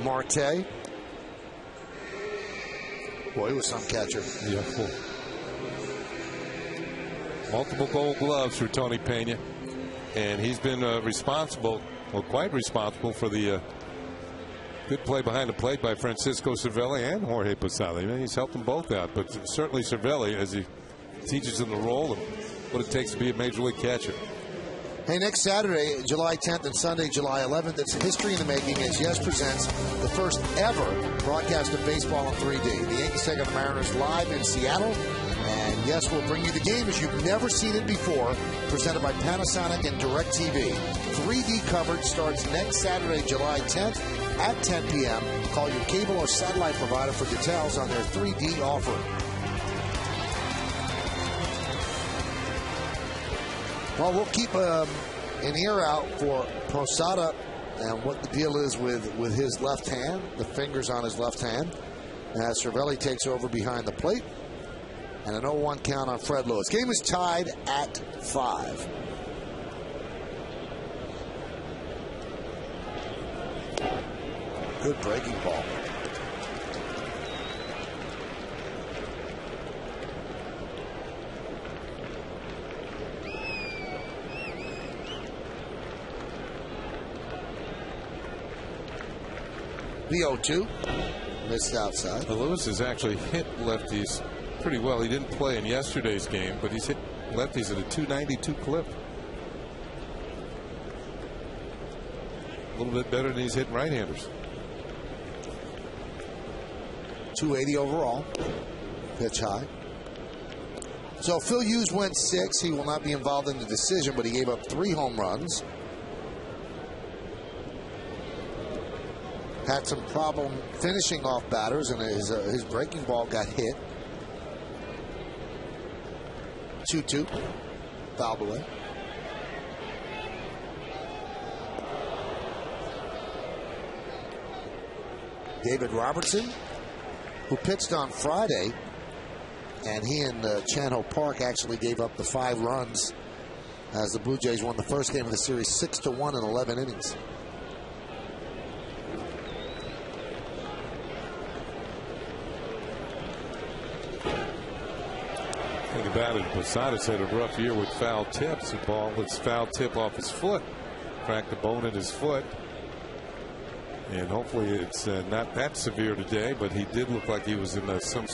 Marte. Boy, he was some catcher. Yeah, cool. Multiple gold gloves for Tony Pena. And he's been responsible, well, quite responsible for the good play behind the plate by Francisco Cervelli and Jorge Posada. I mean, he's helped them both out. But certainly Cervelli, as he teaches them the role and what it takes to be a major league catcher. Hey, next Saturday, July 10th and Sunday, July 11th, it's history in the making as Yes presents the first ever broadcast of baseball in 3D. The Yankees take on the Mariners live in Seattle. And Yes will bring you the game as you've never seen it before, presented by Panasonic and DirecTV. 3D coverage starts next Saturday, July 10th at 10 p.m. Call your cable or satellite provider for details on their 3D offer. Well, we'll keep an ear out for Posada and what the deal is with his left hand, the fingers on his left hand, as Cervelli takes over behind the plate. And an 0-1 count on Fred Lewis. Game is tied at 5. Good breaking ball. The 0-2. Missed outside. Well, Lewis has actually hit lefties pretty well. He didn't play in yesterday's game, but he's hit lefties at a 292 clip. A little bit better than he's hitting right-handers. 280 overall. Pitch high. So Phil Hughes went 6. He will not be involved in the decision, but he gave up 3 home runs. Had some problem finishing off batters, and his breaking ball got hit. 2-2. Fouled away. David Robertson, who pitched on Friday, and he and Chan-Ho Park actually gave up the 5 runs as the Blue Jays won the first game of the series 6-1 in 11 innings. Think about it, Posada's had a rough year with foul tips. The ball was foul tip off his foot, cracked the bone in his foot. And hopefully it's not that severe today, but he did look like he was in some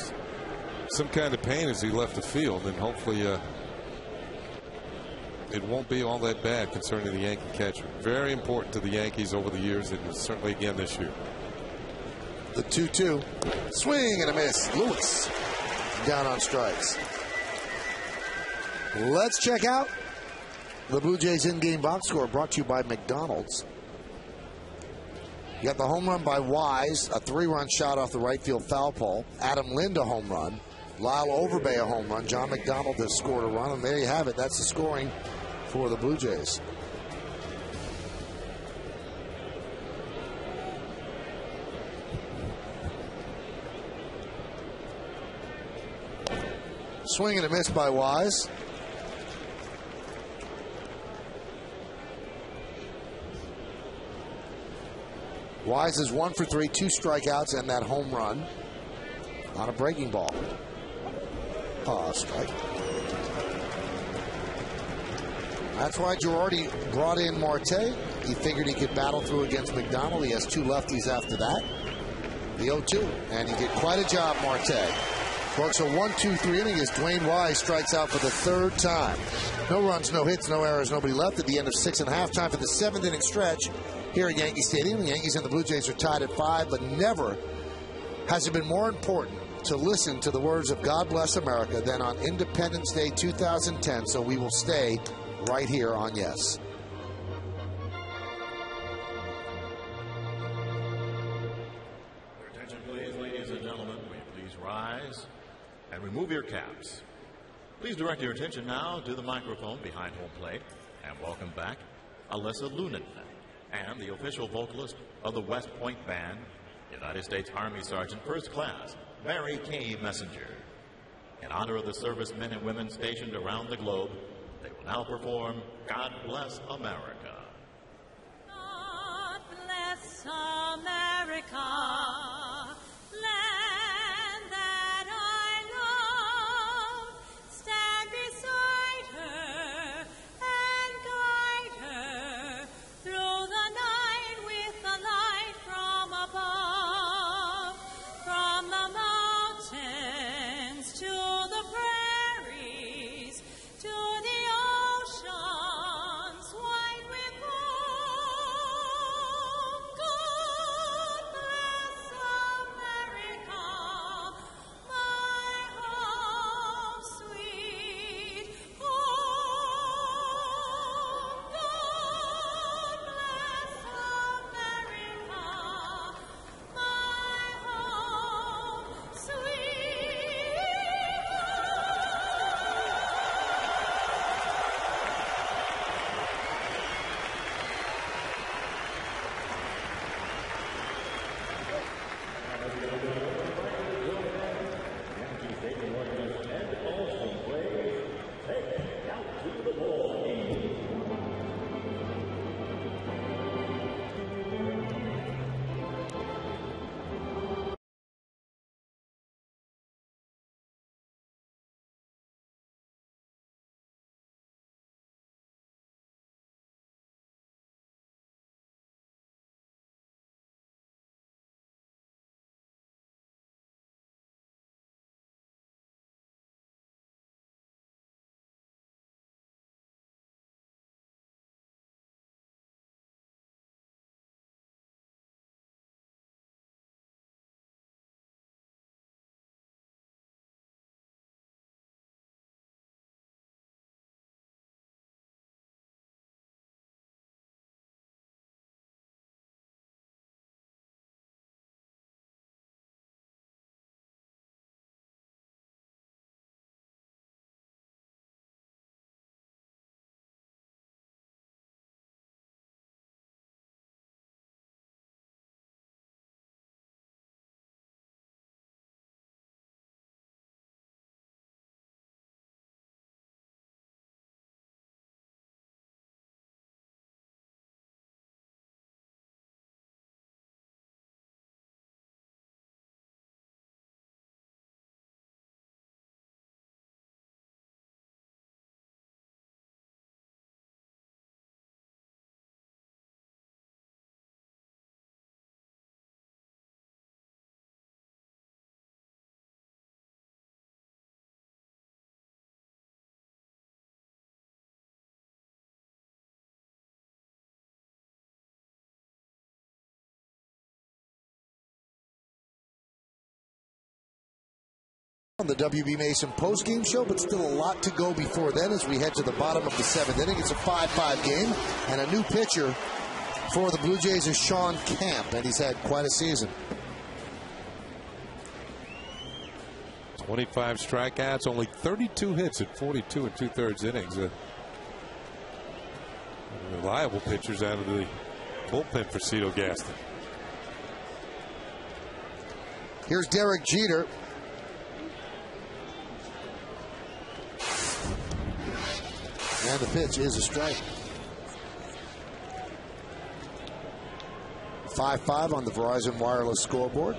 kind of pain as he left the field. And hopefully it won't be all that bad concerning the Yankee catcher. Very important to the Yankees over the years, and certainly again this year. The 2-2. Swing and a miss. Lewis down on strikes. Let's check out the Blue Jays in-game box score, brought to you by McDonald's. You got the home run by Wise, a 3-run shot off the right field foul pole. Adam Lind a home run. Lyle Overbay a home run. John McDonald has scored a run, and there you have it. That's the scoring for the Blue Jays. Swing and a miss by Wise. Wise is 1 for 3, 2 strikeouts, and that home run on a breaking ball. Strike. That's why Girardi brought in Marte. He figured he could battle through against McDonald. He has 2 lefties after that. The 0-2. And he did quite a job, Marte. Works a 1-2-3 inning as Dwayne Wise strikes out for the 3rd time. No runs, no hits, no errors, nobody left at the end of 6.5. Time for the 7th inning stretch here at Yankee Stadium. The Yankees and the Blue Jays are tied at 5, but never has it been more important to listen to the words of God Bless America than on Independence Day 2010. So we will stay right here on Yes. Your attention, please, ladies and gentlemen. Will you please rise and remove your caps? Please direct your attention now to the microphone behind home plate and welcome back Alyssa Lunan and the official vocalist of the West Point Band, United States Army Sergeant First Class Mary Kay Messenger. In honor of the servicemen and women stationed around the globe, they will now perform God Bless America. God bless America, land that I love. Stand beside her and guide her through the night with the light from above. From the mountains to the prairies, to the oceans wide with foam. God bless America, my home sweet home. God bless America, my home sweet On the WB Mason postgame show, but still a lot to go before then as we head to the bottom of the 7th inning. It's a 5-5 game, and a new pitcher for the Blue Jays is Sean Camp, and he's had quite a season. 25 strikeouts, only 32 hits at 42 2/3 innings. Reliable pitchers out of the bullpen for Cito Gaston. Here's Derek Jeter. And the pitch is a strike. 5-5 on the Verizon Wireless scoreboard.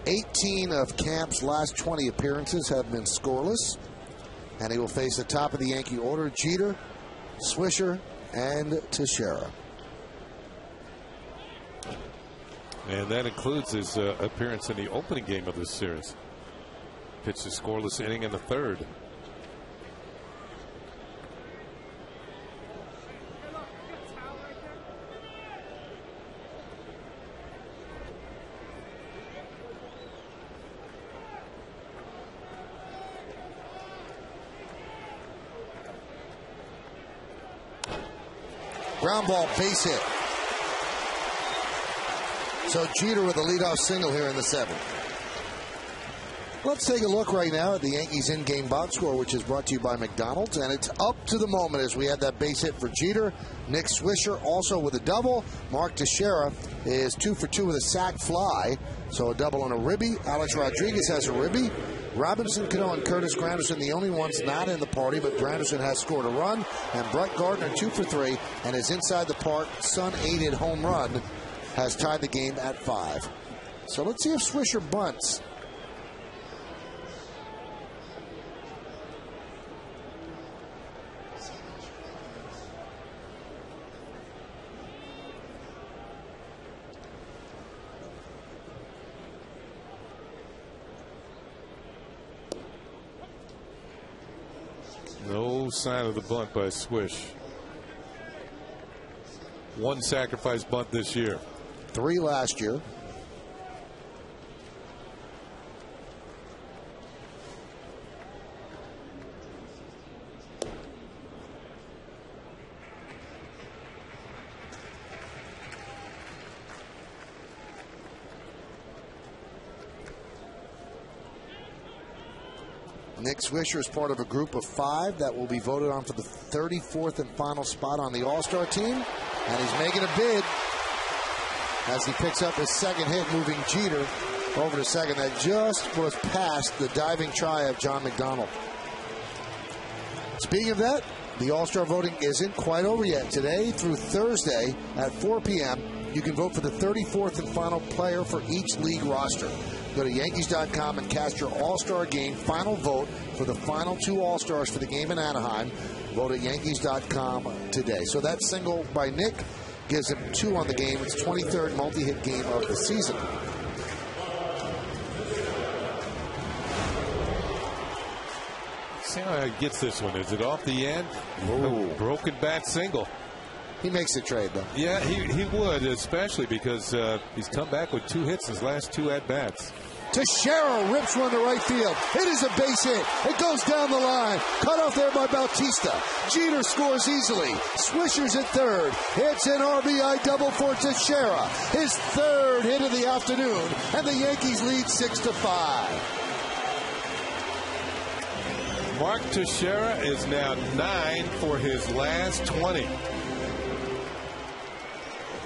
18 of Camp's last 20 appearances have been scoreless. And he will face the top of the Yankee order, Jeter, Swisher, and Teixeira. And that includes his appearance in the opening game of this series. Pitched a scoreless inning in the third. Ground ball, base hit. So Jeter with a leadoff single here in the seventh. Let's take a look right now at the Yankees in-game box score, which is brought to you by McDonald's. And it's up to the moment as we had that base hit for Jeter. Nick Swisher also with a double. Mark Teixeira is 2 for 2 with a sac fly. So a double and a ribby. Alex Rodriguez has a ribby. Robinson, Cano, and Curtis Granderson, the only ones not in the party, but Granderson has scored a run. And Brett Gardner, 2 for 3, and his inside the park, Sun-aided home run has tied the game at 5. So let's see if Swisher bunts. No sign of the bunt by Swish. One sacrifice bunt this year. 3 last year. Nick Swisher is part of a group of 5 that will be voted on for the 34th and final spot on the All-Star team. And he's making a bid as he picks up his second hit, moving Jeter over to second. That just was past the diving try of John McDonald. Speaking of that, the All-Star voting isn't quite over yet. Today through Thursday at 4 p.m., you can vote for the 34th and final player for each league roster. Go to Yankees.com and cast your All-Star game final vote for the final 2 All-Stars for the game in Anaheim. Vote at Yankees.com today. So that single by Nick gives him 2 on the game. It's 23rd multi-hit game of the season. See how he gets this one. Is it off the end? Ooh. Broken bat single. He makes the trade, though. Yeah, he would, especially because he's come back with 2 hits in his last 2 at-bats. Teixeira rips one to right field. It is a base hit. It goes down the line. Cut off there by Bautista. Jeter scores easily. Swisher's at third. It's an RBI double for Teixeira. His 3rd hit of the afternoon. And the Yankees lead 6-5. Mark Teixeira is now 9 for his last 20.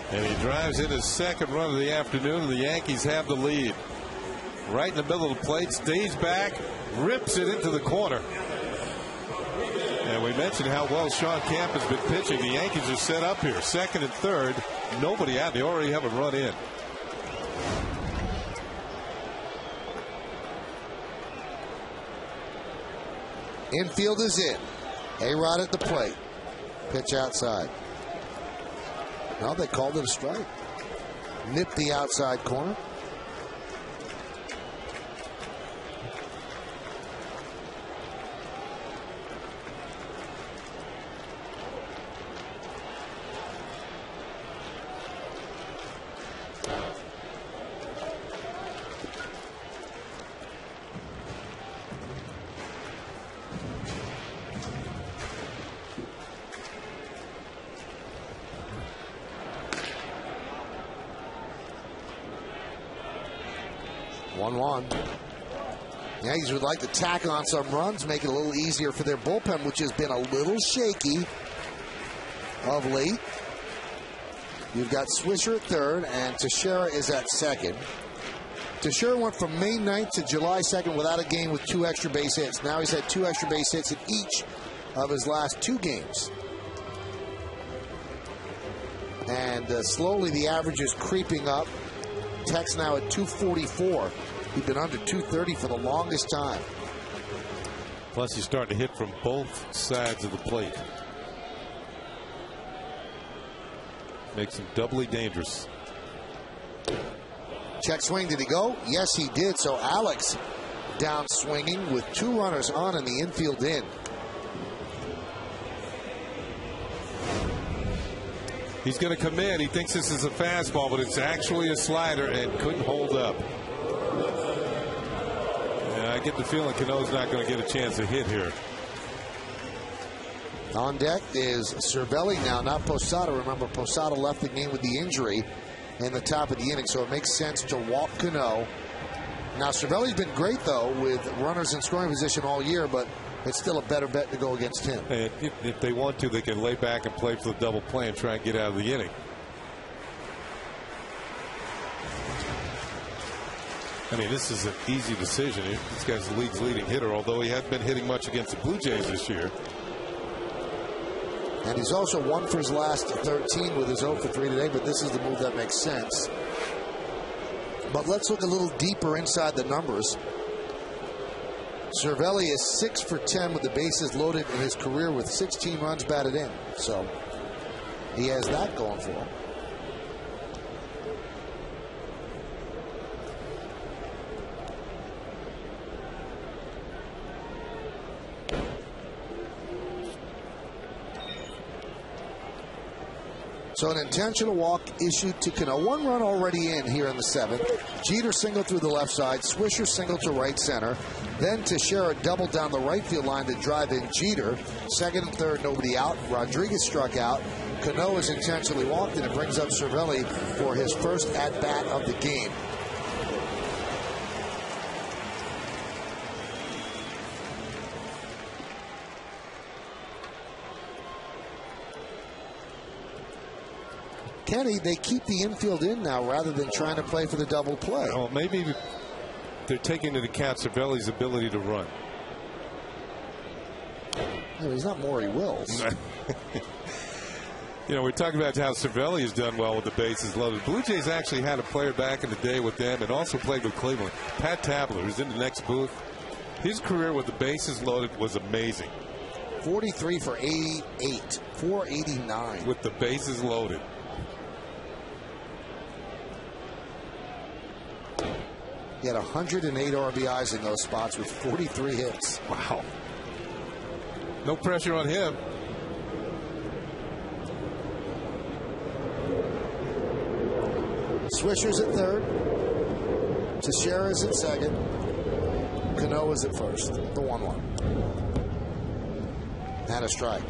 And he drives in his 2nd run of the afternoon, and the Yankees have the lead. Right in the middle of the plate, stays back, rips it into the corner. And we mentioned how well Sean Camp has been pitching. The Yankees are set up here, 2nd and 3rd. Nobody out. They already have a run in. Infield is in. A-Rod at the plate. Pitch outside. No, they called it a strike. Nipped the outside corner. Yankees would like to tack on some runs, make it a little easier for their bullpen, which has been a little shaky of late. You've got Swisher at 3rd, and Teixeira is at 2nd. Teixeira went from May 9th to July 2nd without a game with 2 extra base hits. Now he's had 2 extra base hits in each of his last 2 games. And slowly the average is creeping up. Tech's now at 244. He'd been under 230 for the longest time. Plus, he's starting to hit from both sides of the plate. Makes him doubly dangerous. Check swing. Did he go? Yes, he did. So Alex down swinging with 2 runners on in the infield in. He's going to come in. He thinks this is a fastball, but it's actually a slider and couldn't hold up. Yeah, I get the feeling Cano's not going to get a chance to hit here. On deck is Cervelli now, not Posada. Remember, Posada left the game with the injury in the top of the inning, so it makes sense to walk Cano. Now, Cervelli's been great, though, with runners in scoring position all year, but it's still a better bet to go against him. And if they want to, they can lay back and play for the double play and try and get out of the inning. I mean, this is an easy decision. This guy's the league's leading hitter, although he hadn't been hitting much against the Blue Jays this year. And he's also 1 for his last 13 with his 0 for 3 today, but this is the move that makes sense. But let's look a little deeper inside the numbers. Cervelli is 6 for 10 with the bases loaded in his career with 16 runs batted in. So he has that going for him. So an intentional walk issued to Cano. 1 run already in here in the 7th. Jeter single through the left side. Swisher single to right center. Then Teixeira double down the right field line to drive in Jeter. Second and third, nobody out. Rodriguez struck out. Cano is intentionally walked, and it brings up Cervelli for his first at-bat of the game. Kenny, they keep the infield in now rather than trying to play for the double play. Well, maybe they're taking into account Cervelli's ability to run. No, he's not Maury Wills. You know, we're talking about how Cervelli has done well with the bases loaded. Blue Jays actually had a player back in the day with them and also played with Cleveland. Pat Tabler, who's in the next booth. His career with the bases loaded was amazing. 43 for 88, 489. With the bases loaded. He had 108 RBIs in those spots with 43 hits. Wow. No pressure on him. Swisher's at third. Teixeira's at second. Cano is at first. The 1-1. And a strike.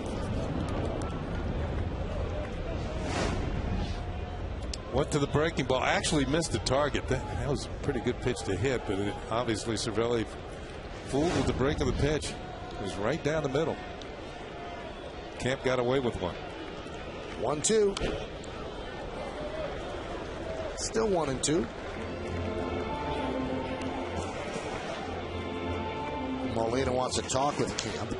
Went to the breaking ball. Actually missed the target. That was a pretty good pitch to hit, but obviously Cervelli fooled with the break of the pitch. It was right down the middle. Camp got away with one. 1-2. Still 1-2. Molina wants to talk with Camp.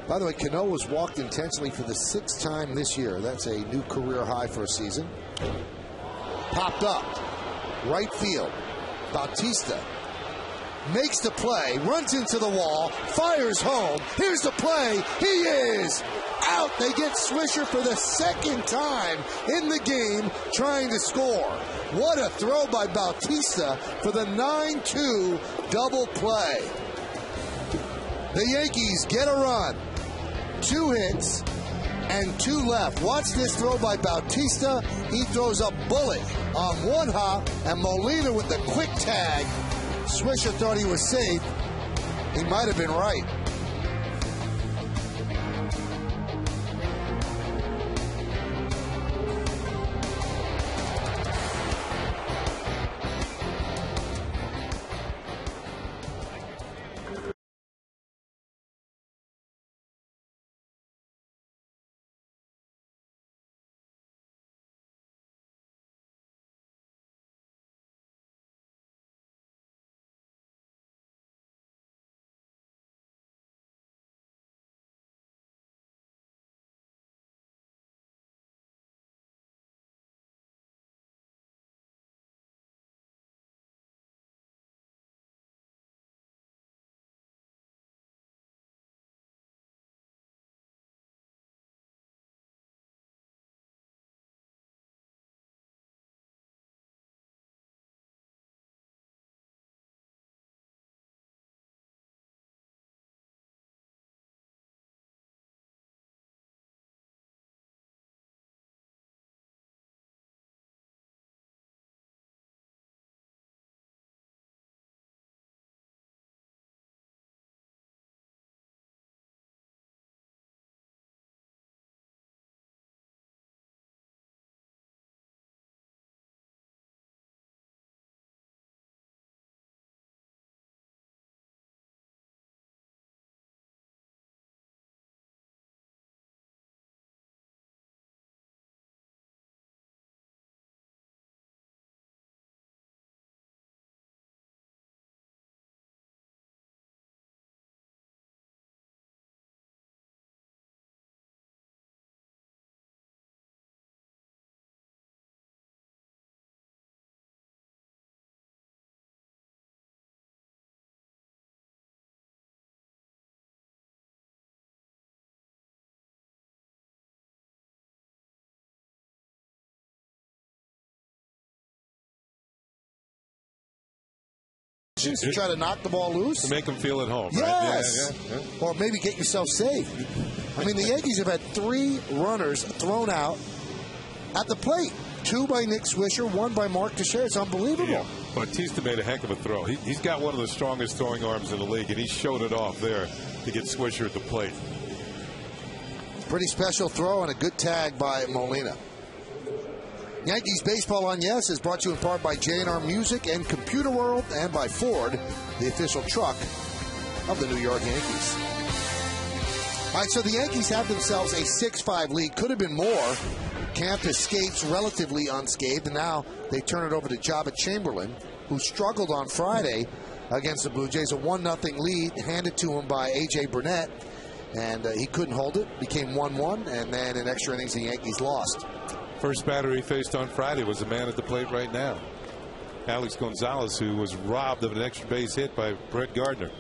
By the way, Cano was walked intentionally for the 6th time this year. That's a new career high for a season. Popped up. Right field. Bautista makes the play, runs into the wall, fires home. Here's the play. He is out. They get Swisher for the 2nd time in the game trying to score. What a throw by Bautista for the 9-2 double play. The Yankees get a run. 2 hits and 2 left. Watch this throw by Bautista. He throws a bullet on 1 hop, and Molina with the quick tag. Swisher thought he was safe. He might have been right. directions to try to knock the ball loose. To make them feel at home, yes. right? Yeah. Or maybe get yourself safe. I mean, the Yankees have had 3 runners thrown out at the plate. 2 by Nick Swisher, 1 by Mark Teixeira. It's unbelievable. Yeah. Bautista made a heck of a throw. He's got one of the strongest throwing arms in the league, and he showed it off there to get Swisher at the plate. Pretty special throw and a good tag by Molina. Yankees Baseball on Yes is brought to you in part by J&R Music and Computer World and by Ford, the official truck of the New York Yankees. All right, so the Yankees have themselves a 6-5 lead. Could have been more. Camp escapes relatively unscathed, and now they turn it over to Jabba Chamberlain, who struggled on Friday against the Blue Jays. A 1-0 lead handed to him by A.J. Burnett, and he couldn't hold it. Became 1-1, and then in extra innings, the Yankees lost. First batter he faced on Friday was the man at the plate right now, Alex Gonzalez, who was robbed of an extra base hit by Brett Gardner.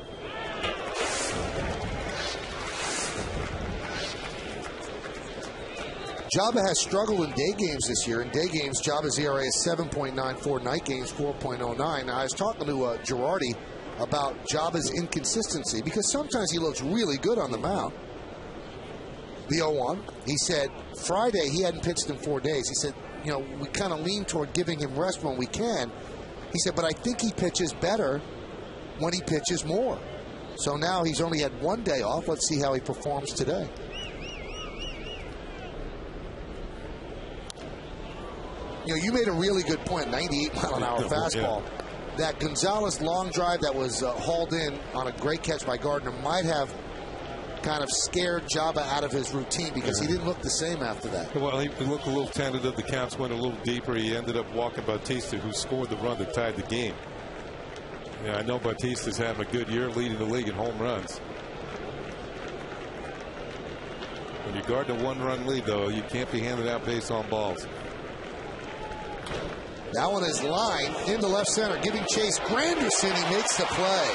Jabba has struggled in day games this year. In day games, Jabba's ERA is 7.94. Night games, 4.09. Now, I was talking to Girardi about Jabba's inconsistency because sometimes he looks really good on the mound. The 0-1, he said Friday he hadn't pitched in 4 days. He said, you know, we kind of lean toward giving him rest when we can. He said, but I think he pitches better when he pitches more. So now he's only had 1 day off. Let's see how he performs today. You know, you made a really good point, 98-mile-an-hour fastball. Yeah. That Gonzalez long drive that was hauled in on a great catch by Gardner might have kind of scared Jabba out of his routine because he didn't look the same after that. Well, he looked a little tentative. The counts went a little deeper. He ended up walking Bautista, who scored the run that tied the game. Yeah, I know Bautista's having a good year leading the league in home runs. When you guard a 1-run lead, though, you can't be handing out base on balls. That one is lined into left center, giving chase. Granderson, he makes the play.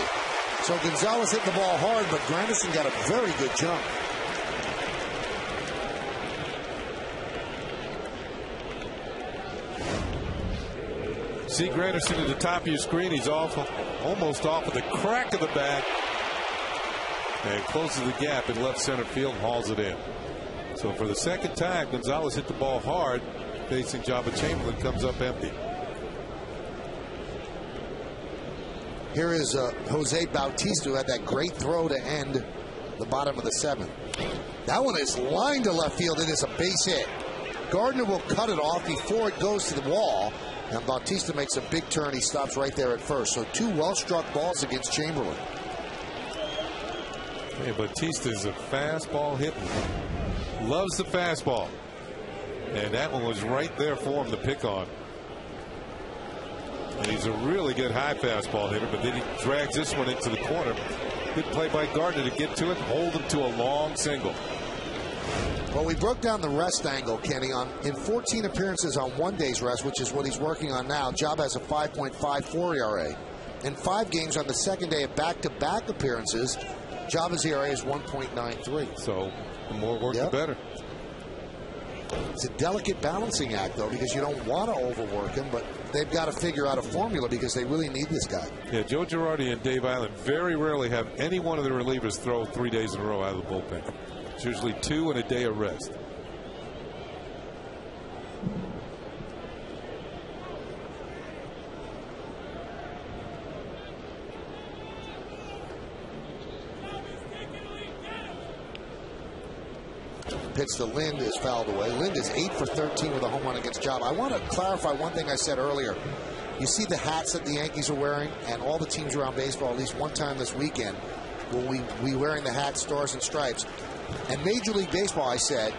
So Gonzalez hit the ball hard, but Granderson got a very good jump. See Granderson at the top of your screen. He's almost off of the crack of the bat. And closes the gap in left center field and hauls it in. So for the second time, Gonzalez hit the ball hard. Facing Jabba Chamberlain, comes up empty. Here is Jose Bautista, who had that great throw to end the bottom of the 7th. That one is lined to left field. It is a base hit. Gardner will cut it off before it goes to the wall, and Bautista makes a big turn. He stops right there at first. So 2 well-struck balls against Chamberlain. Hey, Bautista is a fastball hitter. Loves the fastball. And that one was right there for him to pick on. And he's a really good high fastball hitter, but then he drags this one into the corner. Good play by Gardner to get to it, hold him to a long single. Well, we broke down the rest angle, Kenny. In 14 appearances on 1 day's rest, which is what he's working on now, Jabba has a 5.54 ERA. In 5 games on the second day of back-to-back appearances, Jabba's ERA is 1.93. So the more work, the better. It's a delicate balancing act, though, because you don't want to overwork him, but they've got to figure out a formula because they really need this guy. Yeah, Joe Girardi and Dave Island very rarely have any one of the relievers throw 3 days in a row out of the bullpen. It's usually 2 and a day of rest. Pitch to Lind is fouled away. Lind is 8 for 13 with a home run against Jabba. I want to clarify one thing I said earlier. You see the hats that the Yankees are wearing, and all the teams around baseball, at least one time this weekend, will be wearing the hat, stars and stripes. And Major League Baseball, I said,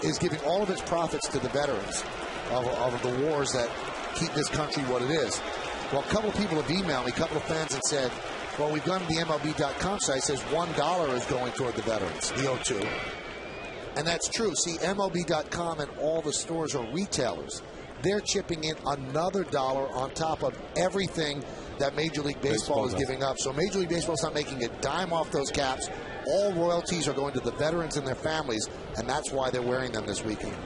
is giving all of its profits to the veterans of the wars that keep this country what it is. Well, a couple of people have emailed me, a couple of fans, and said, well, we've gone to the MLB.com site. It says $1 is going toward the veterans, the O2. And that's true. See, MLB.com and all the stores are retailers. They're chipping in another dollar on top of everything that Major League Baseball is giving up. So Major League Baseball is not making a dime off those caps. All royalties are going to the veterans and their families, and that's why they're wearing them this weekend.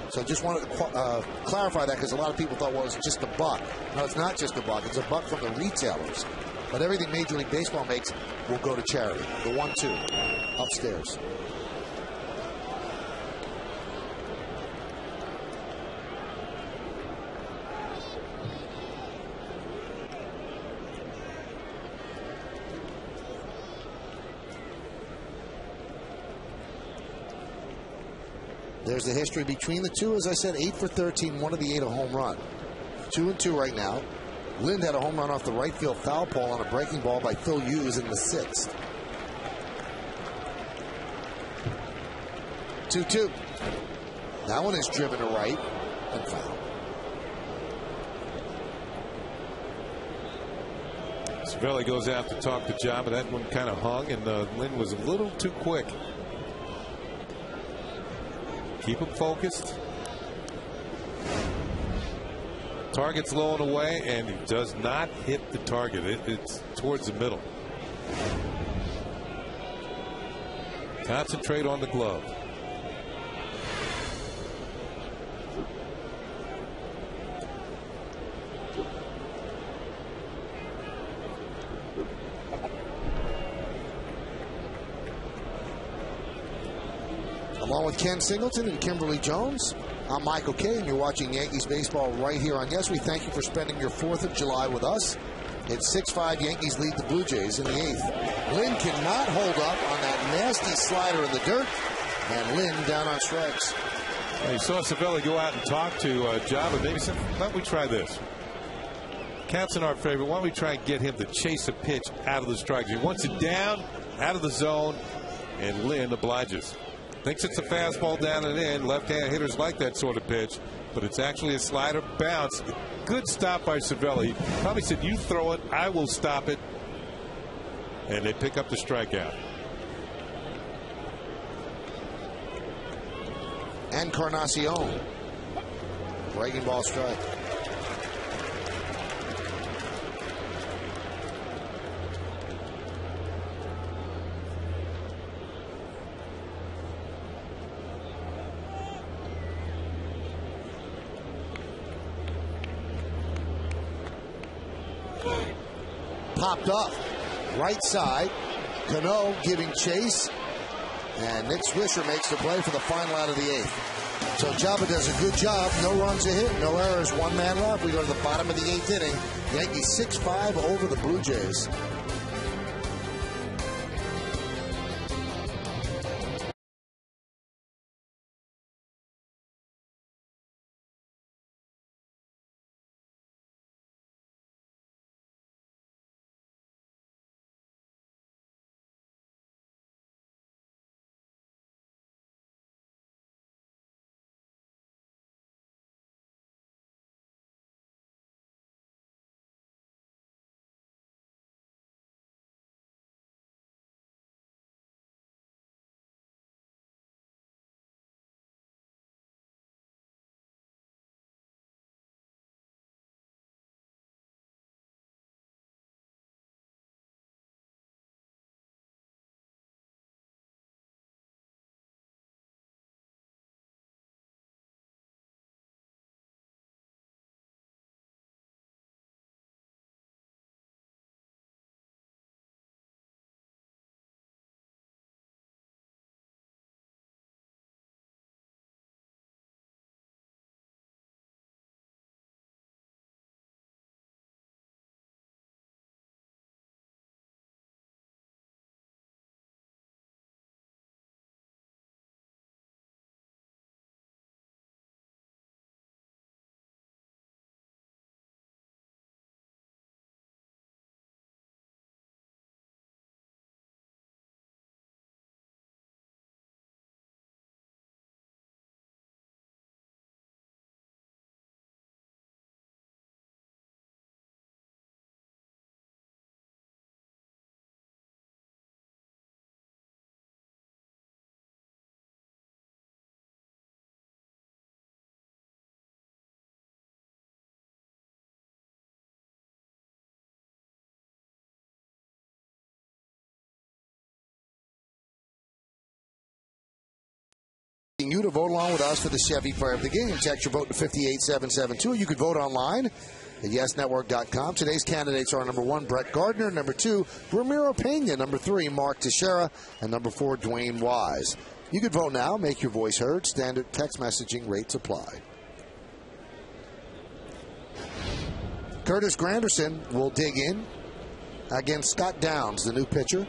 So just wanted to clarify that because a lot of people thought, well, it's just a buck. No, it's not just a buck. It's a buck from the retailers. But everything Major League Baseball makes will go to charity. The 1-2 upstairs. There's the history between the two. As I said, 8 for 13, 1 of the 8 a home run. 2-2 right now. Lind had a home run off the right field foul pole on a breaking ball by Phil Hughes in the 6th. 2-2. That one is driven to right and foul. Valli goes out to talk to Jabba. That one kind of hung, and Lind was a little too quick. Keep him focused. Target's low and away, and he does not hit the target. It's towards the middle. Concentrate on the glove. Along with Ken Singleton and Kimberly Jones, I'm Michael Kay, and you're watching Yankees baseball right here on Yes. We thank you for spending your 4th of July with us. It's 6-5. Yankees lead the Blue Jays in the 8th. Lind cannot hold up on that nasty slider in the dirt, and Lind down on strikes. You saw Cervelli go out and talk to Jabba. Maybe said, why don't we try this? Counts in our favor. Why don't we try and get him to chase a pitch out of the strike zone? He wants it down, out of the zone, and Lind obliges. Thinks it's a fastball down and in. Left-hand hitters like that sort of pitch, but it's actually a slider bounce. Good stop by Cervelli. Probably said, you throw it, I will stop it. And they pick up the strikeout. Encarnacion. Breaking ball strike. Popped up. Right side. Cano giving chase. And Nick Swisher makes the play for the final out of the 8th. So Jabba does a good job. No runs a hit, no errors, 1 man left. We go to the bottom of the 8th inning. Yankees 6-5 over the Blue Jays. asking you to vote along with us for the Chevy Player of the Game. Text your vote to 58772. You can vote online at yesnetwork.com. Today's candidates are number 1, Brett Gardner, number 2, Ramiro Pena, number 3, Mark Teixeira, and number 4, Dwayne Wise. You can vote now, make your voice heard. Standard text messaging rates apply. Curtis Granderson will dig in against Scott Downs, the new pitcher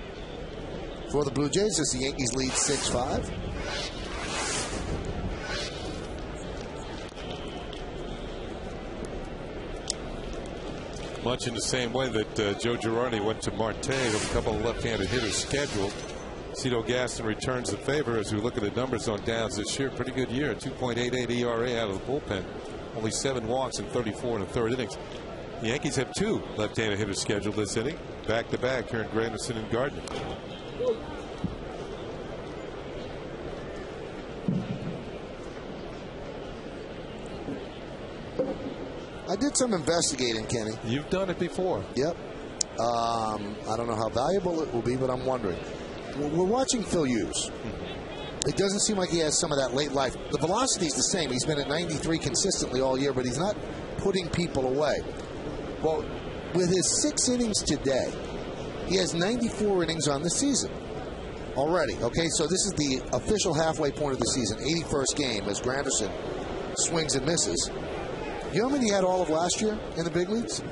for the Blue Jays, as the Yankees lead 6-5. Much in the same way that Joe Girardi went to Marte with a couple of left-handed hitters scheduled. Cito Gaston returns the favor as we look at the numbers on Downs this year. Pretty good year, 2.88 ERA out of the bullpen. Only 7 walks in 34 and a third innings. The Yankees have 2 left-handed hitters scheduled this inning, back-to-back here in Granderson and Gardner. I did some investigating, Kenny. You've done it before. Yep. I don't know how valuable it will be, but I'm wondering. We're watching Phil Hughes. It doesn't seem like he has some of that late life. The velocity's the same. He's been at 93 consistently all year, but he's not putting people away. Well, with his 6 innings today, he has 94 innings on the season already. Okay, so this is the official halfway point of the season, 81st game, as Granderson swings and misses. You know how many he had all of last year in the big leagues?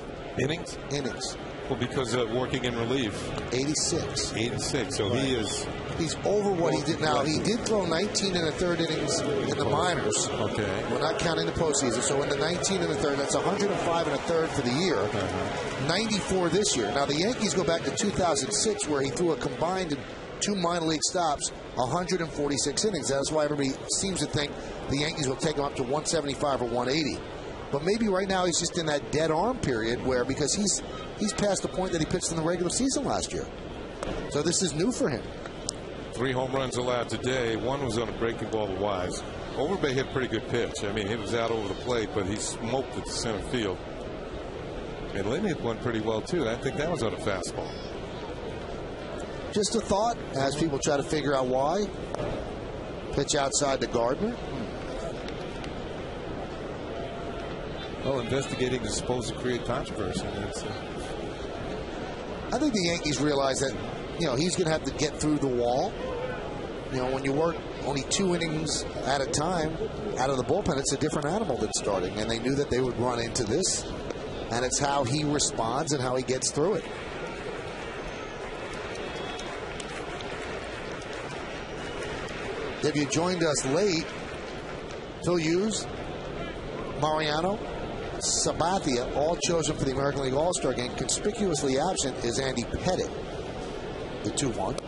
Innings? Innings. Well, because of working in relief. 86. 86. So right. He's over what he did. Now, he did throw 19 and a third innings in the minors. Okay. We're not counting the postseason. So in the 19 and a third, that's 105 and a third for the year. 94 this year. Now, the Yankees go back to 2006, where he threw a combined in 2 minor league stops, 146 innings. That's why everybody seems to think the Yankees will take him up to 175 or 180. But maybe right now he's just in that dead arm period where, because he's past the point that he pitched in the regular season last year. So this is new for him. 3 home runs allowed today. 1 was on a breaking ball to Wise. Overbay hit a pretty good pitch. I mean, he was out over the plate, but he smoked at the center field. And Lynn hit one pretty well, too. I think that was on a fastball. Just a thought as people try to figure out why. Pitch outside to Gardner. Well, investigating is supposed to create controversy. I think the Yankees realize that, he's going to have to get through the wall. When you work only 2 innings at a time out of the bullpen, it's a different animal than starting. And they knew that they would run into this. And it's how he responds and how he gets through it. If you joined us late, Phil Hughes, Mariano, Sabathia, all chosen for the American League All-Star game. Conspicuously absent is Andy Pettit, the 2-1.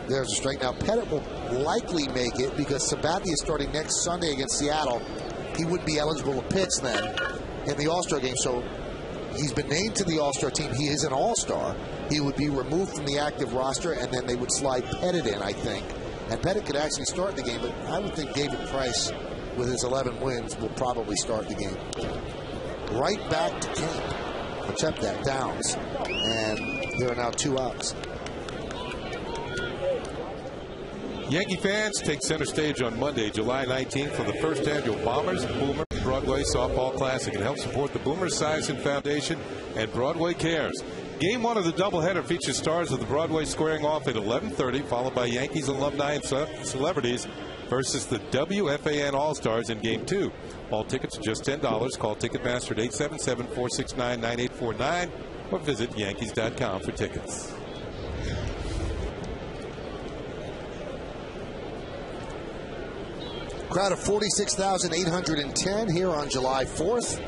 There's a strike. Now, Pettit will likely make it because Sabathia is starting next Sunday against Seattle. He would be eligible to pitch then in the All-Star game. So he's been named to the All-Star team. He is an All-Star. He would be removed from the active roster, and then they would slide Pettit in, I think. And Pettit could actually start the game, but I would think David Price, with his 11 wins, will probably start the game. Right back to Kemp, except that Downs, and there are now 2 outs. Yankee fans take center stage on Monday, July 19th for the first annual Bombers Boomer Broadway Softball Classic and help support the Boomers Esiason Foundation and Broadway Cares. Game 1 of the doubleheader features stars of the Broadway squaring off at 11:30, followed by Yankees alumni and celebrities versus the WFAN All-Stars in Game 2. All tickets are just $10. Call Ticketmaster at 877-469-9849 or visit Yankees.com for tickets. Crowd of 46,810 here on July 4th.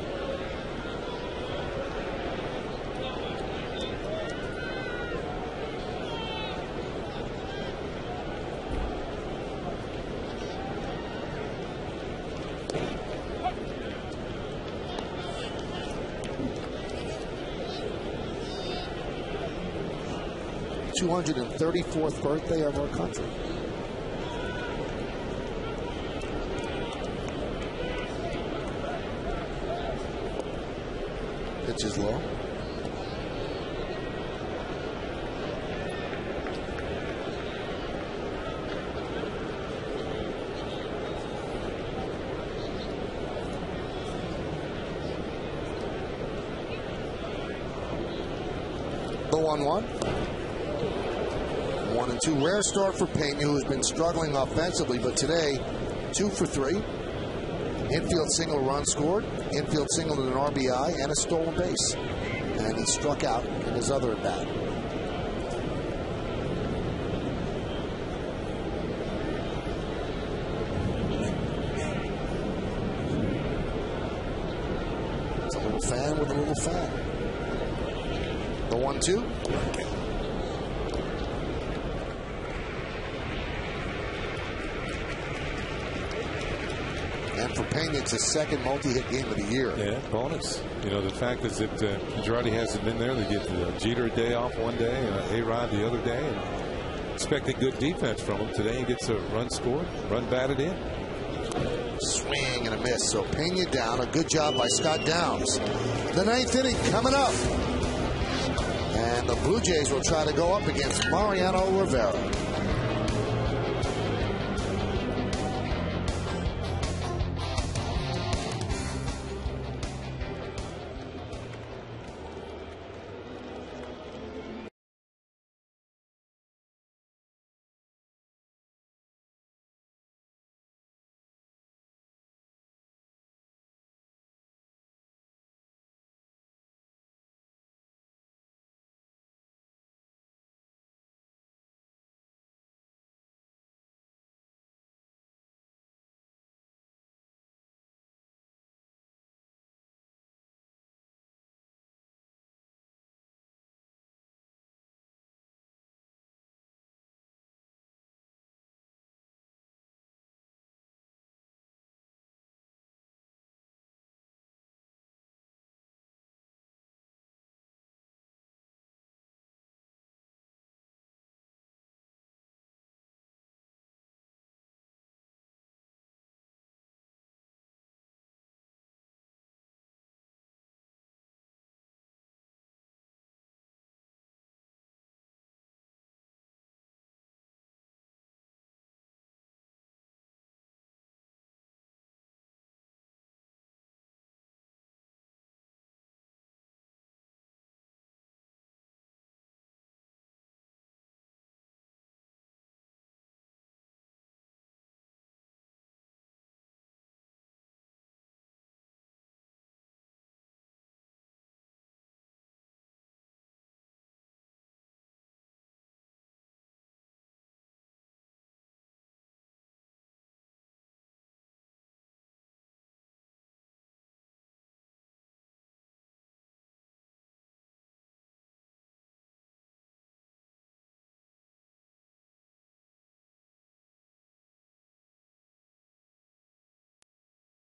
The 234th birthday of our country. Pitch is low. 1-1. 1-2. Rare start for Pena, who's been struggling offensively, but today, 2 for 3. Infield single, run scored. Infield single to an RBI and a stolen base. And he struck out in his other at bat. It's a little fan with a little fan. The 1-2. And for Pena, it's his second multi-hit game of the year. Yeah, bonus. You know, the fact is that Girardi hasn't been there. They get Jeter a day off one day, A-Rod the other day, and expecting good defense from him. Today he gets a run scored, run batted in. Swing and a miss. So Pena down. A good job by Scott Downs. The 9th inning coming up. And the Blue Jays will try to go up against Mariano Rivera.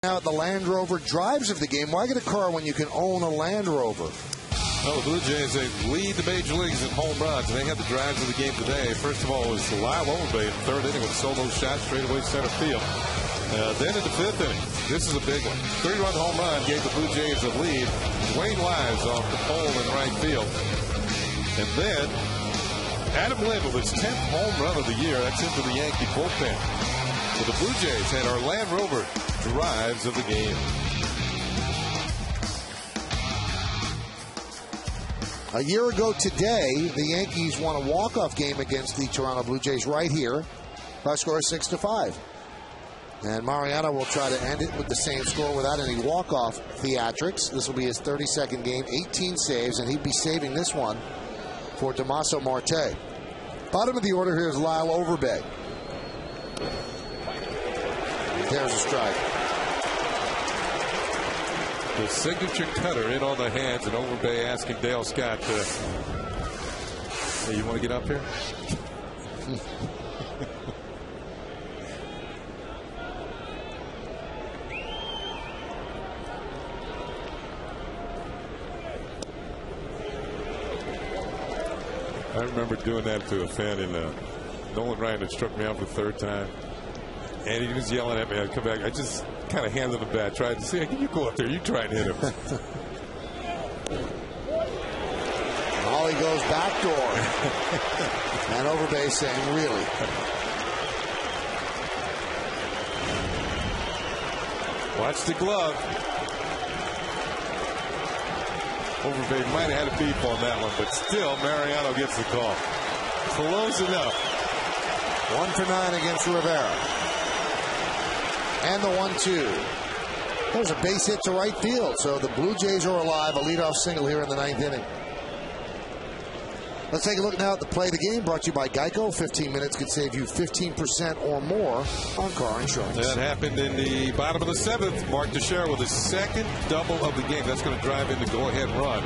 Now the Land Rover drives of the game. Why get a car when you can own a Land Rover? Well, the Blue Jays, they lead the major leagues in home runs, and they had the drives of the game today. First of all, it was Lyle Overbay in the 3rd inning with a solo shot straight away center field. Then in the 5th inning, this is a big one. 3-run home run gave the Blue Jays a lead. Wayne Lives off the pole in right field. And then Adam Lind with his 10th home run of the year. That's into the Yankee bullpen. So the Blue Jays had our Land Rover drives of the game. A year ago today, the Yankees won a walk-off game against the Toronto Blue Jays right here by a score of 6-5. And Mariano will try to end it with the same score without any walk-off theatrics. This will be his 32nd game, 18 saves, and he'd be saving this one for Damaso Marte. Bottom of the order here is Lyle Overbay. There's a strike. The signature cutter in on the hands, and Overbay asking Dale Scott, hey, you want to get up here? I remember doing that to a fan in Nolan Ryan that struck me out the 3rd time. And he was yelling at me. I'd come back. I just kind of handed him back, tried to say, hey, can you go up there? You try and hit him. Ollie goes back door. And Overbay saying, really? Watch the glove. Overbay might have had a beep on that one, but still Mariano gets the call. Close enough. 1 for 9 against Rivera. And the 1-2. There's a base hit to right field, so the Blue Jays are alive. A leadoff single here in the 9th inning. Let's take a look now at the play of the game, brought to you by Geico. 15 minutes could save you 15% or more on car insurance. That happened in the bottom of the 7th. Mark Teixeira with his second double of the game. That's going to drive in the go-ahead run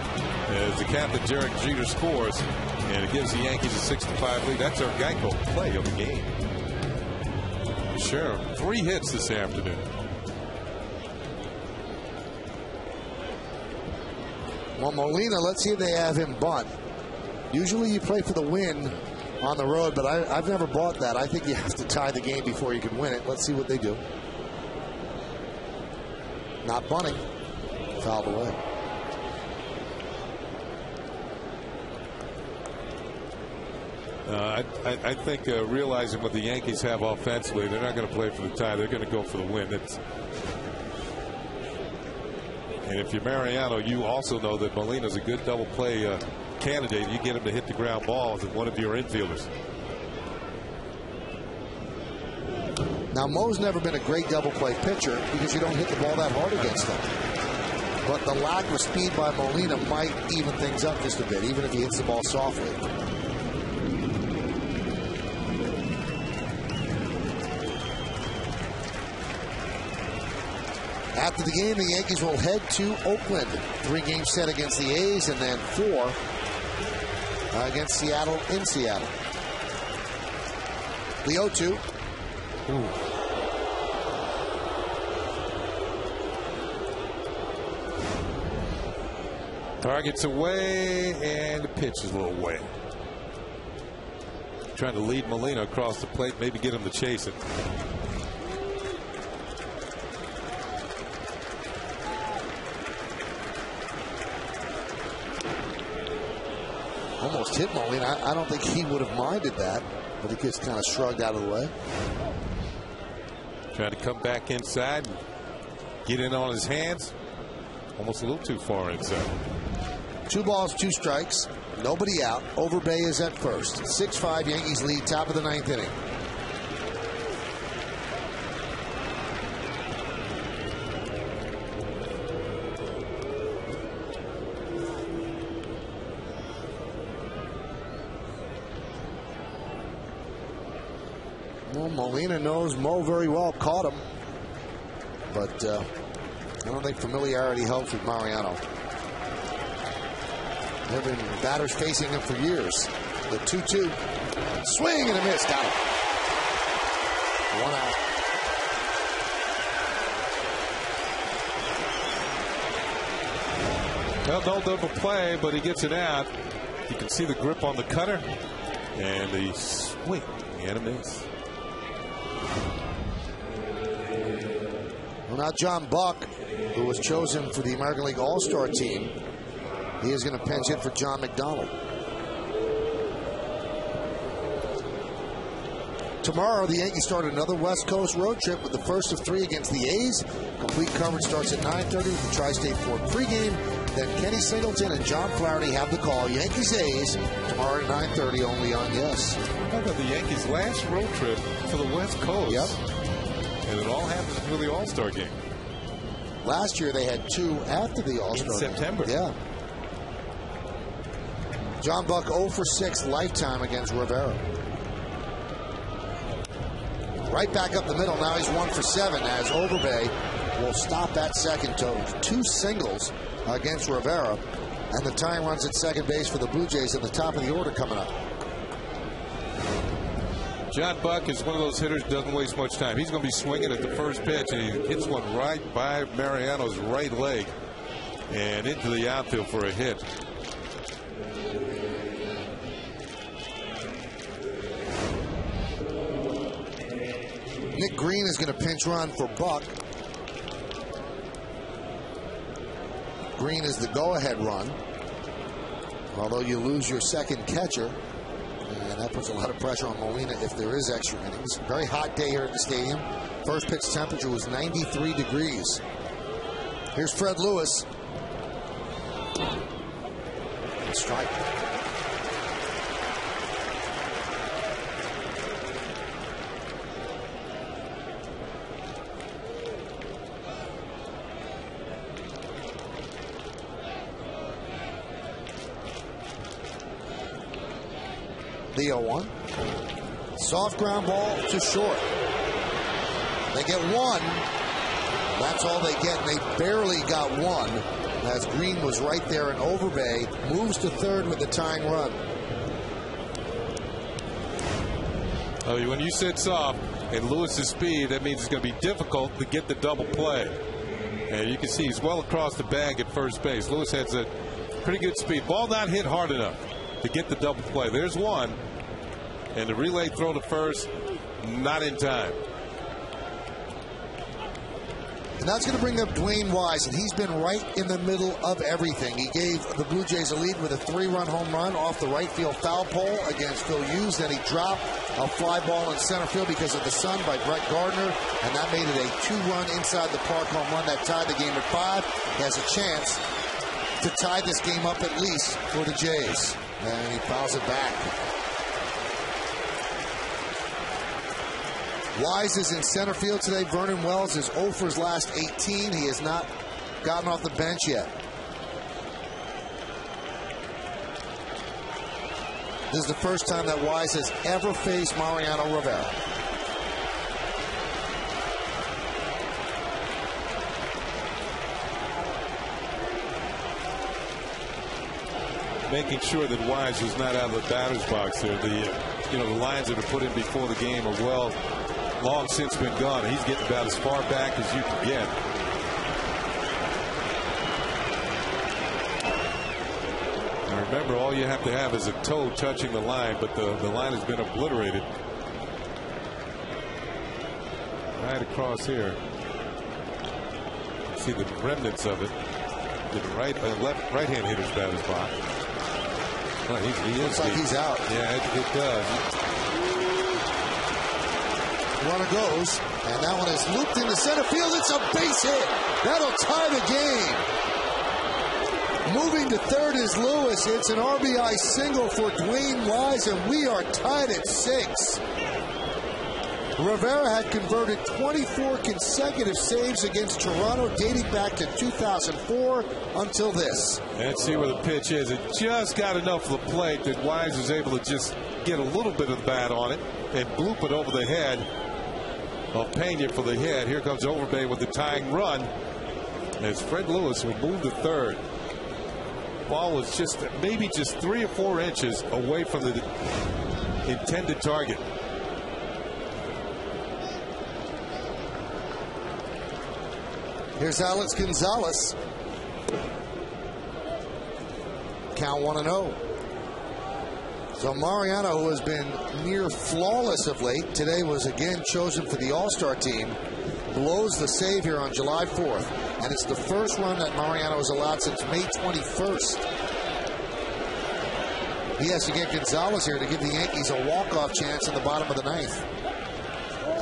as the captain, Derek Jeter, scores. And it gives the Yankees a 6-5 lead. That's our Geico play of the game. Teixeira, 3 hits this afternoon. Well, Molina, let's see if they have him bunt. Usually you play for the win on the road, but I've never bought that. I think you have to tie the game before you can win it. Let's see what they do. Not bunting. Fouled away. I think realizing what the Yankees have offensively, they're not going to play for the tie. They're going to go for the win. And if you're Mariano, you also know that Molina's a good double play candidate. You get him to hit the ground balls and one of your infielders. Now, Mo's never been a great double play pitcher because you don't hit the ball that hard against him. But the lack of speed by Molina might even things up just a bit, even if he hits the ball softly. After the game, the Yankees will head to Oakland. 3-game set against the A's and then 4 against Seattle in Seattle. The 0-2. Target's away, and the pitch is a little away. Trying to lead Molina across the plate, maybe get him to chase it. Almost hit Molina. I don't think he would have minded that, but he gets kind of shrugged out of the way. Trying to come back inside and get in on his hands. Almost a little too far inside. 2 balls, 2 strikes. Nobody out. Overbay is at first. 6-5 Yankees lead, top of the 9th inning. Well, Molina knows Mo very well, caught him. But I don't think familiarity helps with Mariano. There have been batters facing him for years. The 2-2. Swing and a miss. Got him. 1 out. Well, no double play, but he gets it out. You can see the grip on the cutter. And the swing and a miss. Well, now John Buck, who was chosen for the American League All-Star team, he is going to pinch hit for John McDonald. Tomorrow, the Yankees start another West Coast road trip with the first of 3 against the A's. Complete coverage starts at 9:30 with the Tri-State Ford pregame. Then Kenny Singleton and John Flaherty have the call. Yankees-A's tomorrow at 9:30 only on Yes. How about the Yankees' last road trip for the West Coast? Yep. And it all happens for the All-Star game. Last year, they had 2 after the All-Star in September. Game. Yeah. John Buck 0 for 6 lifetime against Rivera. Right back up the middle. Now he's 1 for 7 as Overbay will stop that second total. 2 singles against Rivera. And the tying runs at second base for the Blue Jays at the top of the order coming up. John Buck is one of those hitters who doesn't waste much time. He's going to be swinging at the first pitch, and he hits one right by Mariano's right leg and into the outfield for a hit. Nick Green is going to pinch run for Buck. Green is the go-ahead run. Although you lose your second catcher. And that puts a lot of pressure on Molina if there is extra innings. Very hot day here at the stadium. First pitch temperature was 93 degrees. Here's Fred Lewis. Strike. The 0-1. Soft ground ball to short. They get one. That's all they get, and they barely got one, as Green was right there, and Overbay moves to third with the tying run. Oh, when you said soft and Lewis's speed, that means it's going to be difficult to get the double play. And you can see he's well across the bag at first base. Lewis has a pretty good speed. Ball not hit hard enough to get the double play. There's one. And the relay throw to first, not in time. And that's going to bring up Dwayne Wise, and he's been right in the middle of everything. He gave the Blue Jays a lead with a 3-run home run off the right field foul pole against Phil Hughes. Then he dropped a fly ball in center field because of the sun by Brett Gardner, and that made it a 2-run inside the park home run that tied the game at 5. He has a chance to tie this game up at least for the Jays. And he fouls it back. Wise is in center field today. Vernon Wells is 0 for his last 18. He has not gotten off the bench yet. This is the first time that Wise has ever faced Mariano Rivera. Making sure that Wise was not out of the batter's box there. The lines that are put in before the game are long since been gone. He's getting about as far back as you can get. Now remember, all you have to have is a toe touching the line, but the line has been obliterated. Right across here. See the remnants of it. The right-hand hitter's batter's box. Well, he looks like he's out. Yeah, it does. Runner goes, and that one is looped into center field. It's a base hit. That'll tie the game. Moving to third is Lewis. It's an RBI single for Dwayne Wise, and we are tied at 6. Rivera had converted 24 consecutive saves against Toronto dating back to 2004 until this. And see where the pitch is. It just got enough of the plate that Wise was able to just get a little bit of the bat on it and bloop it over the head of Pena for the hit. Here comes Overbay with the tying run as Fred Lewis will move to third. Ball was just maybe 3 or 4 inches away from the intended target. Here's Alex Gonzalez. Count 1-0. So Mariano, who has been near flawless of late, today was again chosen for the All-Star team, blows the save here on July 4th. And it's the first run that Mariano has allowed since May 21st. He has to get Gonzalez here to give the Yankees a walk-off chance in the bottom of the 9th.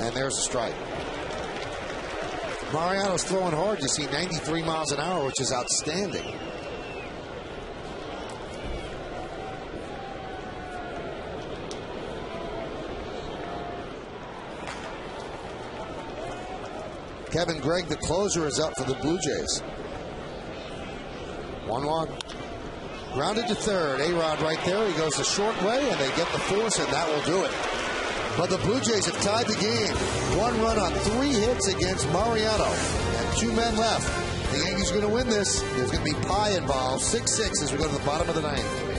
And there's a strike. Mariano's throwing hard. You see 93 miles an hour, which is outstanding. Kevin Gregg, the closer, is up for the Blue Jays. 1-1. Grounded to third. A-Rod right there. He goes the short way, and they get the force, and that will do it. But the Blue Jays have tied the game. 1 run on 3 hits against Mariano. And 2 men left. The Yankees are going to win this. There's going to be pie involved. 6-6 as we go to the bottom of the 9th.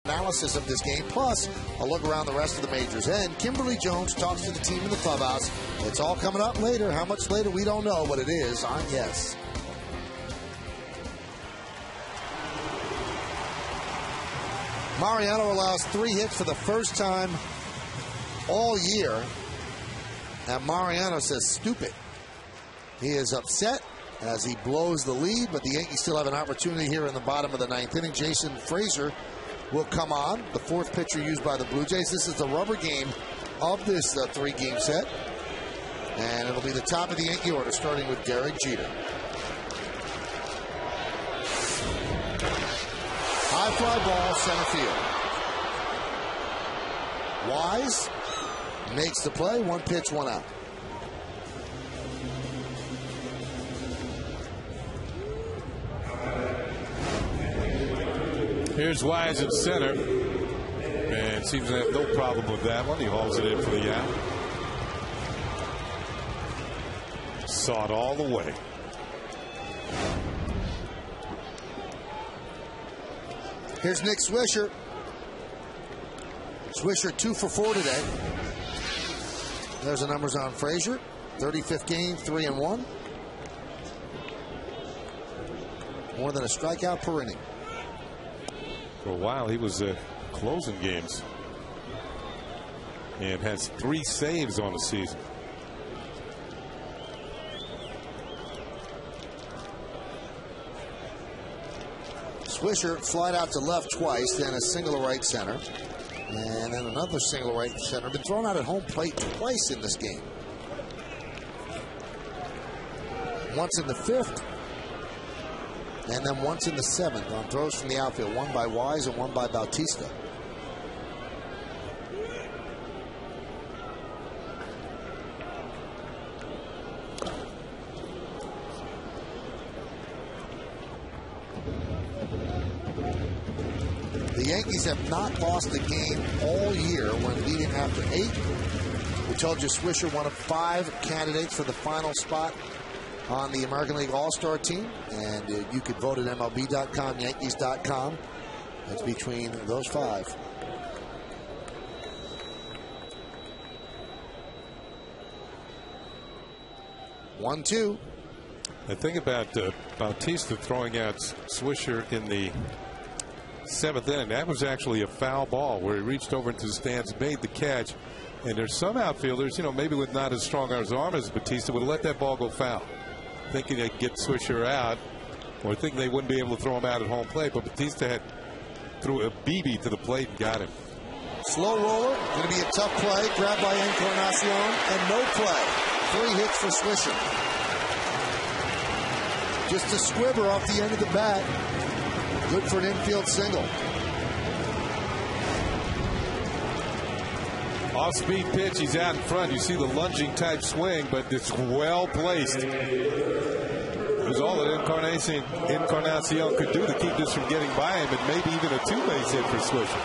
analysis of this game, plus a look around the rest of the majors. And Kimberly Jones talks to the team in the clubhouse. It's all coming up later. How much later, we don't know, but it is on Yes. Mariano allows 3 hits for the first time all year. And Mariano says, stupid. He is upset as he blows the lead, but the Yankees still have an opportunity here in the bottom of the 9th inning. Jason Frazier will come on, the 4th pitcher used by the Blue Jays. This is the rubber game of this 3-game set. And it'll be the top of the Yankee order, starting with Derek Jeter. High fly ball, center field. Wise makes the play. 1 pitch, 1 out. Here's Wise at center. And seems to have no problem with that one. He hauls it in for the out. Saw it all the way. Here's Nick Swisher. Swisher 2 for 4 today. There's the numbers on Frazier. 35th game, 3-1. More than a strikeout per inning. For a while, he was closing games. And has 3 saves on the season. Swisher flied out to left twice, then a single to right center. And then another single right center. Been thrown out at home plate twice in this game. Once in the 5th. And then once in the 7th on throws from the outfield. One by Wise and one by Bautista. The Yankees have not lost a game all year when leading after 8. We told you Swisher one of 5 candidates for the final spot on the American League All-Star team. And you could vote at MLB.com, Yankees.com. It's between those 5. One, 2. The thing about Bautista throwing out Swisher in the 7th inning, that was actually a foul ball where he reached over into the stands, made the catch. And there's some outfielders, maybe with not as strong as arm as Bautista, would have let that ball go foul, thinking they could get Swisher out, or thinking they wouldn't be able to throw him out at home plate. But Bautista threw a BB to the plate and got him. Slow roller, going to be a tough play, grabbed by Encarnacion, and no play. 3 hits for Swisher. Just a squibber off the end of the bat. Good for an infield single. Off-speed pitch, he's out in front. You see the lunging type swing, but it's well placed. It was all that Encarnacion could do to keep this from getting by him, and maybe even a 2-base hit for Swisher.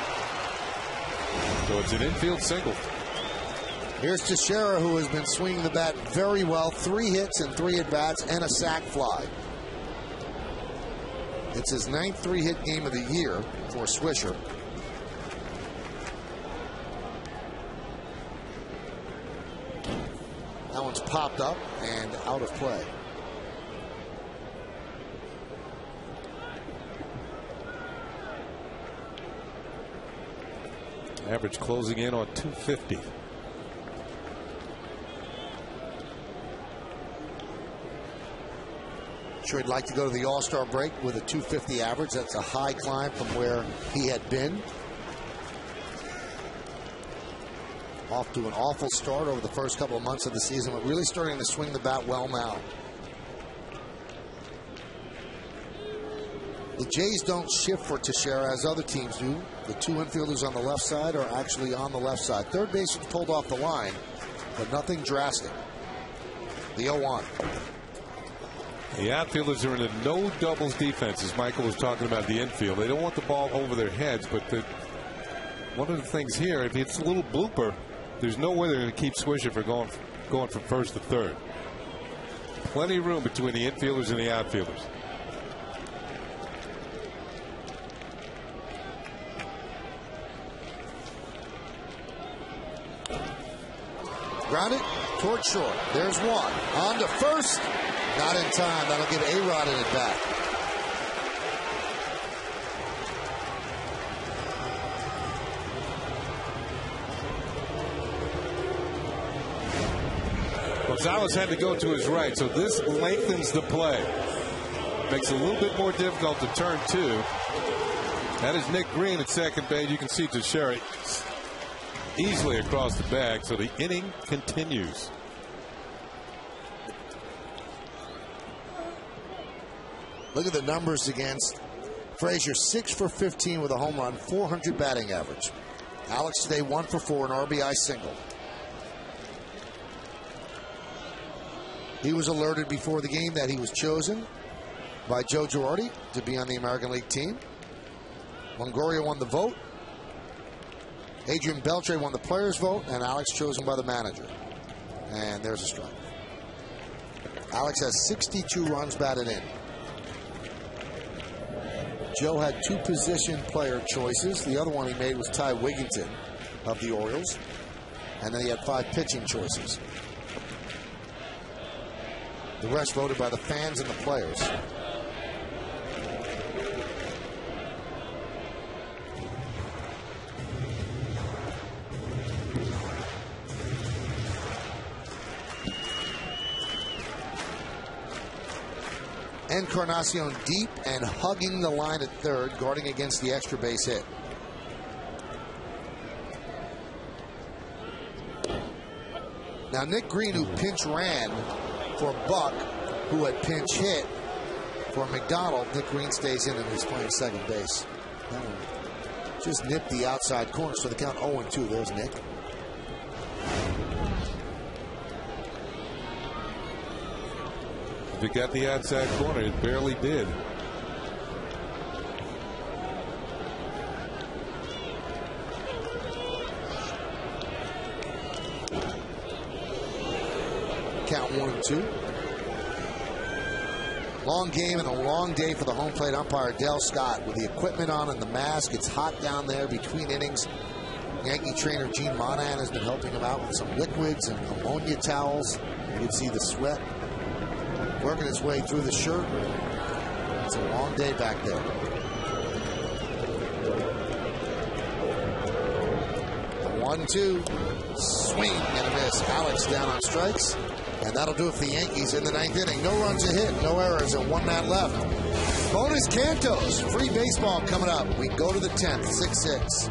So it's an infield single. Here's Teixeira, who has been swinging the bat very well. 3 hits and 3 at-bats and a sac fly. It's his 9th 3-hit game of the year for Swisher. That one's popped up and out of play. Average closing in on 250. Sure, he'd like to go to the All-Star break with a 250 average. That's a high climb from where he had been. Off to an awful start over the first couple of months of the season, but really starting to swing the bat well now. The Jays don't shift for Teixeira as other teams do. The 2 infielders on the left side are actually on the left side. Third baseman pulled off the line, but nothing drastic. The 0-1. The outfielders are in a no doubles defense, as Michael was talking about the infield. They don't want the ball over their heads, but one of the things here, if it's a little blooper, there's no way they're going to keep Swisher from going from first to third. Plenty of room between the infielders and the outfielders. Grounded towards short. There's one. On to first. Not in time. That'll give A-Rod in at bat. Gonzalez had to go to his right, so this lengthens the play. Makes it a little bit more difficult to turn two. That is Nick Green at second base. You can see Teixeira easily across the bag, so the inning continues. Look at the numbers against Frazier. 6 for 15 with a home run, 400 batting average. Alex today 1 for 4, an RBI single. He was alerted before the game that he was chosen by Joe Girardi to be on the American League team. Longoria won the vote. Adrian Beltre won the players' vote, and Alex chosen by the manager. And there's a strike. Alex has 62 runs batted in. Joe had 2 position player choices. The other one he made was Ty Wigginton of the Orioles. And then he had 5 pitching choices. The rest voted by the fans and the players. Encarnacion deep and hugging the line at third, guarding against the extra base hit. Now Nick Green, who pinch ran for Buck, who had pinch hit for McDonald. Nick Green stays in and is playing second base. Just nipped the outside corner, so the count 0-2. There's Nick. If it got the outside corner, it barely did. Count 1-2. Long game and a long day for the home plate umpire, Dale Scott, with the equipment on and the mask. It's hot down there between innings. Yankee trainer Gene Monahan has been helping him out with some liquids and ammonia towels. You can see the sweat working its way through the shirt. It's a long day back there. A 1-2. Swing and a miss. Alex down on strikes. And that'll do it for the Yankees in the 9th inning. No runs a hit, no errors, and 1 man left. Bonus Cantos. Free baseball coming up. We go to the 10th, 6-6.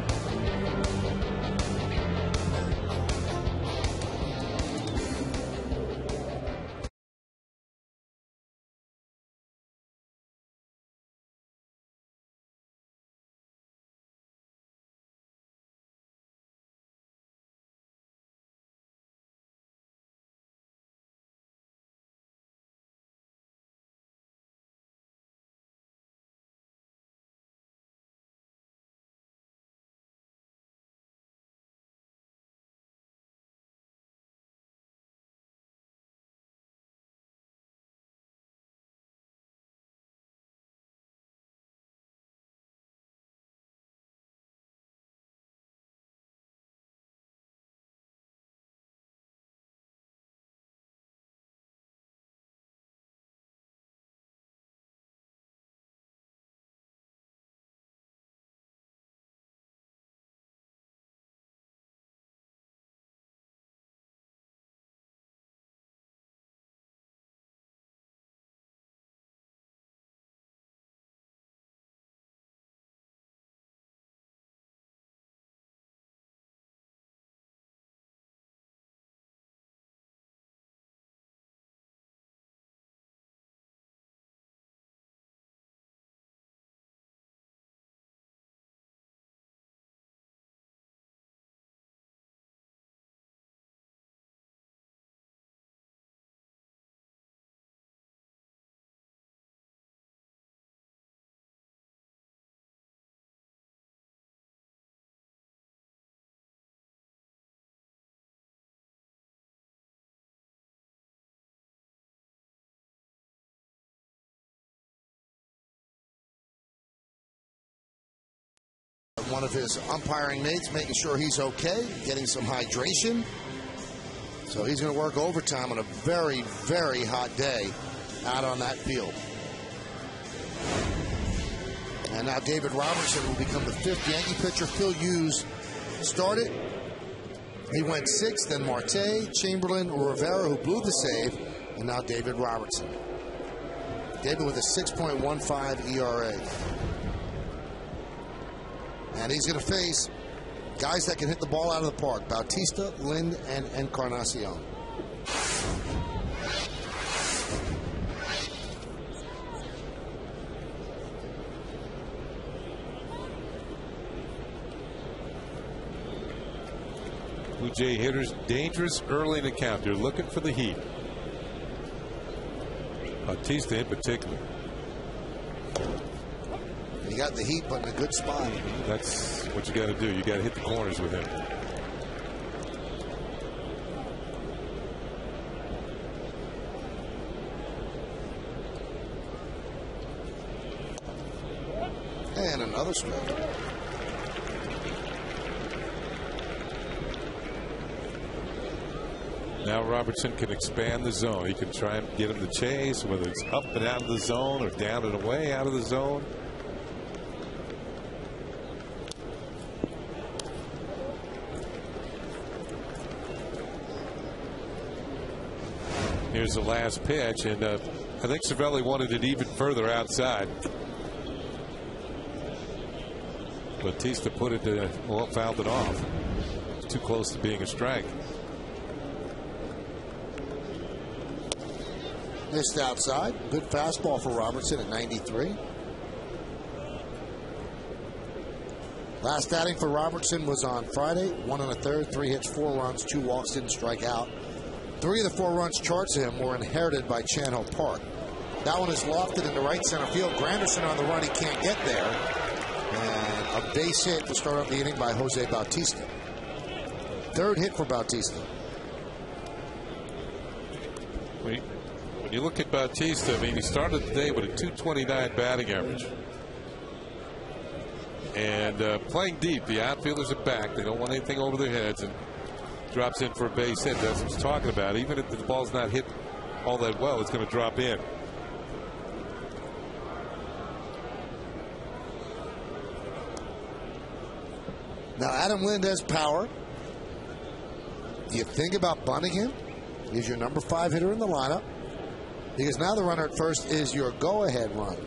One of his umpiring mates making sure he's okay, getting some hydration. So he's going to work overtime on a very, very hot day out on that field. And now David Robertson will become the 5th Yankee pitcher. Phil Hughes started. He went 6th, then Marte, Chamberlain, Rivera, who blew the save, and now David Robertson. David with a 6.15 ERA. And he's going to face guys that can hit the ball out of the park. Bautista, Lind, and Encarnacion. Blue Jay hitters dangerous early in the count. They're looking for the heat. Bautista in particular. You got the heat, but in a good spot. That's what you got to do. You got to hit the corners with him. And another strike. Now Robertson can expand the zone. He can try and get him to chase, whether it's up and out of the zone or down and away out of the zone. Here's the last pitch, and I think Cervelli wanted it even further outside. Bautista put it to, well, fouled it off. Too close to being a strike. Missed outside. Good fastball for Robertson at 93. Last outing for Robertson was on Friday. 1 1/3, 3 hits, 4 runs, 2 walks, didn't strike out. 3 of the 4 runs charged to him were inherited by Chan-Ho Park. That one is lofted into right center field. Granderson on the run, he can't get there. And a base hit to start off the inning by Jose Bautista. 3rd hit for Bautista. When you look at Bautista, I mean, he started the day with a .229 batting average. And playing deep, the outfielders are back. They don't want anything over their heads, and drops in for a base hit. That's what I'm talking about. Even if the ball's not hit all that well, it's going to drop in. Now, Adam Lind has power. Do you think about bunting him? He's your number 5 hitter in the lineup. Because now the runner at first is your go-ahead run.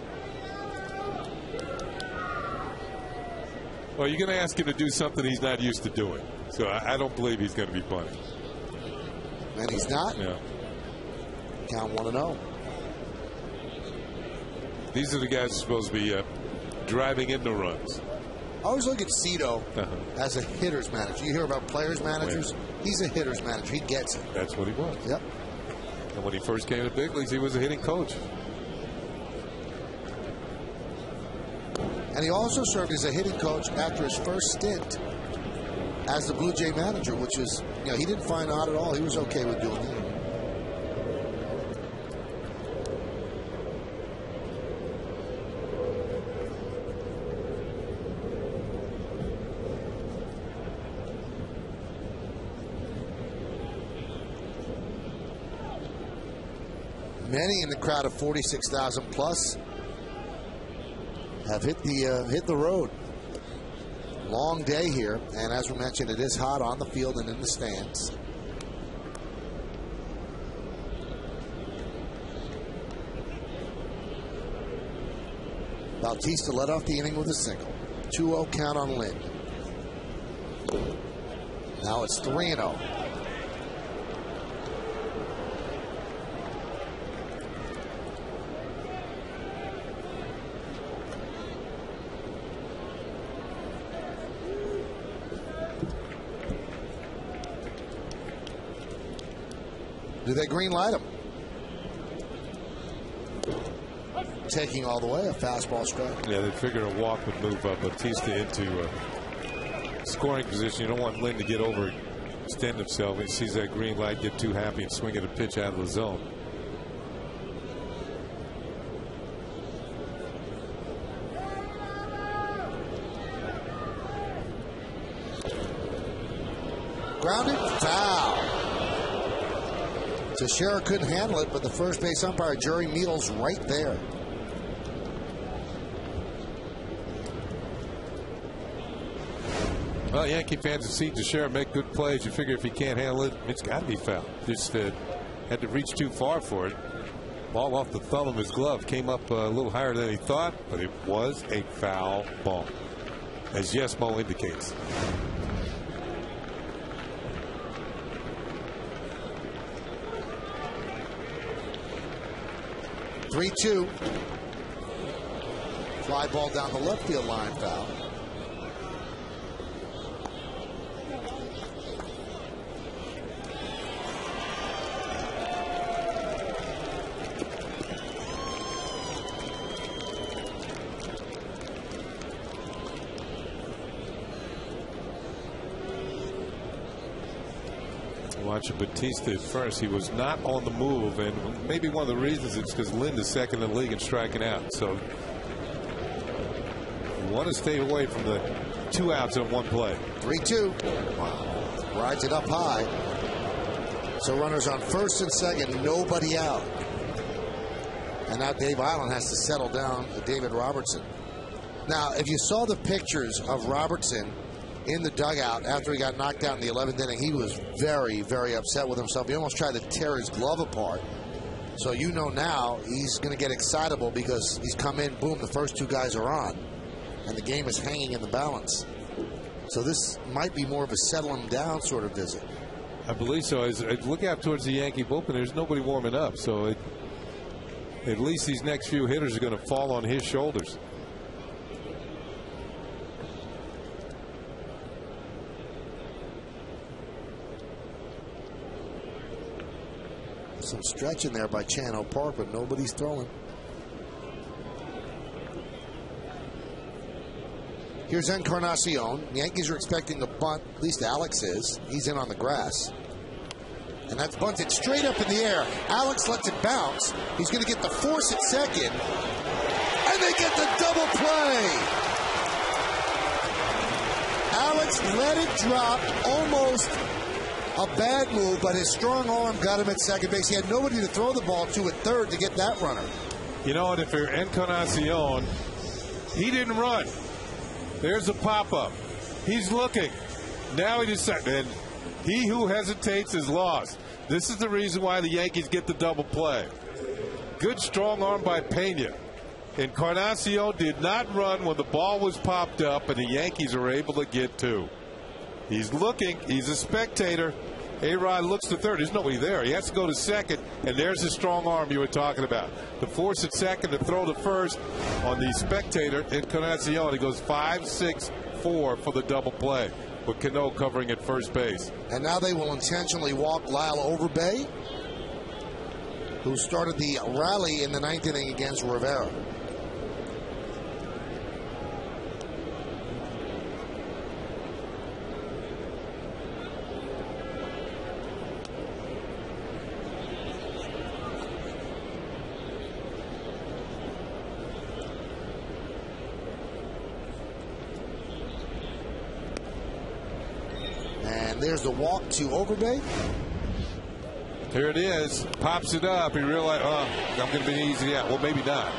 Well, you're going to ask him to do something he's not used to doing. So I don't believe he's going to be bunting. And he's not? Yeah. Count 1-0. These are the guys who are supposed to be driving into runs. I always look at Cito as a hitter's manager. You hear about players' managers? He's a hitter's manager. He gets it. That's what he was. Yep. And when he first came to big leagues, he was a hitting coach. And he also served as a hitting coach after his first stint as the Blue Jay manager, which is, you know, he didn't find odd at all. He was okay with doing that. Many in the crowd of 46,000 plus have hit the road. Long day here, and as we mentioned, it is hot on the field and in the stands. Bautista led off the inning with a single. 2-0 count on Lind. Now it's 3-0. Do they green light him? Taking all the way, a fastball strike. Yeah, they figured a walk would move Bautista into scoring position. You don't want Lind to get over, extend himself. He sees that green light, get too happy, and swing at a pitch out of the zone. Grounded, foul. Teixeira couldn't handle it, but the first base umpire, Jerry Needles, right there. Well, Yankee fans have seen Teixeira make good plays. You figure if he can't handle it, it's got to be foul. Just had to reach too far for it. Ball off the thumb of his glove. Came up a little higher than he thought, but it was a foul ball, as Yesmo indicates. (3-2). Fly ball down the left field line, foul. Watching Batista at first, he was not on the move, and maybe one of the reasons is because Lind is second in the league in striking out. So you want to stay away from the 2 outs in one play. 3-2. Wow. Rides it up high. So runners on first and second, nobody out. And now Dave Island has to settle down David Robertson. Now, if you saw the pictures of Robertson in the dugout after he got knocked out in the 11th inning, he was very, very upset with himself. He almost tried to tear his glove apart. So you know now he's going to get excitable because he's come in, boom, the first 2 guys are on, and the game is hanging in the balance. So this might be more of a settle him down sort of visit. I believe so. As I look out towards the Yankee bullpen, there's nobody warming up. So at least these next few hitters are going to fall on his shoulders. Some stretching there by Chano Park, but nobody's throwing. Here's Encarnacion. The Yankees are expecting a bunt. At least Alex is. He's in on the grass. And that's bunted straight up in the air. Alex lets it bounce. He's going to get the force at second. And they get the double play. Alex let it drop, almost a bad move, but his strong arm got him at second base. He had nobody to throw the ball to at third to get that runner. You know what? If you're Encarnacion, he didn't run. There's a pop-up. He's looking. Now he decided. And he who hesitates is lost. This is the reason why the Yankees get the double play. Good strong arm by Pena. Encarnacion did not run when the ball was popped up, and the Yankees are able to get 2. He's looking. He's a spectator. A-Rod looks to third. There's nobody there. He has to go to second, and there's the strong arm you were talking about. The force at second to throw to first on the spectator, Encarnacion. He goes 5-6-4 for the double play, with Cano covering at first base. And now they will intentionally walk Lyle Overbay, who started the rally in the 9th inning against Rivera. There's the walk to Overbay. Here it is. Pops it up. He realized, oh, I'm going to be easy out. Well, maybe not.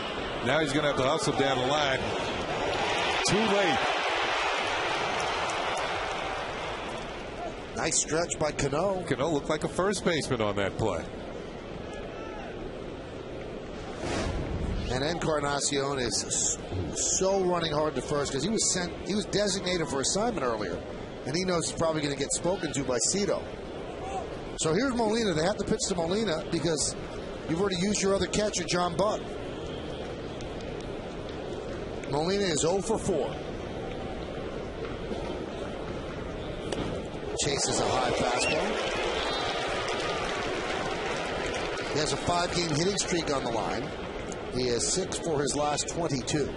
Now he's going to have to hustle down the line. Too late. Nice stretch by Cano. Cano looked like a first baseman on that play. And Encarnacion is so running hard to first because he was designated for assignment earlier. And he knows he's probably going to get spoken to by Cito. So here's Molina. They have to pitch to Molina because you've already used your other catcher, John Buck. Molina is 0 for 4. Chases a high fastball. He has a 5-game hitting streak on the line. He has 6 for his last 22.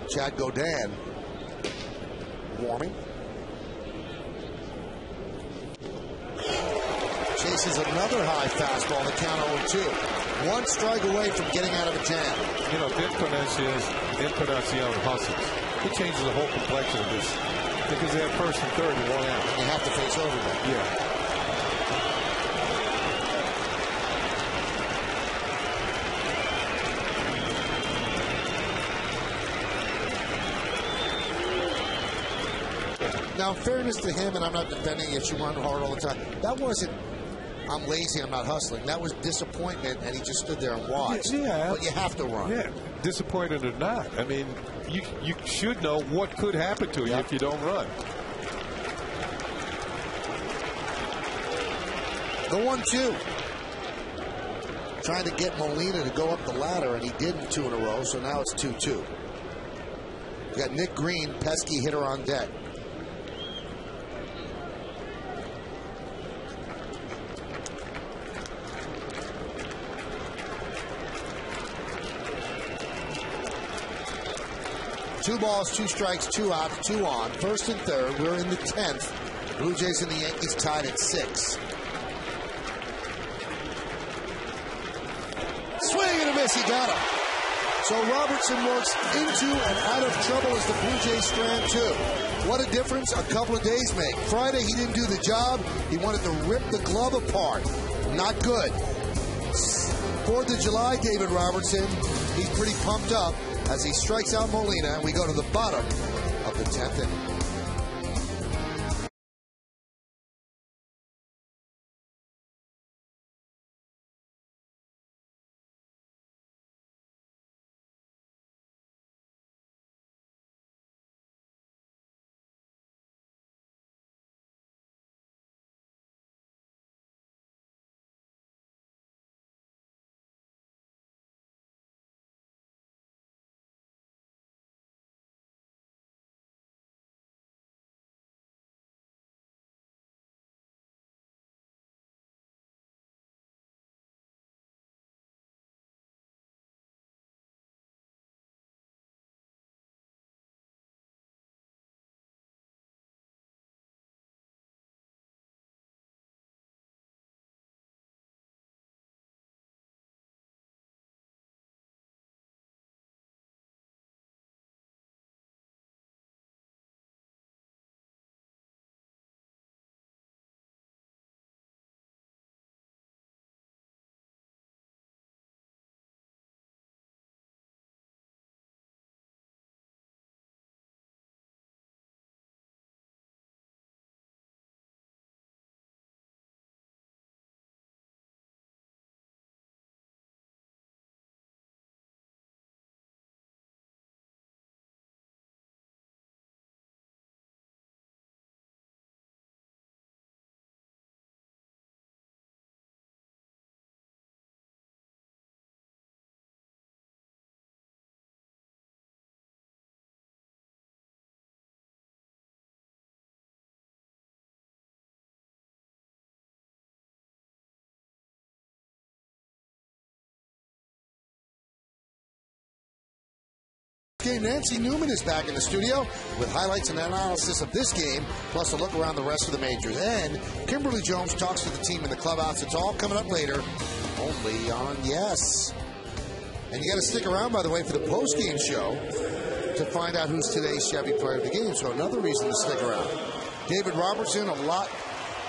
Chad Godin warming. Chases another high fastball, the count 0-2. 1 strike away from getting out of a jam. You know, Encarnacion hustles. He changes the whole complexion of Because they have first and third and 1 out. And you have to face over them. Yeah. Now, in fairness to him, and I'm not defending it, you run hard all the time. That wasn't, I'm lazy, I'm not hustling. That was disappointment, and he just stood there and watched. Yeah. But you have to run. Yeah, disappointed or not. I mean, you should know what could happen to you if you don't run. The 1-2. Trying to get Molina to go up the ladder, and he didn't 2 in a row, so now it's 2-2. You got Nick Green, pesky hitter on deck. Two balls, 2 strikes, 2 outs, 2 on. First and third. We're in the 10th. Blue Jays and the Yankees tied at 6. Swing and a miss. He got him. So Robertson works into and out of trouble as the Blue Jays strand 2. What a difference a couple of days make. Friday, he didn't do the job. He wanted to rip the glove apart. Not good. 4th of July, David Robertson. He's pretty pumped up as he strikes out Molina, and we go to the bottom of the 10th inning. Nancy Newman is back in the studio with highlights and analysis of this game, plus a look around the rest of the majors. And Kimberly Jones talks to the team in the clubhouse. It's all coming up later, only on Yes. And you got to stick around, by the way, for the post-game show to find out who's today's Chevy player of the game. So another reason to stick around. David Robertson, a lot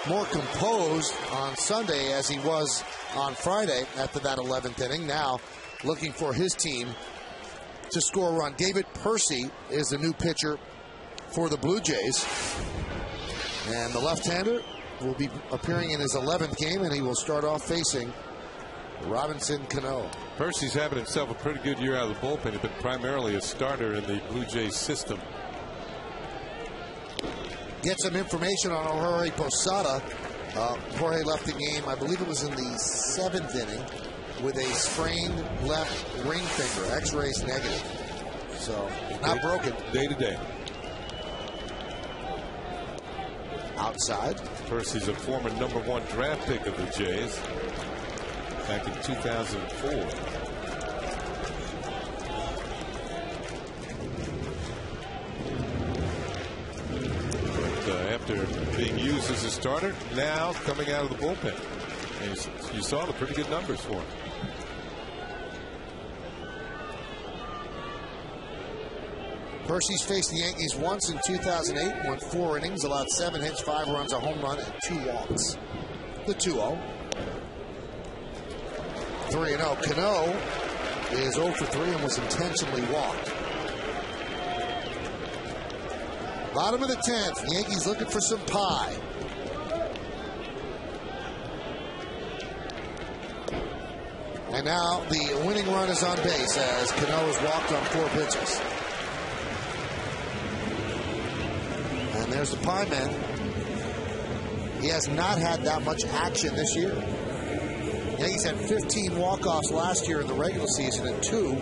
more composed on Sunday as he was on Friday after that 11th inning. Now looking for his team to score a run. David Percy is the new pitcher for the Blue Jays. And the left-hander will be appearing in his 11th game, and he will start off facing Robinson Cano. Percy's having himself a pretty good year out of the bullpen. He's been primarily a starter in the Blue Jays system. Get some information on Jorge Posada. Jorge left the game, I believe it was in the 7th inning, with a sprained left ring finger. X-rays negative. So, not broken. Day to day. Outside. Percy's a former #1 draft pick of the Jays back in 2004. But after being used as a starter, now coming out of the bullpen. And you saw the pretty good numbers for him. Percy's faced the Yankees once in 2008, went 4 innings, allowed 7 hits, 5 runs, a home run, and 2 walks. The 2-0. 3-0. Cano is 0 for 3 and was intentionally walked. Bottom of the 10th, Yankees looking for some pie. And now the winning run is on base as Cano is walked on 4 pitches. And there's the pie man. He has not had that much action this year. Yankees had 15 walk-offs last year in the regular season and 2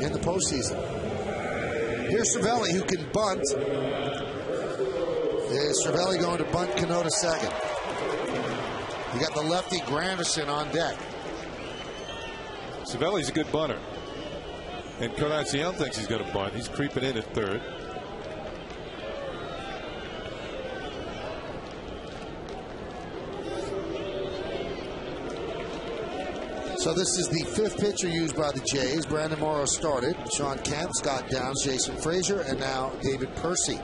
in the postseason. Here's Cervelli, who can bunt. Is Cervelli going to bunt Cano to second? You got the lefty Granderson on deck. Cervelli's a good bunter. And Encarnacion thinks he's going to bunt. He's creeping in at third. So this is the 5th pitcher used by the Jays. Brandon Morrow started. Sean Kemp, Scott Downs, Jason Frazier, and now David Percy.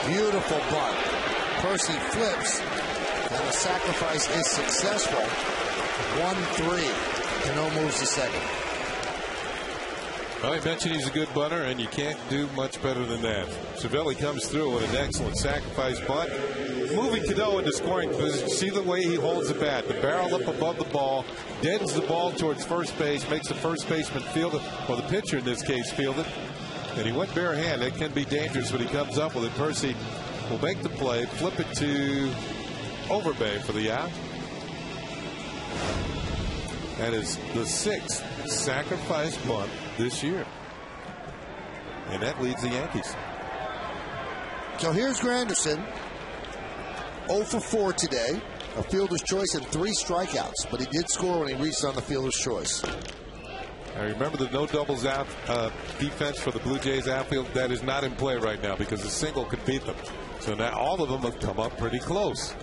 Beautiful bunt. Percy flips, and the sacrifice is successful. 1-3. Cano moves to second. Well, I mentioned he's a good bunter, and you can't do much better than that. Cervelli comes through with an excellent sacrifice bunt. Moving Cano into scoring position. See the way he holds the bat. The barrel up above the ball, deadens the ball towards first base, makes the first baseman field it, or the pitcher in this case field it. And he went bare hand. It can be dangerous when he comes up with it. Percy will make the play, flip it to Overbay for the out. That is the 6th sacrifice bunt this year. And that leads the Yankees. So here's Granderson. 0 for 4 today. A fielder's choice and 3 strikeouts. But he did score when he reached on the fielder's choice. I remember the no doubles out defense for the Blue Jays outfield. That is not in play right now because a single could beat them. So now all of them have come up pretty close.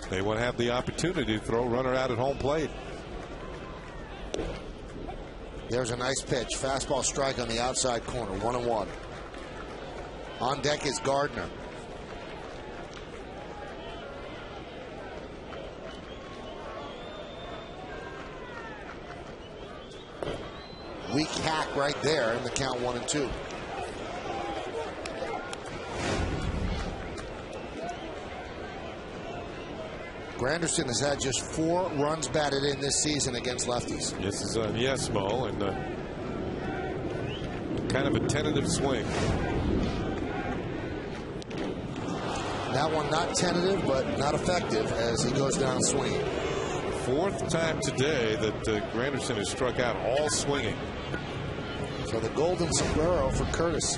They want to have the opportunity to throw a runner out at home plate. There's a nice pitch. Fastball strike on the outside corner. 1-1. On deck is Gardner. Weak hack right there in the count 1-2. Granderson has had just 4 runs batted in this season against lefties. This is on Yesmo and kind of a tentative swing. That one not tentative, but not effective as he goes down swinging. 4th time today that Granderson has struck out all swinging. So the golden sombrero for Curtis.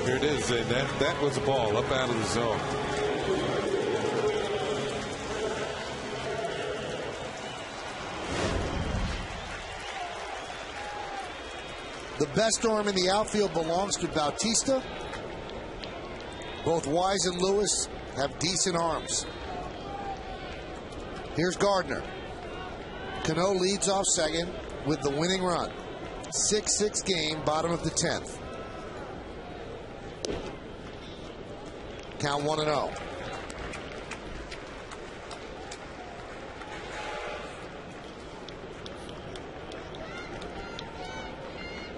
Here it is. That was a ball up out of the zone. The best arm in the outfield belongs to Bautista. Both Wise and Lewis have decent arms. Here's Gardner. Cano leads off second with the winning run. 6-6 game, bottom of the 10th. Count 1-0.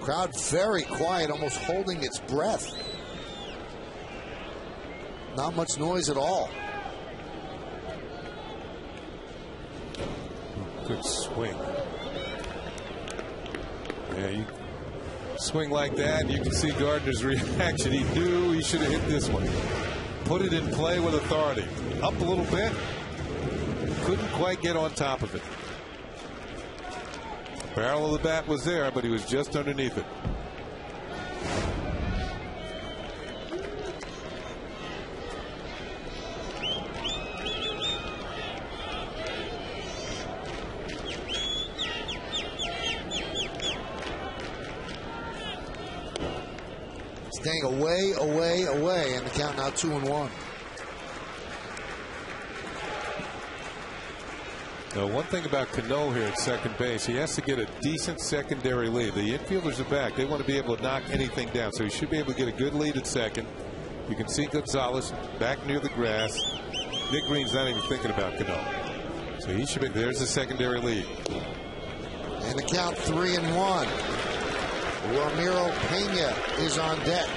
Crowd very quiet, almost holding its breath. Not much noise at all. Good swing. Yeah, you swing like that, and you can see Gardner's reaction. He knew he should have hit this one. Put it in play with authority. Up a little bit. Couldn't quite get on top of it. Barrel of the bat was there, but he was just underneath it. Staying away, and the count now 2-1. Now, one thing about Cano here at second base, he has to get a decent secondary lead. The infielders are back. They want to be able to knock anything down, so he should be able to get a good lead at second. You can see Gonzalez back near the grass. Nick Green's not even thinking about Cano. So he should be. There's the secondary lead. And the count 3-1. Ramiro Pena is on deck.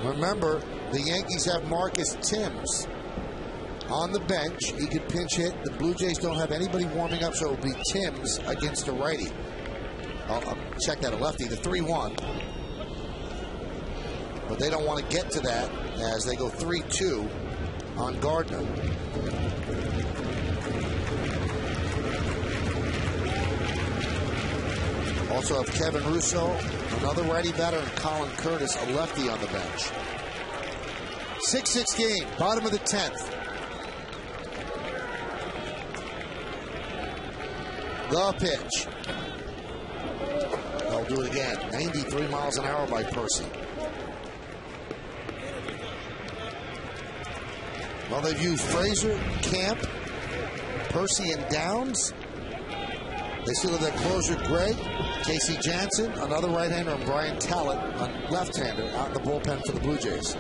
Remember, the Yankees have Marcus Thames on the bench. He could pinch hit. The Blue Jays don't have anybody warming up, so it will be Thames against a righty. I'll check that, a lefty, the 3-1. But they don't want to get to that as they go 3-2 on Gardner. Also have Kevin Russo, another righty batter, and Colin Curtis, a lefty, on the bench. 6-6 game, bottom of the 10th. The pitch. They'll do it again. 93 miles an hour by Percy. Well, they've used Frazier, Camp, Percy, and Downs. They still have their closer, Greg, Casey Jansen, another right-hander, and Brian Talent, a left-hander, out in the bullpen for the Blue Jays.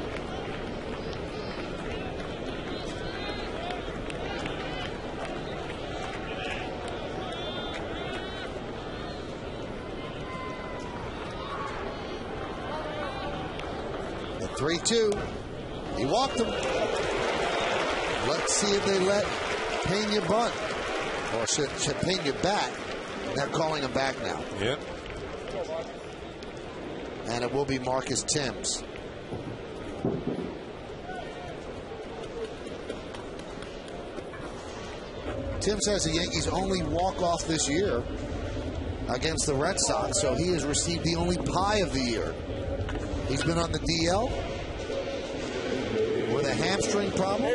The 3-2. He walked him. Let's see if they let Pena bunt. Or should Pena bat. They're calling him back now. Yep. And it will be Marcus Thames. Thames has the Yankees' only walk-off this year against the Red Sox, so he has received the only pie of the year. He's been on the DL with a hamstring problem.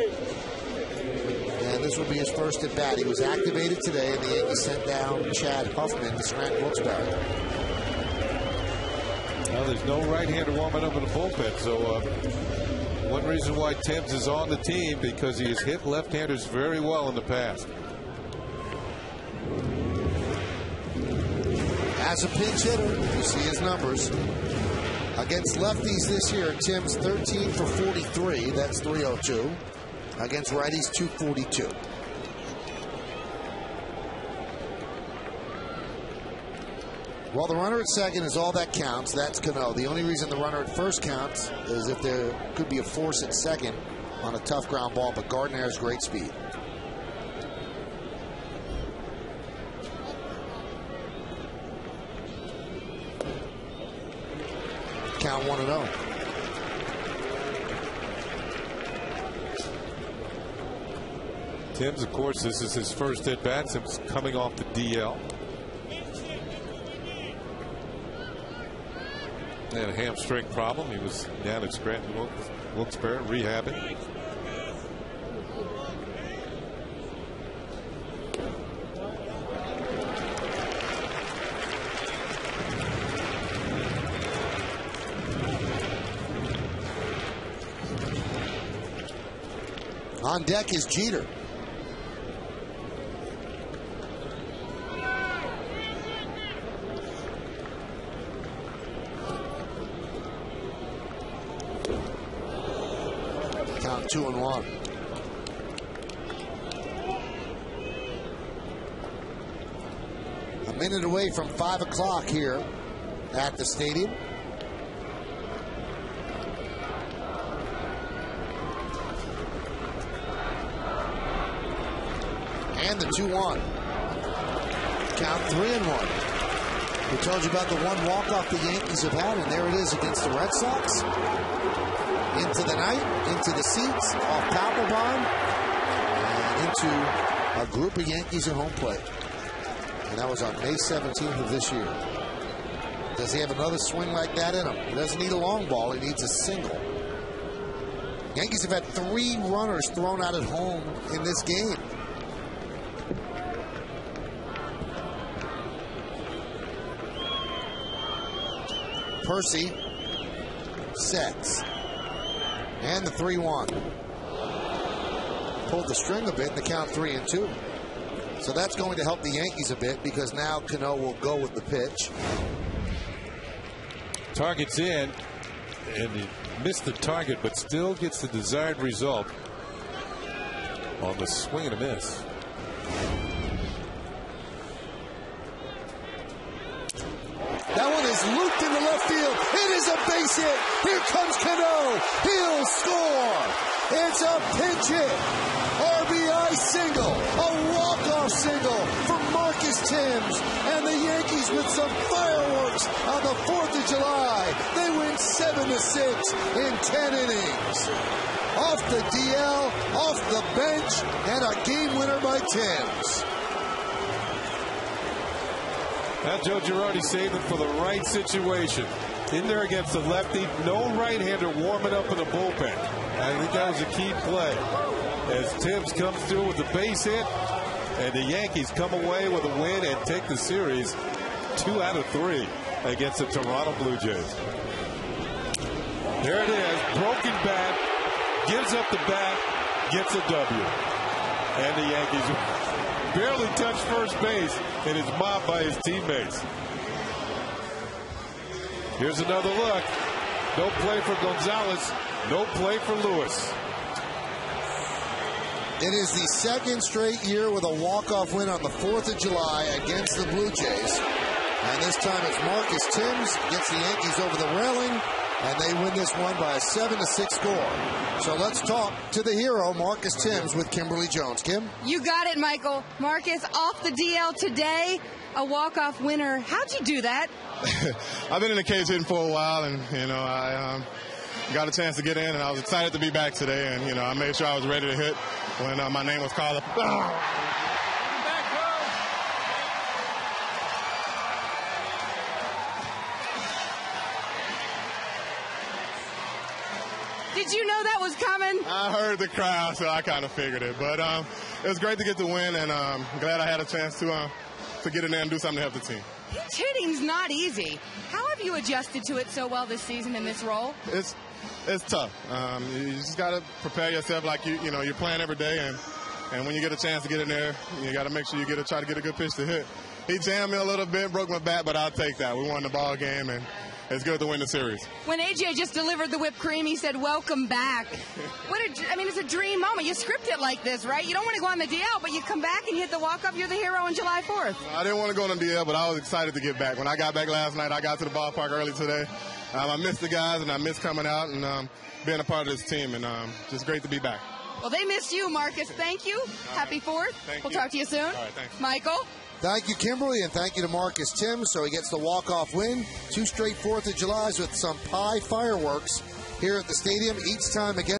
And this will be his first at bat. He was activated today, and the Yankees sent down Chad Huffman to Scranton Wilkes-Barre. Well, there's no right-hander warming up in the bullpen, so one reason why Thames is on the team, because he has hit left-handers very well in the past. As a pinch hitter, you see his numbers. Against lefties this year, Thames 13 for 43. That's 302. Against righties, 242. Well, the runner at second is all that counts. That's Cano. The only reason the runner at first counts is if there could be a force at second on a tough ground ball, but Gardner has great speed. Count 1-0. Thames, of course, this is his first at bat since coming off the DL. He had a hamstring problem. He was down at Scranton Wilkes-Barre rehabbing. On deck is Jeter. Count 2-1. A minute away from 5 o'clock here at the stadium. And the 2-1. Count 3-1. We told you about the one walk-off the Yankees have had, and there it is against the Red Sox. Into the night, into the seats, off Papelbon, and into a group of Yankees at home plate. And that was on May 17th of this year. Does he have another swing like that in him? He doesn't need a long ball, he needs a single. Yankees have had 3 runners thrown out at home in this game. Percy sets. And the 3-1. Pulled the string a bit in the count 3-2. So that's going to help the Yankees a bit because now Cano will go with the pitch. Target's in, and he missed the target, but still gets the desired result on the swing and a miss. That one is looped into left field. It is a base hit. Here comes Cano. He'll score. It's a pinch hit. RBI single. A walk-off single for Marcus Thames. And the Yankees with some fireworks on the 4th of July. They win 7-6 in 10 innings. Off the DL, off the bench, and a game winner by Thames. Now Joe Girardi saved it for the right situation. In there against the lefty, no right-hander warming up in the bullpen. I think that was a key play. As Thames comes through with the base hit, and the Yankees come away with a win and take the series 2 out of 3 against the Toronto Blue Jays. There it is, broken bat, gives up the bat, gets a W. And the Yankees barely touched first base and is mobbed by his teammates. Here's another look. No play for Gonzalez. No play for Lewis. It is the second straight year with a walk-off win on the 4th of July against the Blue Jays. And this time it's Marcus Thames gets the Yankees over the railing, and they win this one by a 7-6 score. So let's talk to the hero, Marcus Thames, with Kimberly Jones. Kim? You got it, Michael. Marcus, off the DL today, a walk-off winner. How'd you do that? I've been in the cage hitting for a while, and, I got a chance to get in, and I was excited to be back today. And, I made sure I was ready to hit when my name was called up. Did you know that was coming? I heard the crowd, so I kind of figured it. But it was great to get the win, and I'm glad I had a chance to get in there and do something to help the team. Pinch hitting's not easy. How have you adjusted to it so well this season in this role? It's tough. You just got to prepare yourself like you're playing every day, and when you get a chance to get in there, you got to make sure you try to get a good pitch to hit. He jammed me a little bit, broke my bat, but I'll take that. We won the ball game, and it's good to win the series. When AJ just delivered the whipped cream, he said, "Welcome back." It's a dream moment. You script it like this, right? You don't want to go on the DL, but you come back and you hit the walk-up. You're the hero on July 4th. I didn't want to go on the DL, but I was excited to get back. When I got back last night, I got to the ballpark early today. I missed the guys, and I missed coming out and being a part of this team, and just great to be back. Well, they missed you, Marcus. Thank you. Happy 4th. We'll talk to you soon. All right, thanks. Michael? Thank you, Kimberly, and thank you to Marcus Thames. So he gets the walk-off win. 2 straight 4th of Julys with some pie fireworks here at the stadium, each time against